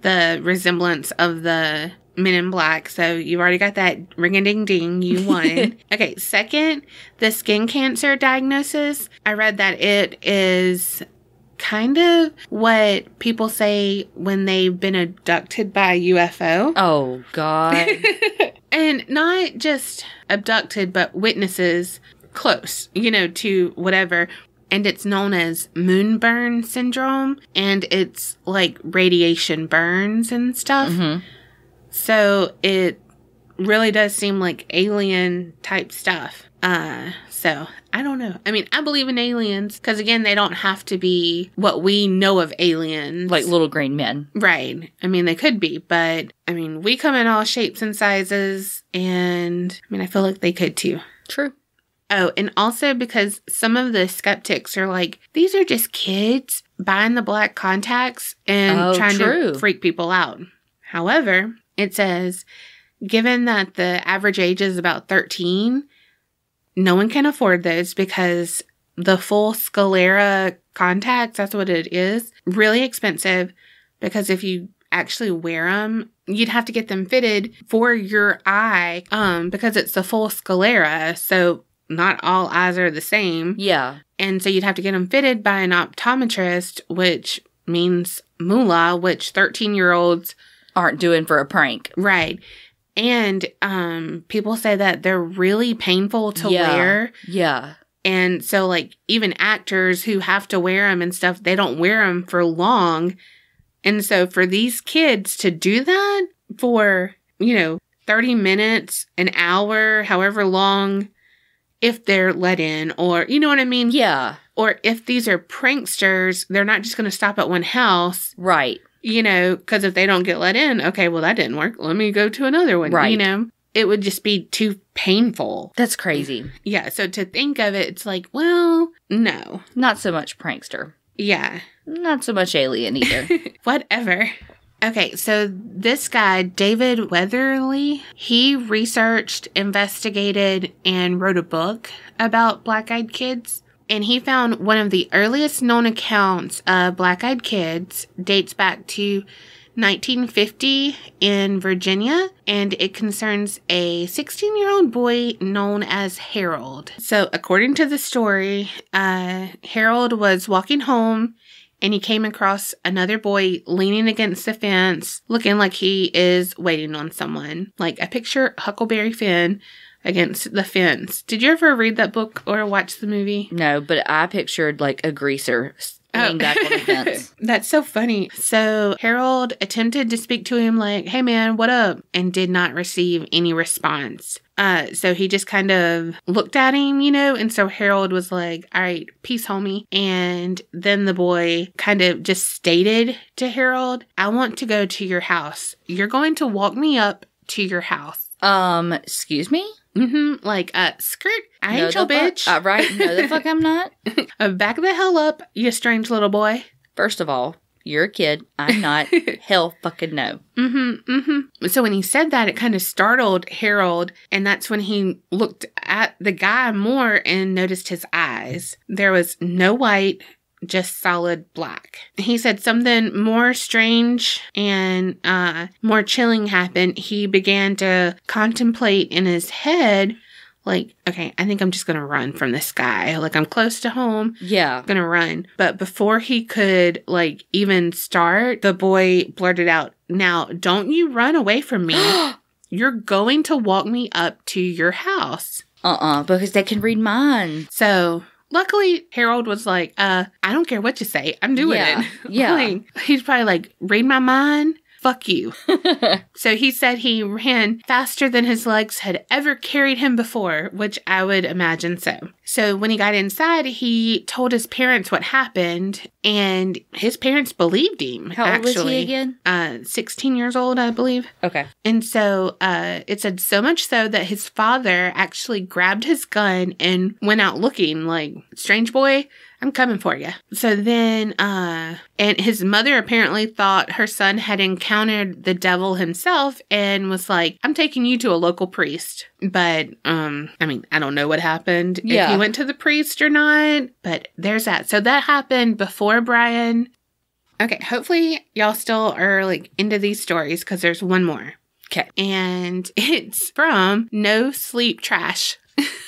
S1: the resemblance of the Men in Black. So you've already got that ring-a-ding-ding. You won. Okay, second, the skin cancer diagnosis. I read that it is kind of what people say when they've been abducted by a UFO.
S2: Oh, God.
S1: And not just abducted, but witnesses close, to whatever. And it's known as moonburn syndrome. And it's like radiation burns and stuff. So it really does seem like alien type stuff. So I don't know. I mean, I believe in aliens because, again, they don't have to be what we know of aliens.
S2: Like little green men.
S1: Right. I mean, they could be, but I mean, we come in all shapes and sizes, and I mean, I feel like they could too.
S2: True.
S1: Oh, and also because some of the skeptics are like, these are just kids buying the black contacts and trying to freak people out. However, it says, given that the average age is about 13, no one can afford those because the full sclera contacts, that's what it is, really expensive, because if you actually wear them, you'd have to get them fitted for your eye because it's the full sclera, so not all eyes are the same.
S2: Yeah.
S1: And so you'd have to get them fitted by an optometrist, which means moolah, which 13-year-olds
S2: aren't doing for a prank.
S1: Right. And people say that they're really painful to wear.
S2: Yeah.
S1: And so, like, even actors who have to wear them and stuff, they don't wear them for long. And so for these kids to do that for, 30 minutes, an hour, however long, if they're let in, or, you know what I mean?
S2: Yeah.
S1: Or if these are pranksters, they're not just going to stop at one house.
S2: Right.
S1: Because if they don't get let in, okay, well, that didn't work. Let me go to another one.
S2: Right.
S1: It would just be too painful.
S2: That's crazy.
S1: Yeah. So to think of it, it's like, well, no.
S2: Not so much prankster.
S1: Yeah.
S2: Not so much alien either.
S1: Whatever. Okay, so this guy, David Weatherly, he researched, investigated, and wrote a book about black-eyed kids. And he found one of the earliest known accounts of black-eyed kids dates back to 1950 in Virginia, and it concerns a 16-year-old boy known as Harold. So according to the story, Harold was walking home, and he came across another boy leaning against the fence, looking like he is waiting on someone. Like, I picture Huckleberry Finn against the fence. Did you ever read that book or watch the movie?
S2: No, but I pictured, like, a greaser leaning back on the fence.
S1: That's so funny. So Harold attempted to speak to him like, hey man, what up? And did not receive any response. So he just kind of looked at him, and so Harold was like, all right, peace, homie. And then the boy kind of just stated to Harold, I want to go to your house. You're going to walk me up to your house.
S2: Excuse me?
S1: Mm-hmm. Like, skirt, I ain't your bitch.
S2: Right? No, the fuck I'm not.
S1: Back the hell up, you strange little boy.
S2: First of all, you're a kid. I'm not. Hell fucking no.
S1: Mm-hmm, mm-hmm. So when he said that, it kind of startled Harold, and that's when he looked at the guy more and noticed his eyes. There was no white, just solid black. He said something more strange and more chilling happened. He began to contemplate in his head, like, okay, I think I'm just going to run from this guy. Like, I'm close to home.
S2: Yeah.
S1: I'm going to run. But before he could, like, even start, the boy blurted out, now, don't you run away from me. You're going to walk me up to your house.
S2: Because they can read minds.
S1: So luckily, Harold was like, I don't care what you say. I'm doing it.
S2: Yeah.
S1: Like, he's probably like, read my mind? Fuck you. So he said he ran faster than his legs had ever carried him before, which I would imagine so. So when he got inside, he told his parents what happened, and his parents believed him.
S2: How old was he again?
S1: 16 years old, I believe.
S2: Okay.
S1: And so it said so much so that his father actually grabbed his gun and went out looking like, strange boy, I'm coming for you. So then, and his mother apparently thought her son had encountered the devil himself and was like, I'm taking you to a local priest. But, I don't know what happened.
S2: Yeah.
S1: If he went to the priest or not, but there's that. So that happened before Brian. Okay, hopefully y'all still are like into these stories because there's one more.
S2: Okay.
S1: And it's from No Sleep Trash.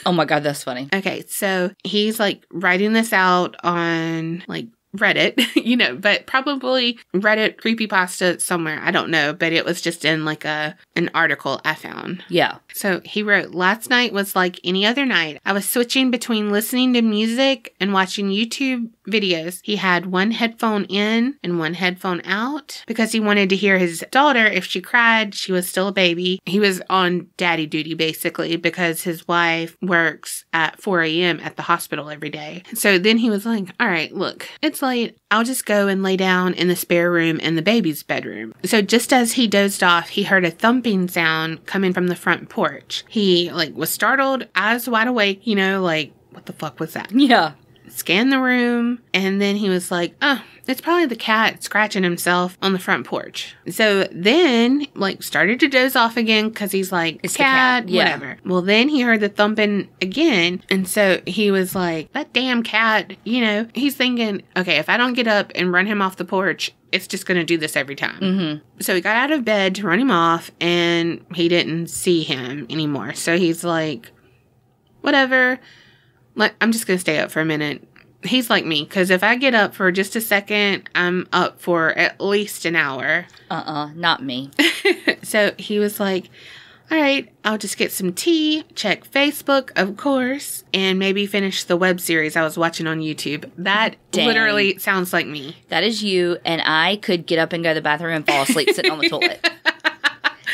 S2: Oh my God, that's funny.
S1: Okay, so he's like writing this out on like Reddit, but probably Reddit creepypasta somewhere. I don't know, but it was just in like an article I found.
S2: Yeah.
S1: So he wrote, last night was like any other night. I was switching between listening to music and watching YouTube videos. He had one headphone in and one headphone out because he wanted to hear his daughter. If she cried, she was still a baby. He was on daddy duty basically because his wife works at 4 a.m. at the hospital every day. So then he was like, all right, look, it's late. I'll just go and lay down in the spare room in the baby's bedroom. So just as he dozed off, he heard a thumping sound coming from the front porch. He was startled, eyes wide awake, what the fuck was that?
S2: Yeah.
S1: Scanned the room, and then he was like, oh, it's probably the cat scratching himself on the front porch. So then, started to doze off again because he's like, it's cat,
S2: yeah.
S1: Whatever. Well, then he heard the thumping again, and so he was like, that damn cat, he's thinking, okay, if I don't get up and run him off the porch, it's just going to do this every time.
S2: Mm-hmm.
S1: So he got out of bed to run him off, and he didn't see him anymore. So he's like, whatever. I'm just going to stay up for a minute. He's like me, because if I get up for just a second, I'm up for at least an hour.
S2: Not me.
S1: So he was like, all right, I'll just get some tea, check Facebook, of course, and maybe finish the web series I was watching on YouTube. That literally sounds like me.
S2: That is you, and I could get up and go to the bathroom and fall asleep sitting on the toilet.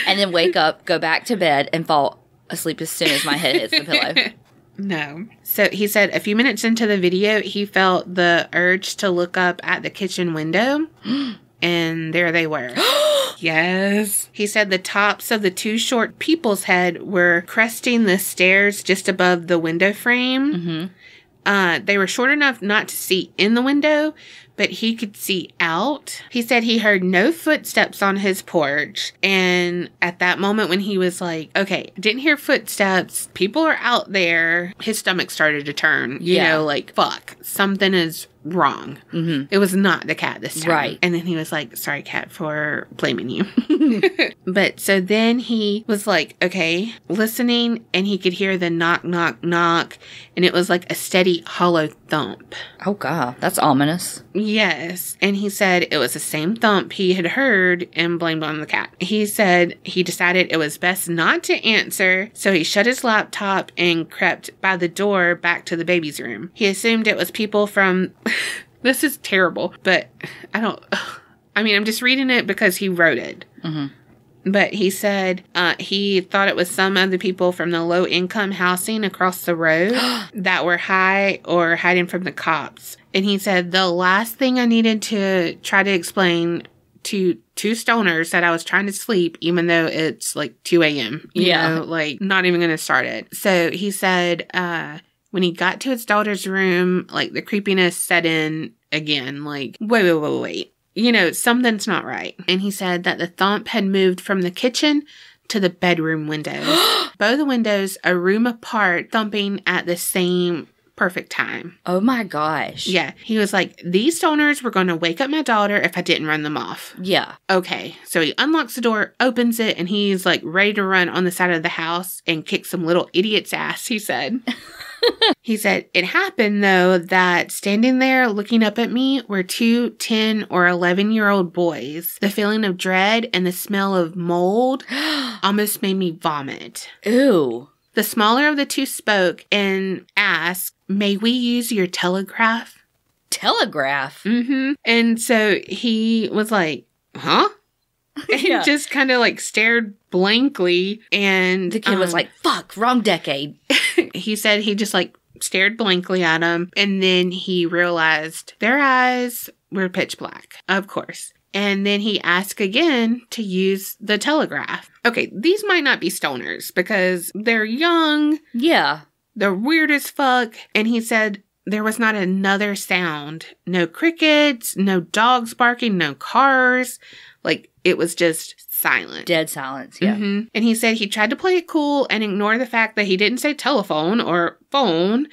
S2: And then wake up, go back to bed, and fall asleep as soon as my head hits the pillow.
S1: No. So he said a few minutes into the video, he felt the urge to look up at the kitchen window, and there they were. Yes. He said the tops of the two short people's head were cresting the stairs just above the window frame. They were short enough not to see in the window, but he could see out. He said he heard no footsteps on his porch. And at that moment when he was like, okay, didn't hear footsteps, people are out there, his stomach started to turn. You know, like, fuck, something is wrong. It was not the cat this time.
S2: Right.
S1: And then he was like, sorry, cat, for blaming you. But so then he was like, okay, listening, and he could hear the knock, knock, knock. And it was like a steady, hollow thump.
S2: Oh, God. That's ominous.
S1: Yes. And he said it was the same thump he had heard and blamed on the cat. He said he decided it was best not to answer, so he shut his laptop and crept by the door back to the baby's room. He assumed it was people from... This is terrible, but I'm just reading it because he wrote it. But he said he thought it was some of the people from the low-income housing across the road that were high or hiding from the cops. And he said the last thing I needed to try to explain to two stoners that I was trying to sleep, even though it's like 2 a.m. You know, like not even going to start it. So he said when he got to his daughter's room, like the creepiness set in again, like, wait. You know, something's not right. And he said that the thump had moved from the kitchen to the bedroom windows. Both the windows a room apart, thumping at the same perfect time.
S2: Oh my gosh.
S1: Yeah. He was like, these stoners were going to wake up my daughter if I didn't run them off.
S2: Yeah.
S1: Okay. So he unlocks the door, opens it, and he's like ready to run on the side of the house and kick some little idiot's ass, he said. He said, it happened, though, that standing there looking up at me were 2 10 or 11-year-old boys. The feeling of dread and the smell of mold almost made me vomit.
S2: Ew.
S1: The smaller of the two spoke and asked, may we use your telegraph?
S2: Telegraph?
S1: And so he was like, huh? And just kind of like stared blankly, and
S2: the kid was like, fuck, wrong decade.
S1: He said he just like stared blankly at him, and then he realized their eyes were pitch black, of course. And then he asked again to use the telegraph. Okay, these might not be stoners because they're young.
S2: Yeah.
S1: They're weird as fuck. And he said there was not another sound. No crickets, no dogs barking, no cars. Like, it was just silent.
S2: Dead silence, yeah.
S1: And he said he tried to play it cool and ignore the fact that he didn't say telephone or phone.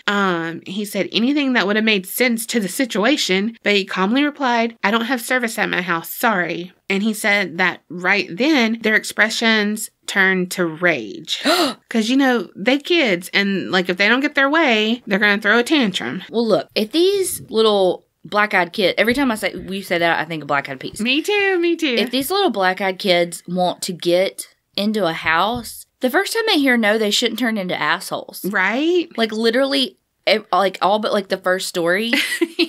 S1: He said anything that would have made sense to the situation, but he calmly replied, I don't have service at my house, sorry. And he said that right then, their expressions turned to rage. Because, you know, they kids, and, like, if they don't get their way, they're going to throw a tantrum.
S2: Well, look, if these little black-eyed kids, every time you say that, I think of Black Eyed Peas.
S1: Me too.
S2: If these little black-eyed kids want to get into a house, the first time they hear no, they shouldn't turn into assholes.
S1: Right?
S2: Like, literally, like, all but, like, the first story,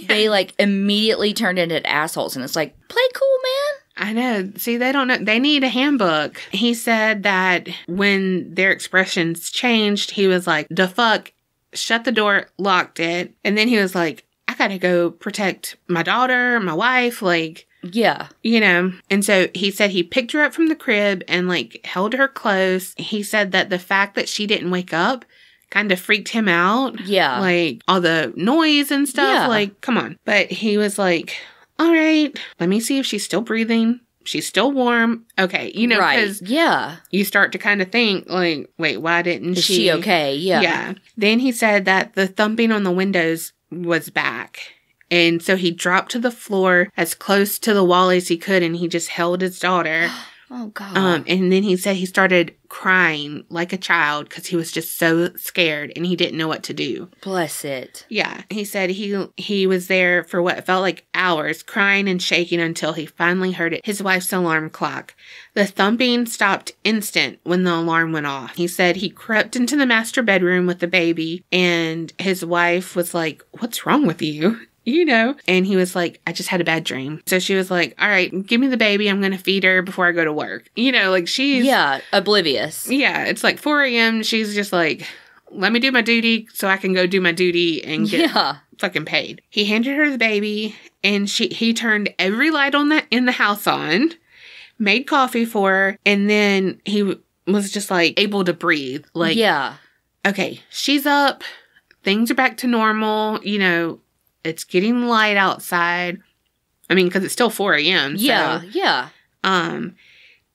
S2: they, like, immediately turned into assholes. And it's like, play cool, man.
S1: I know. See, they don't know. They need a handbook. He said that when their expressions changed, he was like, the fuck, shut the door, locked it. And then he was like, I gotta go protect my daughter, my wife, like...
S2: Yeah.
S1: You know, and so he said he picked her up from the crib and, like, held her close. He said that the fact that she didn't wake up kind of freaked him out.
S2: Yeah.
S1: Like, all the noise and stuff.
S2: Yeah.
S1: Like, come on. But he was like, all right, let me see if she's still breathing. She's still warm. Okay. You know, because you start to kind of think, like, wait, why didn't
S2: Is she okay? Yeah.
S1: Yeah. Then he said that the thumping on the windows was back. And so he dropped to the floor as close to the wall as he could, and he just held his daughter.
S2: Oh, God.
S1: And then he said he started crying like a child because he was just so scared and he didn't know what to do.
S2: Bless it.
S1: Yeah. He said he was there for what felt like hours, crying and shaking until he finally heard it. His wife's alarm clock. The thumping stopped instant when the alarm went off. He said he crept into the master bedroom with the baby and his wife was like, "What's wrong with you?" You know? And he was like, "I just had a bad dream." So she was like, "All right, give me the baby. I'm going to feed her before I go to work." You know, like she's...
S2: Yeah, oblivious.
S1: Yeah, it's like 4 a.m. She's just like, "Let me do my duty so I can go do my duty and get fucking paid." He handed her the baby and he turned every light on in the house on, made coffee for her, and then he was just like able to breathe. Like,
S2: yeah.
S1: Okay, she's up. Things are back to normal. You know, it's getting light outside. I mean, because it's still 4 a.m.
S2: Yeah,
S1: so,
S2: yeah.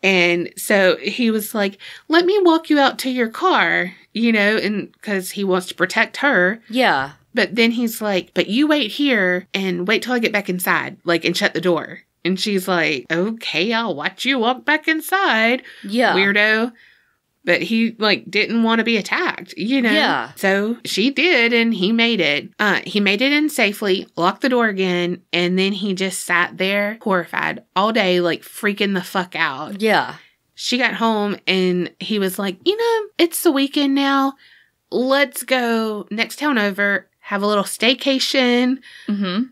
S1: And so he was like, "Let me walk you out to your car," you know, and because he wants to protect her.
S2: Yeah.
S1: But then he's like, "But you wait here and wait till I get back inside, like, and shut the door." And she's like, "Okay, I'll watch you walk back inside."
S2: Yeah.
S1: Weirdo. But he, like, didn't want to be attacked, you know?
S2: Yeah.
S1: So she did, and he made it. He made it in safely, locked the door again, and then he just sat there, horrified, all day, like, freaking the fuck out.
S2: Yeah.
S1: She got home, and he was like, "You know, it's the weekend now. Let's go next town over, have a little staycation.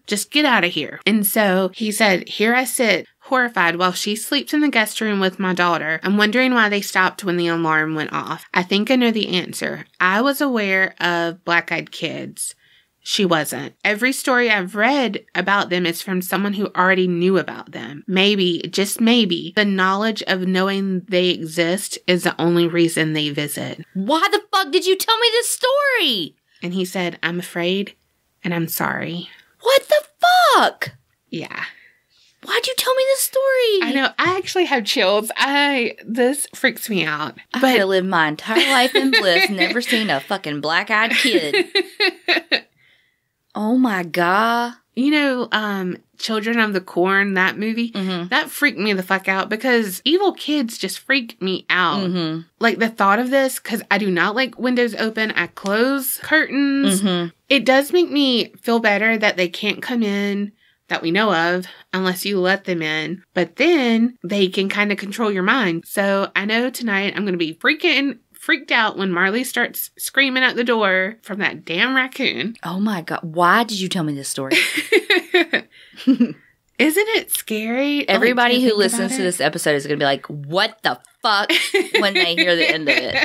S1: Just get out of here." And so he said, "Here I sit, horrified, while she sleeps in the guest room with my daughter. I'm wondering why they stopped when the alarm went off. I think I know the answer. I was aware of black-eyed kids. She wasn't. Every story I've read about them is from someone who already knew about them. Maybe, just maybe, the knowledge of knowing they exist is the only reason they visit."
S2: Why the fuck did you tell me this story?
S1: And he said, "I'm afraid and I'm sorry."
S2: What the fuck?
S1: Yeah.
S2: Why'd you tell me this story?
S1: I know. I actually have chills. This freaks me out.
S2: I could have lived my entire life in bliss, never seen a fucking black-eyed kid. Oh my God.
S1: You know, Children of the Corn, that movie, that freaked me the fuck out because evil kids just freaked me out. Like the thought of this, because I do not like windows open. I close curtains. It does make me feel better that they can't come in that we know of unless you let them in. But then they can kind of control your mind. So I know tonight I'm going to be freaked out when Marley starts screaming at the door from that damn raccoon.
S2: Oh my God. Why did you tell me this story?
S1: Isn't it scary?
S2: Everybody who listens to this episode is going to be like, "What the fuck?" when they hear the end of it.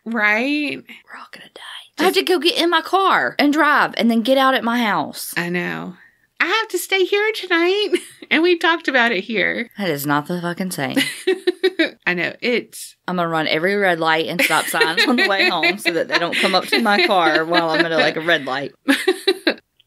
S1: Right?
S2: We're all going to die. I have to go get in my car and drive and then get out at my house.
S1: I know. I have to stay here tonight. And we talked about it here.
S2: That is not the fucking same.
S1: I know.
S2: I'm going to run every red light and stop sign on the way home so that they don't come up to my car while I'm at a red light.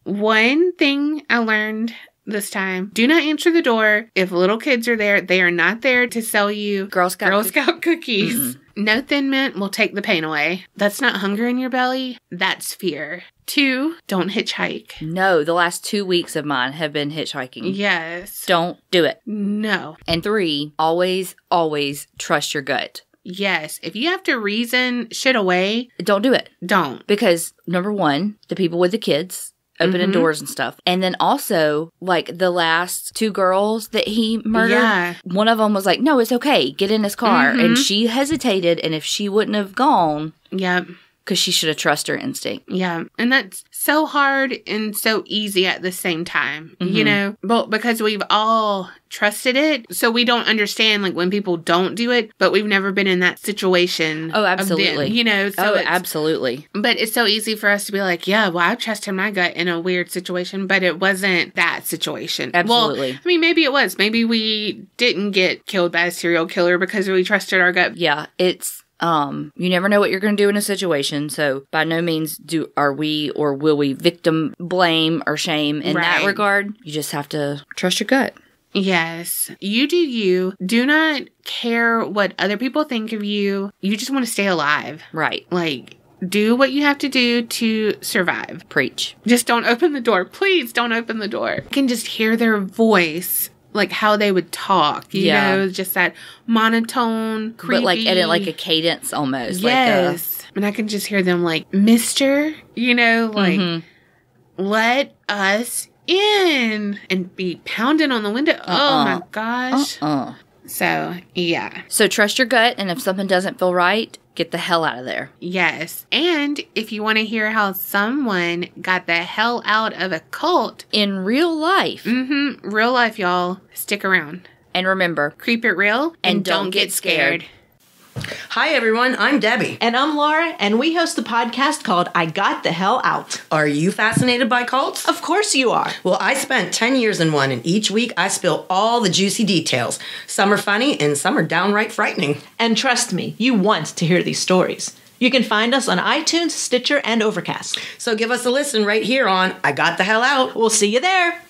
S1: One thing I learned this time: do not answer the door. If little kids are there, they are not there to sell you Girl Scout cookies. No Thin Mint will take the pain away. That's not hunger in your belly. That's fear. 2, don't hitchhike.
S2: No, the last 2 weeks of mine have been hitchhiking.
S1: Yes.
S2: Don't do it.
S1: No.
S2: And 3, always, always trust your gut.
S1: Yes. If you have to reason shit away,
S2: don't do it.
S1: Don't.
S2: Because, number 1, the people with the kids opening doors and stuff. And then also, like, the last 2 girls that he murdered, one of them was like, "No, it's okay. Get in his car." And she hesitated, and if she wouldn't have gone...
S1: Yep.
S2: Because she should have trusted her instinct.
S1: Yeah. And that's so hard and so easy at the same time, you know? But because we've all trusted it, so we don't understand, like, when people don't do it, but we've never been in that situation.
S2: Oh, absolutely.
S1: Them, you know? So
S2: absolutely.
S1: But it's so easy for us to be like, yeah, well, I trusted my gut in a weird situation, but it wasn't that situation.
S2: Absolutely.
S1: Well, I mean, maybe it was. Maybe we didn't get killed by a serial killer because we trusted our gut.
S2: Yeah, it's... you never know what you're going to do in a situation, so by no means are we or will we victim blame or shame in that regard. You just have to trust your gut.
S1: Yes. You do you. Do not care what other people think of you. You just want to stay alive.
S2: Right.
S1: Like, do what you have to do to survive.
S2: Preach.
S1: Just don't open the door. Please don't open the door. You can just hear their voice like how they would talk. You know, just that monotone, creepy.
S2: But like at like a cadence almost.
S1: Yes. And I can just hear them like, Mister, you know, like, let us in, and be pounding on the window. Oh my gosh. So, yeah.
S2: So trust your gut, and if something doesn't feel right, get the hell out of there.
S1: Yes. And if you want to hear how someone got the hell out of a cult.
S2: In real life.
S1: Real life, y'all. Stick around.
S2: And remember,
S1: keep it real and don't get scared.
S3: Hi, everyone. I'm Debbie.
S4: And I'm Laura, and we host a podcast called I Got the Hell Out.
S3: Are you fascinated by cults?
S4: Of course you are.
S3: Well, I spent 10 years in one, and each week I spill all the juicy details. Some are funny, and some are downright frightening.
S4: And trust me, you want to hear these stories. You can find us on iTunes, Stitcher, and Overcast.
S3: So give us a listen right here on I Got the Hell Out.
S4: We'll see you there.